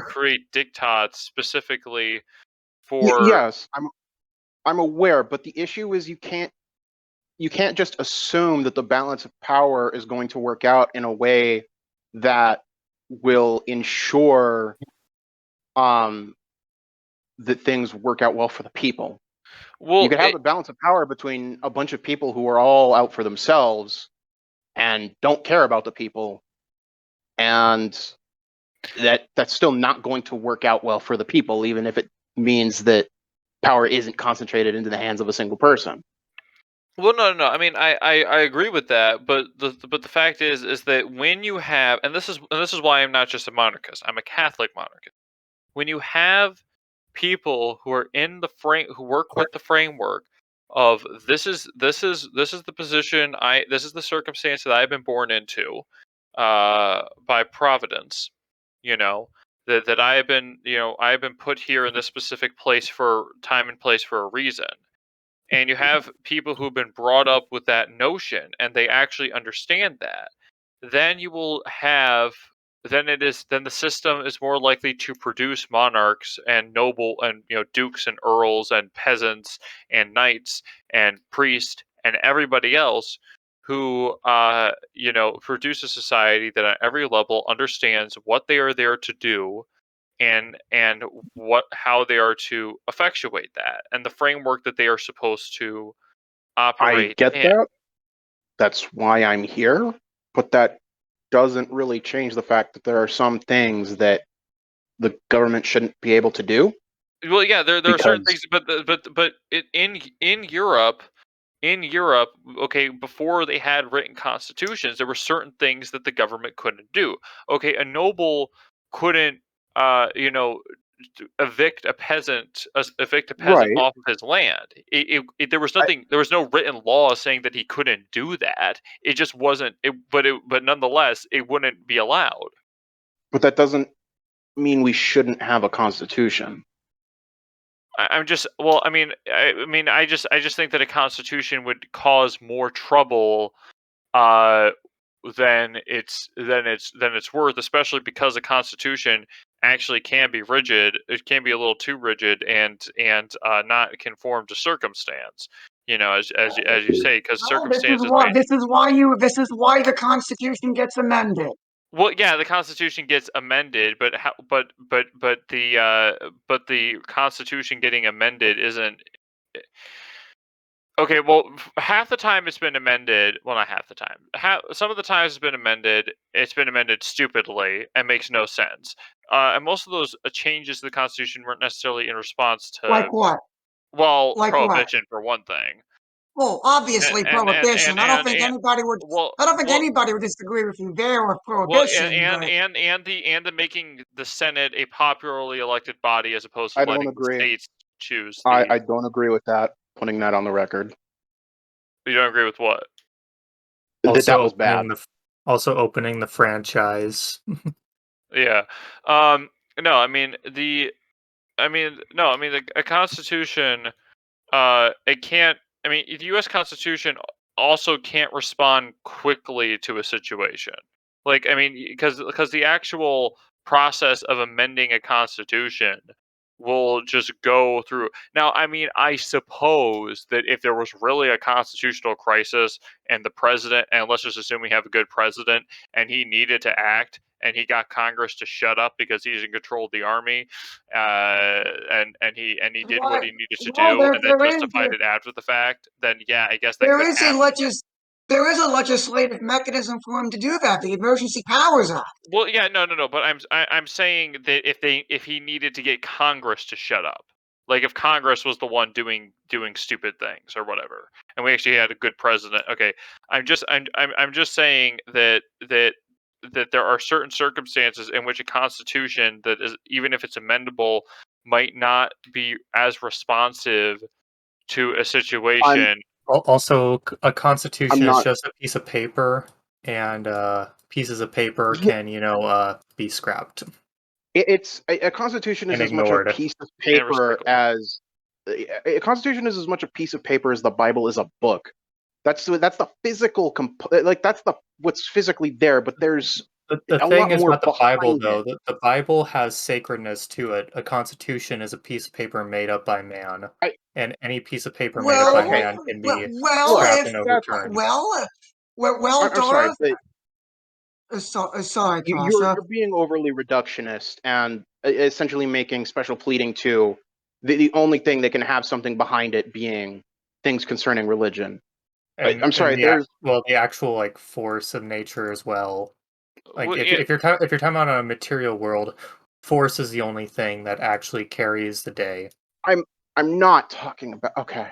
create diktats specifically for. Yes, I'm aware, but the issue is you can't just assume that the balance of power is going to work out in a way that will ensure that things work out well for the people. Well, you could have a balance of power between a bunch of people who are all out for themselves and don't care about the people, and that's still not going to work out well for the people, even if it means that power isn't concentrated into the hands of a single person. Well, no. I mean, I agree with that, but the fact is that when you have, and this is why I'm not just a monarchist, I'm a Catholic monarchist. When you have people who are in the who work with the framework of this is the position this is the circumstance that I've been born into, by providence, that I have been put here in this specific place for time and place for a reason. And you have people who've been brought up with that notion and they actually understand that, then you will have then the system is more likely to produce monarchs and noble and dukes and earls and peasants and knights and priests and everybody else who produce a society that at every level understands what they are there to do and how they are to effectuate that and the framework that they are supposed to operate I get in. that. That's why I'm here, but that doesn't really change the fact that there are some things that the government shouldn't be able to do. Well, yeah, there are certain things, but in Europe, okay, before they had written constitutions, there were certain things that the government couldn't do. Okay, a noble couldn't, evict a peasant Right. off of his land. There was nothing. There was no written law saying that he couldn't do that. It just wasn't. But nonetheless, it wouldn't be allowed. But that doesn't mean we shouldn't have a constitution. I just think that a constitution would cause more trouble than it's worth, especially because a constitution actually can be rigid. It can be a little too rigid and not conform to circumstance. As you say, because circumstances. This is why the Constitution gets amended. Well, yeah, the Constitution gets amended, but the Constitution getting amended isn't. Okay, well, half the time it's been amended. Well, not half the time. Some of the times it's been amended. It's been amended stupidly and makes no sense. And most of those changes to the Constitution weren't necessarily in response to, Like what? well, Like what? prohibition for one thing. Well, obviously prohibition. I don't think And anybody would. well, I don't think well, anybody would disagree with you there with well, prohibition. But and the making the Senate a popularly elected body as opposed to I don't letting the agree. states choose the. I don't agree with that. Putting that on the record. You don't agree with what? That was bad. Also opening the franchise. Yeah. No, I mean a constitution. It can't. I mean, the U.S. Constitution also can't respond quickly to a situation. Like, I mean, because the actual process of amending a constitution will just go through. Now, I mean, I suppose that if there was really a constitutional crisis and the president, and let's just assume we have a good president, and he needed to act, and he got Congress to shut up because he's in control of the army, and he did what he needed to well, do, and then justified it after the fact, then yeah, I guess that there could is happen. there is a legislative mechanism for him to do that. The Emergency Powers Act. Well, yeah, no. But I'm saying that if he needed to get Congress to shut up, like if Congress was the one doing stupid things or whatever, and we actually had a good president. Okay, I'm just saying that there are certain circumstances in which a constitution that is, even if it's amendable, might not be as responsive to a situation. Also, a constitution is not- just a piece of paper, and pieces of paper can, be scrapped. It's a constitution is And as much a ignored. piece of paper as a constitution is as much a piece of paper as the Bible is a book. That's the physical that's what's physically there. But there's The a thing lot is more about the Bible, behind though, it. the Bible has sacredness to it. A constitution is a piece of paper made up by man, and any piece of paper made up by Well, man can be well, scrapped if and overturned. I'm sorry, Dorothy. Sorry, you're Tasha. being overly reductionist and essentially making special pleading to the only thing that can have something behind it being things concerning religion. I'm sorry. The actual force of nature as well. Like if you're talking about a material world, force is the only thing that actually carries the day. I'm not talking about. Okay.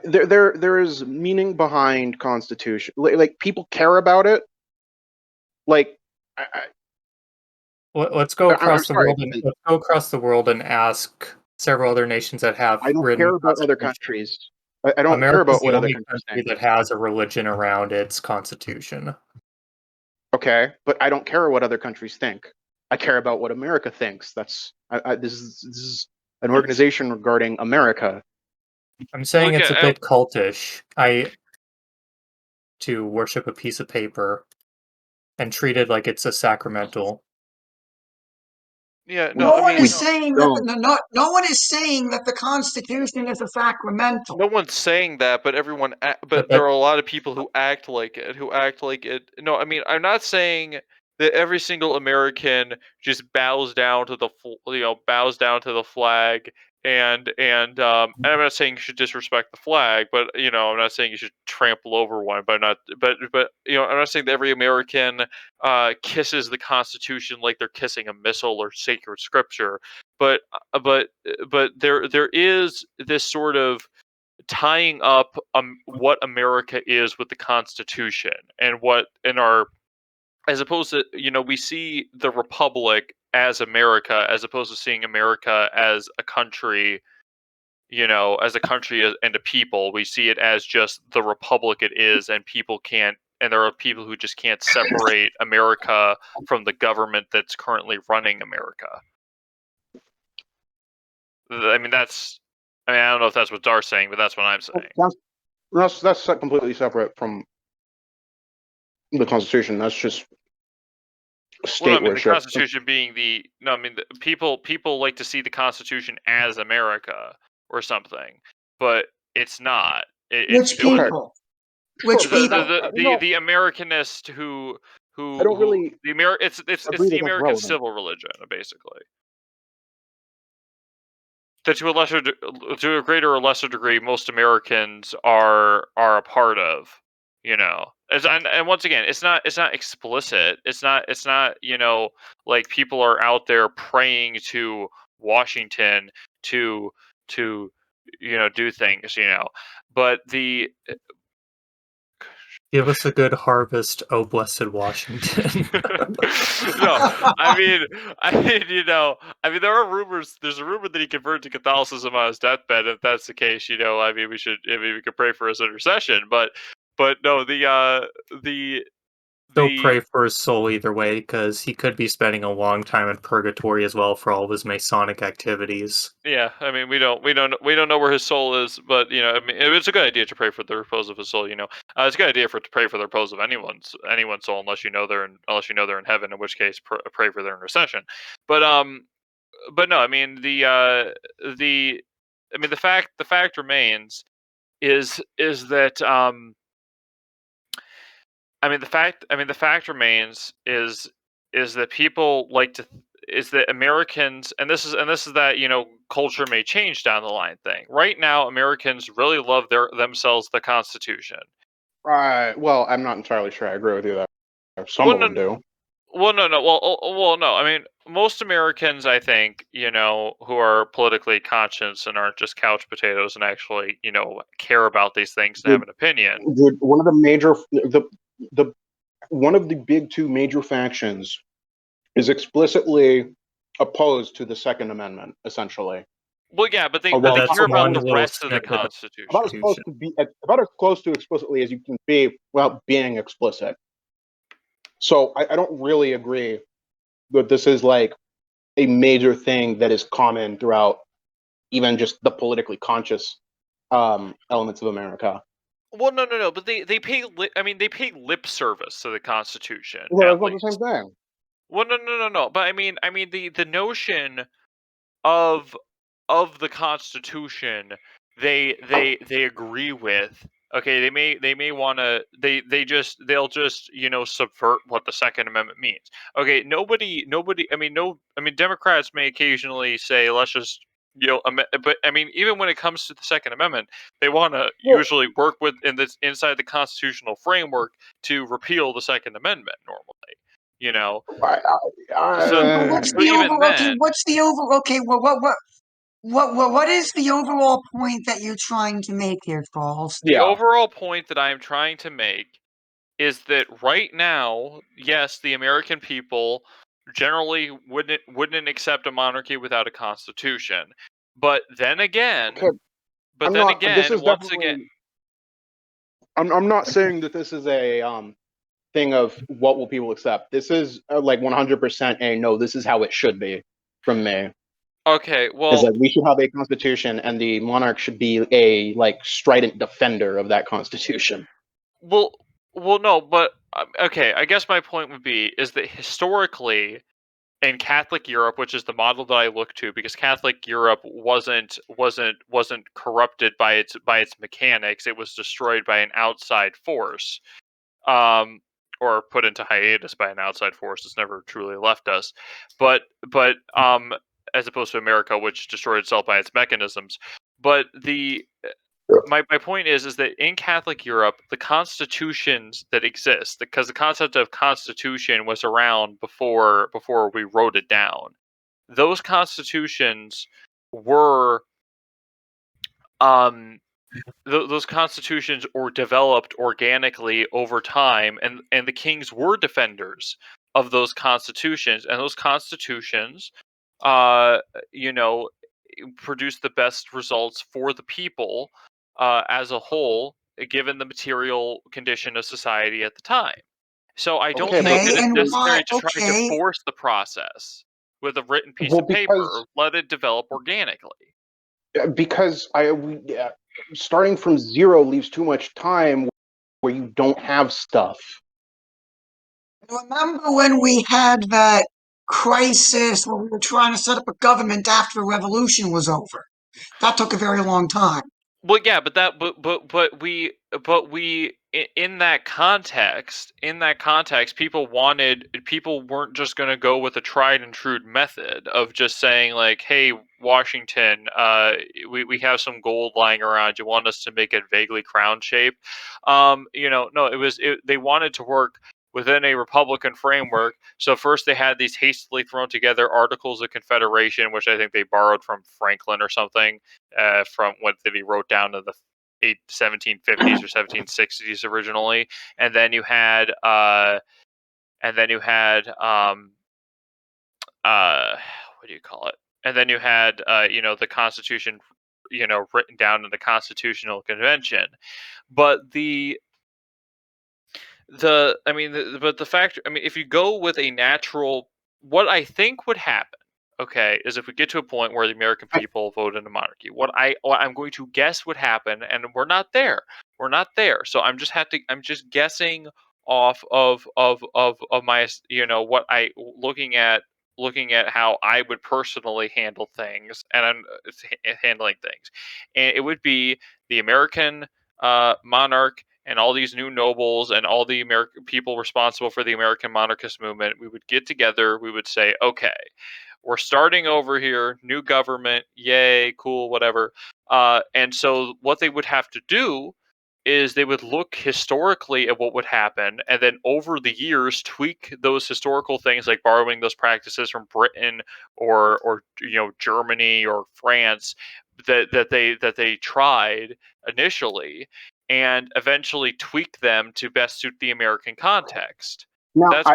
There is meaning behind Constitution. Like people care about it. Like Let's go across the world and let's go across the world and ask several other nations that have. I don't care about other countries. I don't America's care about what the other only countries country think. that has a religion around its constitution. Okay, but I don't care what other countries think. I care about what America thinks. This is an organization regarding America. I'm saying it's a bit cultish. To worship a piece of paper and treat it like it's a sacramental. Yeah, no one is saying that the Constitution is a sacramental. No one's saying that, but everyone. But there are a lot of people who act like it. No, I mean, I'm not saying that every single American just bows down to the flag, and I'm not saying you should disrespect the flag, but I'm not saying you should trample over one. But I'm not saying that every American kisses the Constitution like they're kissing a missal or sacred scripture. But there is this sort of tying up what America is with the Constitution and as opposed to we see the Republic as America as opposed to seeing America as a country, as a country and a people. We see it as just the Republic it is, and there are people who just can't separate America from the government that's currently running America. I mean, I don't know if that's what Dar's saying, but that's what I'm saying. That's completely separate from the Constitution. That's just state worship. The Constitution being people like to see the Constitution as America or something, but it's not. Which people? Which people? The Americanist who I don't really. It's the American civil religion, basically. I agree that that's relevant. It's the American civil religion, basically. I don't really agree that that's relevant. Civil religion. that to a greater or lesser degree, most Americans are a part of. And once again, it's not explicit. It's not like people are out there praying to Washington to do things. But Give us a good harvest, oh blessed Washington. no, there are rumors. There's a rumor that he converted to Catholicism on his deathbed. If that's the case, we could pray for his intercession. But no, Still pray for his soul either way, because he could be spending a long time in purgatory as well for all of his Masonic activities. Yeah, we don't know where his soul is, but it's a good idea to pray for the repose of his soul. It's a good idea to pray for the repose of anyone's soul, unless you know they're in heaven, in which case pray for their intercession. But no, the fact remains is that the fact remains is that people like to is that Americans, and this is that culture may change down the line thing. Right now, Americans really love themselves the Constitution. Right. Well, I'm not entirely sure I agree with you there. Some of them do. Well, no. Well, no. Most Americans, I think, who are politically conscious and aren't just couch potatoes and actually, care about these things and have an opinion. One of the big two major factions is explicitly opposed to the Second Amendment, essentially. Well, yeah, but they care about the rest of the Constitution. About as close to explicitly as you can be without being explicit. So I don't really agree that this is like a major thing that is common throughout even just the politically conscious elements of America. Well, no. But they pay lip service to the Constitution. Well, that's not the same thing. Well, no. But the notion of the Constitution, they agree with. Okay, they may want to. They'll just subvert what the Second Amendment means. Okay, nobody. Democrats may occasionally say, let's just but even when it comes to the Second Amendment, they want to usually work inside the constitutional framework to repeal the Second Amendment normally. What's the what is the overall point that you're trying to make here, Charles? The overall point that I am trying to make is that right now, yes, the American people generally wouldn't accept a monarchy without a constitution. But then again, I'm not saying that this is a thing of what will people accept. This is like 100% a no. This is how it should be from me. Okay, well, is that we should have a constitution, and the monarch should be a strident defender of that constitution. Well, no, but okay. I guess my point would be is that historically, in Catholic Europe, which is the model that I look to, because Catholic Europe wasn't corrupted by its mechanics. It was destroyed by an outside force, or put into hiatus by an outside force. It's never truly left us, but as opposed to America, which destroyed itself by its mechanisms. But my point is that in Catholic Europe, the constitutions that exist, because the concept of constitution was around before we wrote it down, those constitutions were those constitutions were developed organically over time, and the kings were defenders of those constitutions, and those constitutions produce the best results for the people as a whole, given the material condition of society at the time. So I don't think that it's necessary to try to force the process with a written piece of paper. Let it develop organically. Because starting from zero leaves too much time where you don't have stuff. Remember when we had that crisis where we were trying to set up a government after the revolution was over? That took a very long time. Well, yeah, but in that context, people weren't just going to go with a tried and true method of just saying like, "Hey, Washington, we have some gold lying around. You want us to make it vaguely crown shape?" No, they wanted to work within a Republican framework. So first they had these hastily thrown together Articles of Confederation, which I think they borrowed from Franklin or something, from what that he wrote down in the 1750s or 1760s originally, and then you had what do you call it? And then you had the Constitution, written down in the Constitutional Convention. But if you go with a natural, what I think would happen, okay, is if we get to a point where the American people vote in a monarchy, what I'm going to guess would happen, and we're not there. So I'm just guessing off of my, what I looking at how I would personally handle things, and I'm handling things, and it would be the American monarch and all these new nobles and all the American people responsible for the American monarchist movement. We would get together. We would say, okay, we're starting over here, new government, yay, cool, whatever. And so what they would have to do is they would look historically at what would happen, and then over the years tweak those historical things, like borrowing those practices from Britain or Germany or France that they tried initially, and eventually tweak them to best suit the American context. Now, That's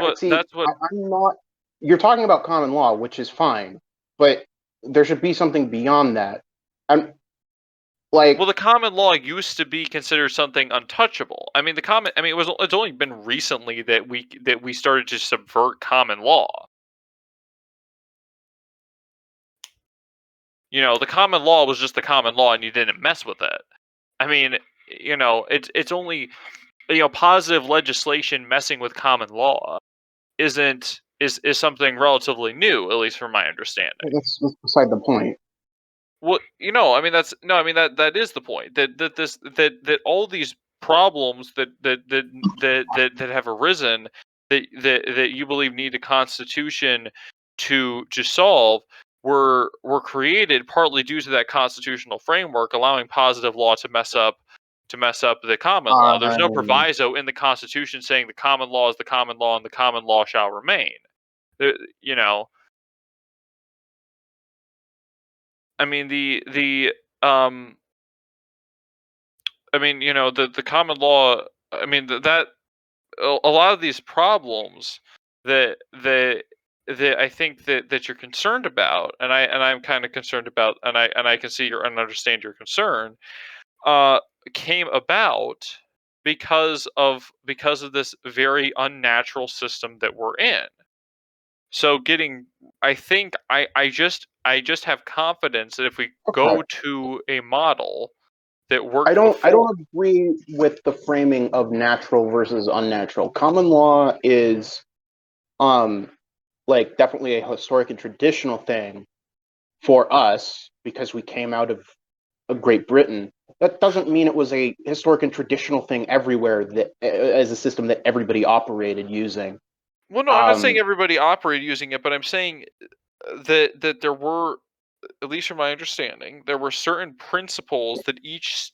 what. I'm not. You're talking about common law, which is fine, but there should be something beyond that. I'm like, Well, the common law used to be considered something untouchable. I mean, it's only been recently that we started to subvert common law. The common law was just the common law, and you didn't mess with it. I mean, it's only positive legislation messing with common law is something relatively new, at least from my understanding. that's beside the point. Well, that is the point, that all these problems that have arisen, that you believe need a constitution to solve, were created partly due to that constitutional framework allowing positive law to mess up the common law. There's no proviso in the Constitution saying the common law is the common law and the common law shall remain. I mean the common law. I mean that a lot of these problems that I think that you're concerned about, and I'm kind of concerned about, and I can see and understand your concern, came about because of this very unnatural system that we're in. So I think I just have confidence that if we go to a model that worked I don't agree with the framing of natural versus unnatural. Common law is definitely a historic and traditional thing for us because we came out of Great Britain. That doesn't mean it was a historic and traditional thing everywhere, that as a system that everybody operated using. Well, no, I'm not saying everybody operated using it, but I'm saying that there were, at least from my understanding, there were certain principles that each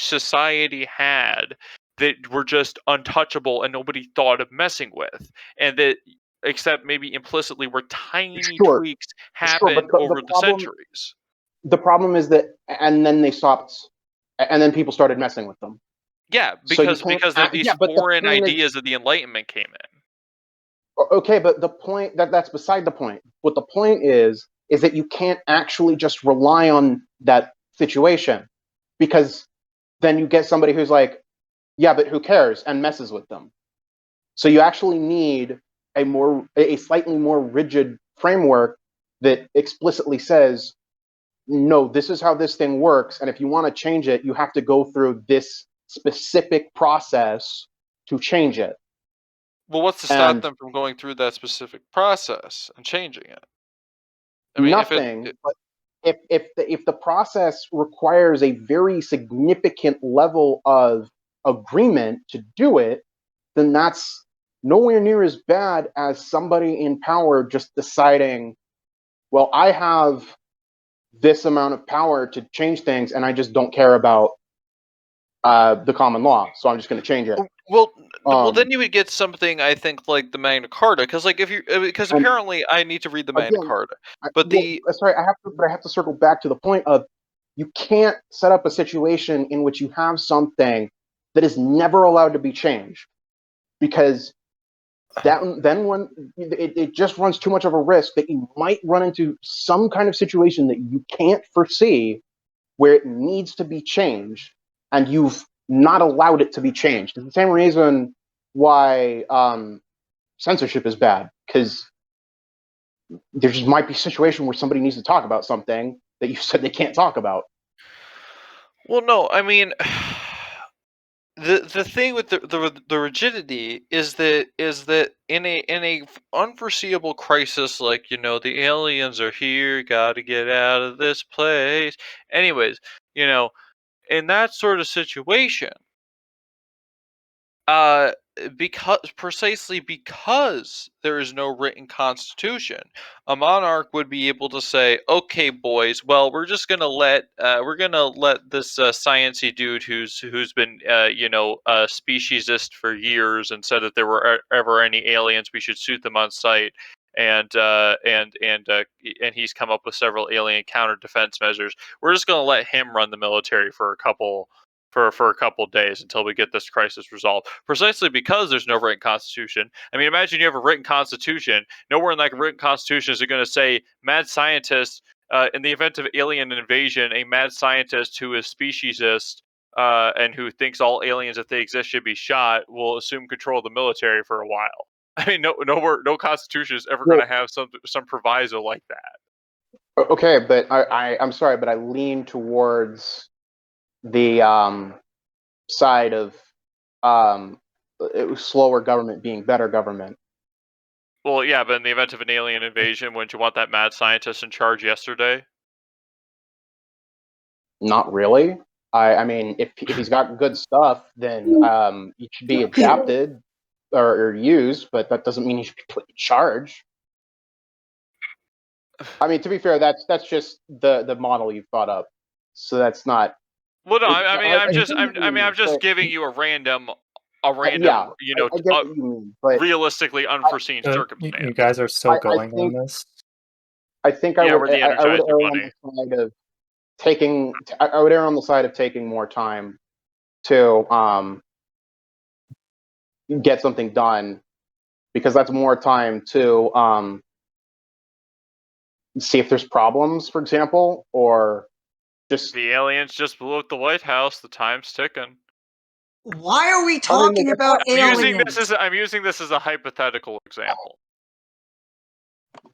society had that were just untouchable and nobody thought of messing with, and that, except maybe implicitly, where tiny tweaks happened over the centuries. The problem is that, and then they stopped, and then people started messing with them. Yeah, because of these foreign ideas of the Enlightenment came in. Okay, but the point that's beside the point. What the point is that you can't actually just rely on that situation, because then you get somebody who's like, yeah, but who cares, and messes with them. So you actually need a slightly more rigid framework that explicitly says, no, this is how this thing works, and if you want to change it, you have to go through this specific process to change it. Well, what's to stop them from going through that specific process and changing it? I mean, nothing. But if the process requires a very significant level of agreement to do it, then that's nowhere near as bad as somebody in power just deciding, well, I have this amount of power to change things, and I just don't care about the common law, so I'm just going to change it. Well, then you would get something, I think, like the Magna Carta, because like because apparently I need to read the Magna Carta, but sorry, I have to circle back to the point of you can't set up a situation in which you have something that is never allowed to be changed, because then when it just runs too much of a risk that you might run into some kind of situation that you can't foresee where it needs to be changed and you've not allowed it to be changed. It's the same reason why censorship is bad, because there just might be a situation where somebody needs to talk about something that you said they can't talk about. Well, no, I mean, the thing with the rigidity is that in a unforeseeable crisis, like, the aliens are here, got to get out of this place. Anyways, in that sort of situation, precisely because there is no written constitution, a monarch would be able to say, "Okay, boys, well, we're just gonna let this sciency dude who's been speciesist for years and said that there were ever any aliens, we should shoot them on sight." And he's come up with several alien counter defense measures. We're just going to let him run the military for a couple days until we get this crisis resolved, precisely because there's no written constitution. I mean, imagine you have a written constitution. Nowhere in that written constitution is it going to say mad scientist, in the event of alien invasion, a mad scientist who is speciesist and who thinks all aliens, if they exist, should be shot, will assume control of the military for a while. I mean, no constitution is ever going to have some proviso like that. Okay, but I'm sorry, but I lean towards the side of slower government being better government. Well, yeah, but in the event of an alien invasion, wouldn't you want that mad scientist in charge yesterday? Not really. I mean, if he's got good stuff, then he should be adapted or used, but that doesn't mean he should be put in charge. I mean, to be fair, that's just the model you've thought up, so that's not. Well, no, I'm just giving you a random, I get what you mean, but realistically unforeseen circumstance. You guys are still going on this? I think I would err on the side of taking. I would err on the side of taking more time to get something done, because that's more time to see if there's problems, for example, or just the aliens just blew up the White House. The time's ticking. Why are we talking about aliens? I'm using this as a hypothetical example.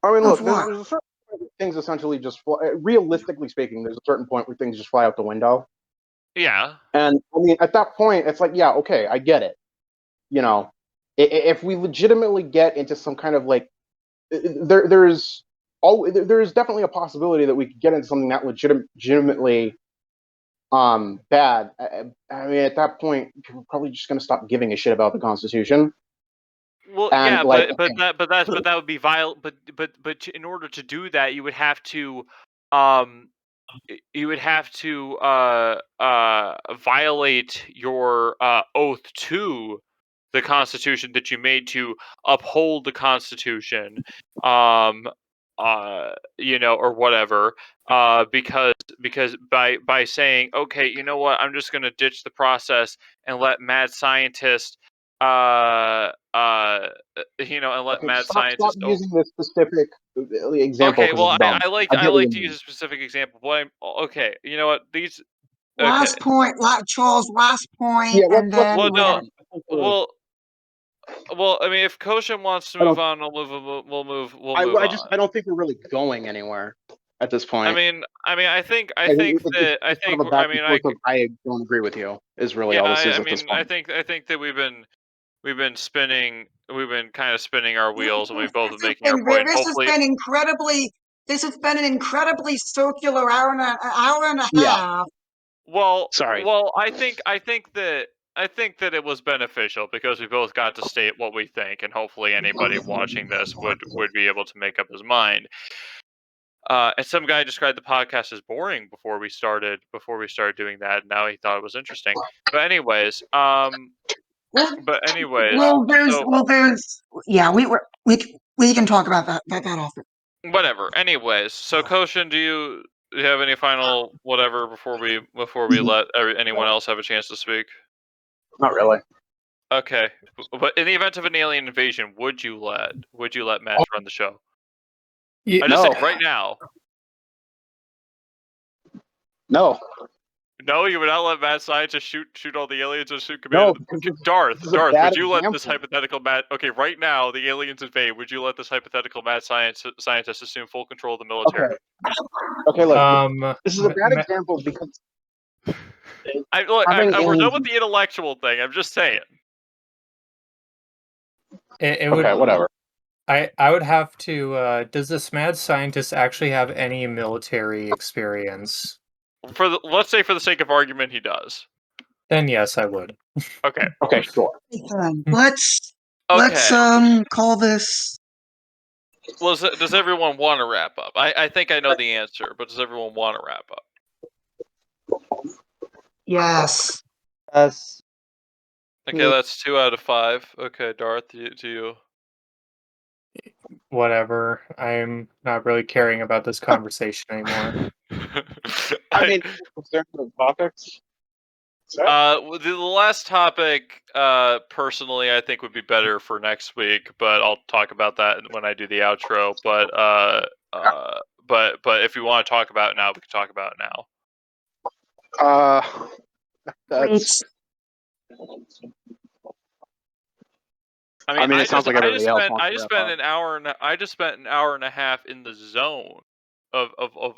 I mean, look, there's a certain point where things essentially just realistically speaking, there's a certain point where things just fly out the window. Yeah. And I mean, at that point, it's like, yeah, okay, I get it. If we legitimately get into some kind of like, there is definitely a possibility that we could get into something that legitimately bad. I mean, at that point, we're probably just going to stop giving a shit about the Constitution. Well, and yeah, but that would be vile. But in order to do that, you would have to violate your oath to the Constitution that you made to uphold the Constitution, or whatever, because by saying, okay, you know what, I'm just going to ditch the process and let mad scientists, and let mad scientists. Stop using this specific example. Okay, well, I like to use a specific example. But okay, you know what, these. Okay. Last point, Charles. Last point, yeah, and then Well, I mean, if Koshin wants to move on, we'll move on. I don't think we're really going anywhere at this point. I mean, I think I don't agree with you. Is really all this is at this point. I think that we've been kind of spinning our wheels, and we've both been making our point. This has been an incredibly circular hour and a half. Well, sorry. Well, I think that I think that it was beneficial because we both got to state what we think, and hopefully anybody watching this would be able to make up his mind. And some guy described the podcast as boring before we started doing that. And now he thought it was interesting. But anyways, yeah, we can talk about that often. Whatever. Anyways, so Koshin, do you have any final whatever before we let anyone else have a chance to speak? Not really. Okay, but in the event of an alien invasion, would you let Matt run the show? I just say right now. No. No, you would not let mad scientists shoot all the aliens and shoot command. No, Darth, would you let this example. hypothetical mad? Okay, right now the aliens invade. Would you let this hypothetical mad scientist assume full control of the military? Okay, look. This is a bad example because we're done with the intellectual thing. I'm just saying. It would. Okay, whatever. I would have to. Does this mad scientist actually have any military experience? Let's say for the sake of argument, he does. Then yes, I would. Okay. Okay, sure. Let's call this. Well, does everyone want to wrap up? I think I know the answer, but does everyone want to wrap up? Yes. Yes. Okay, that's 2 out of 5. Okay, Darth, do you? Whatever. I'm not really caring about this conversation anymore. I mean, the topics. The last topic, personally, I think would be better for next week, but I'll talk about that when I do the outro. But if you want to talk about it now, we can talk about it now. That's. I mean, it sounds like everybody else wants I just spent an hour and a half in the zone of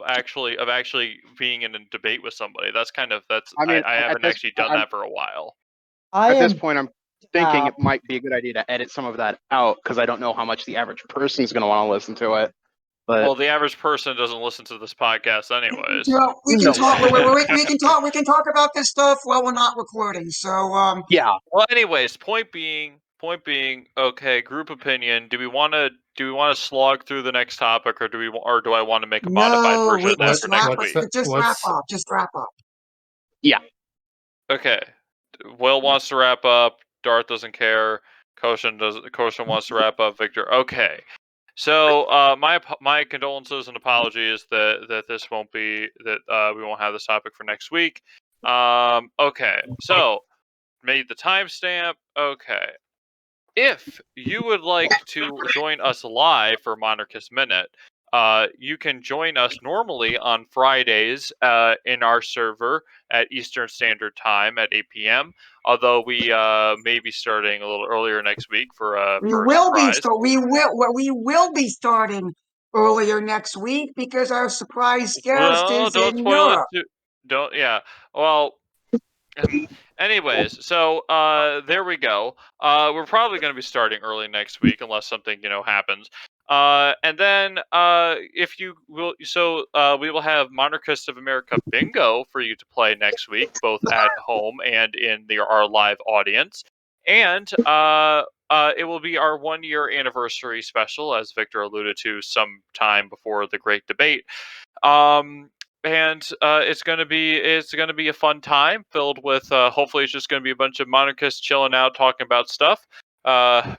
actually being in a debate with somebody. I haven't actually done that for a while. At this point, I'm thinking it might be a good idea to edit some of that out because I don't know how much the average person is going to want to listen to it. But well, the average person doesn't listen to this podcast anyways. We can talk. We can talk about this stuff while we're not recording. So yeah. Well, anyways, point being, okay, group opinion. Do we want to slog through the next topic, or do I want to make a modified version of that for next week? Just wrap up. Yeah. Okay. Will wants to wrap up. Darth doesn't care. Koshin wants to wrap up. Victor. Okay. So my condolences and apologies that this won't be we won't have this topic for next week. Okay. So made the timestamp. Okay. If you would like to join us live for Monarchist Minute, you can join us normally on Fridays in our server at Eastern Standard Time at 8 p.m. Although we may be starting a little earlier next week for a surprise. We will be starting earlier next week because our surprise guest is don't in spoil Europe. it. Well. Anyways, so there we go. We're probably going to be starting early next week unless something happens. And then if you will, we will have Monarchist of America Bingo for you to play next week, both at home and in our live audience. And it will be our 1-year anniversary special, as Victor alluded to, sometime before the Great Debate. And it's gonna be a fun time filled with hopefully it's just gonna be a bunch of monarchists chilling out talking about stuff.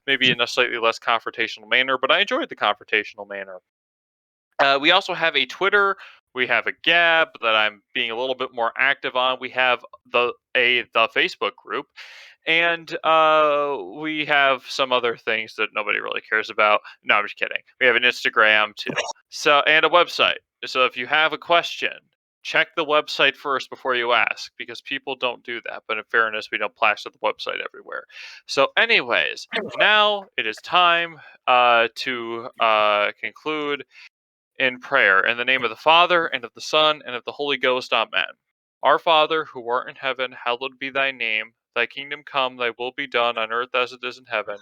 Maybe in a slightly less confrontational manner, but I enjoyed the confrontational manner. We also have a Twitter. We have a Gab that I'm being a little bit more active on. We have the Facebook group, and we have some other things that nobody really cares about. No, I'm just kidding. We have an Instagram too, and a website. So if you have a question, check the website first before you ask, because people don't do that. But in fairness, we don't plaster the website everywhere. So anyways, now it is time to conclude in prayer. In the name of the Father, and of the Son, and of the Holy Ghost. Amen. Our Father, who art in heaven, hallowed be thy name. Thy kingdom come, thy will be done on earth as it is in heaven.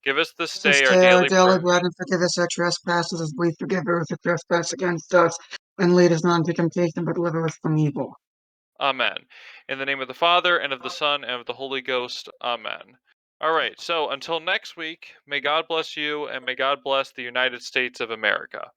Give us this day our daily bread, and forgive us our trespasses as we forgive those who trespass against us. And lead us not into temptation, but deliver us from evil. Amen. In the name of the Father, and of the Son, and of the Holy Ghost. Amen. All right, so until next week, may God bless you, and may God bless the United States of America.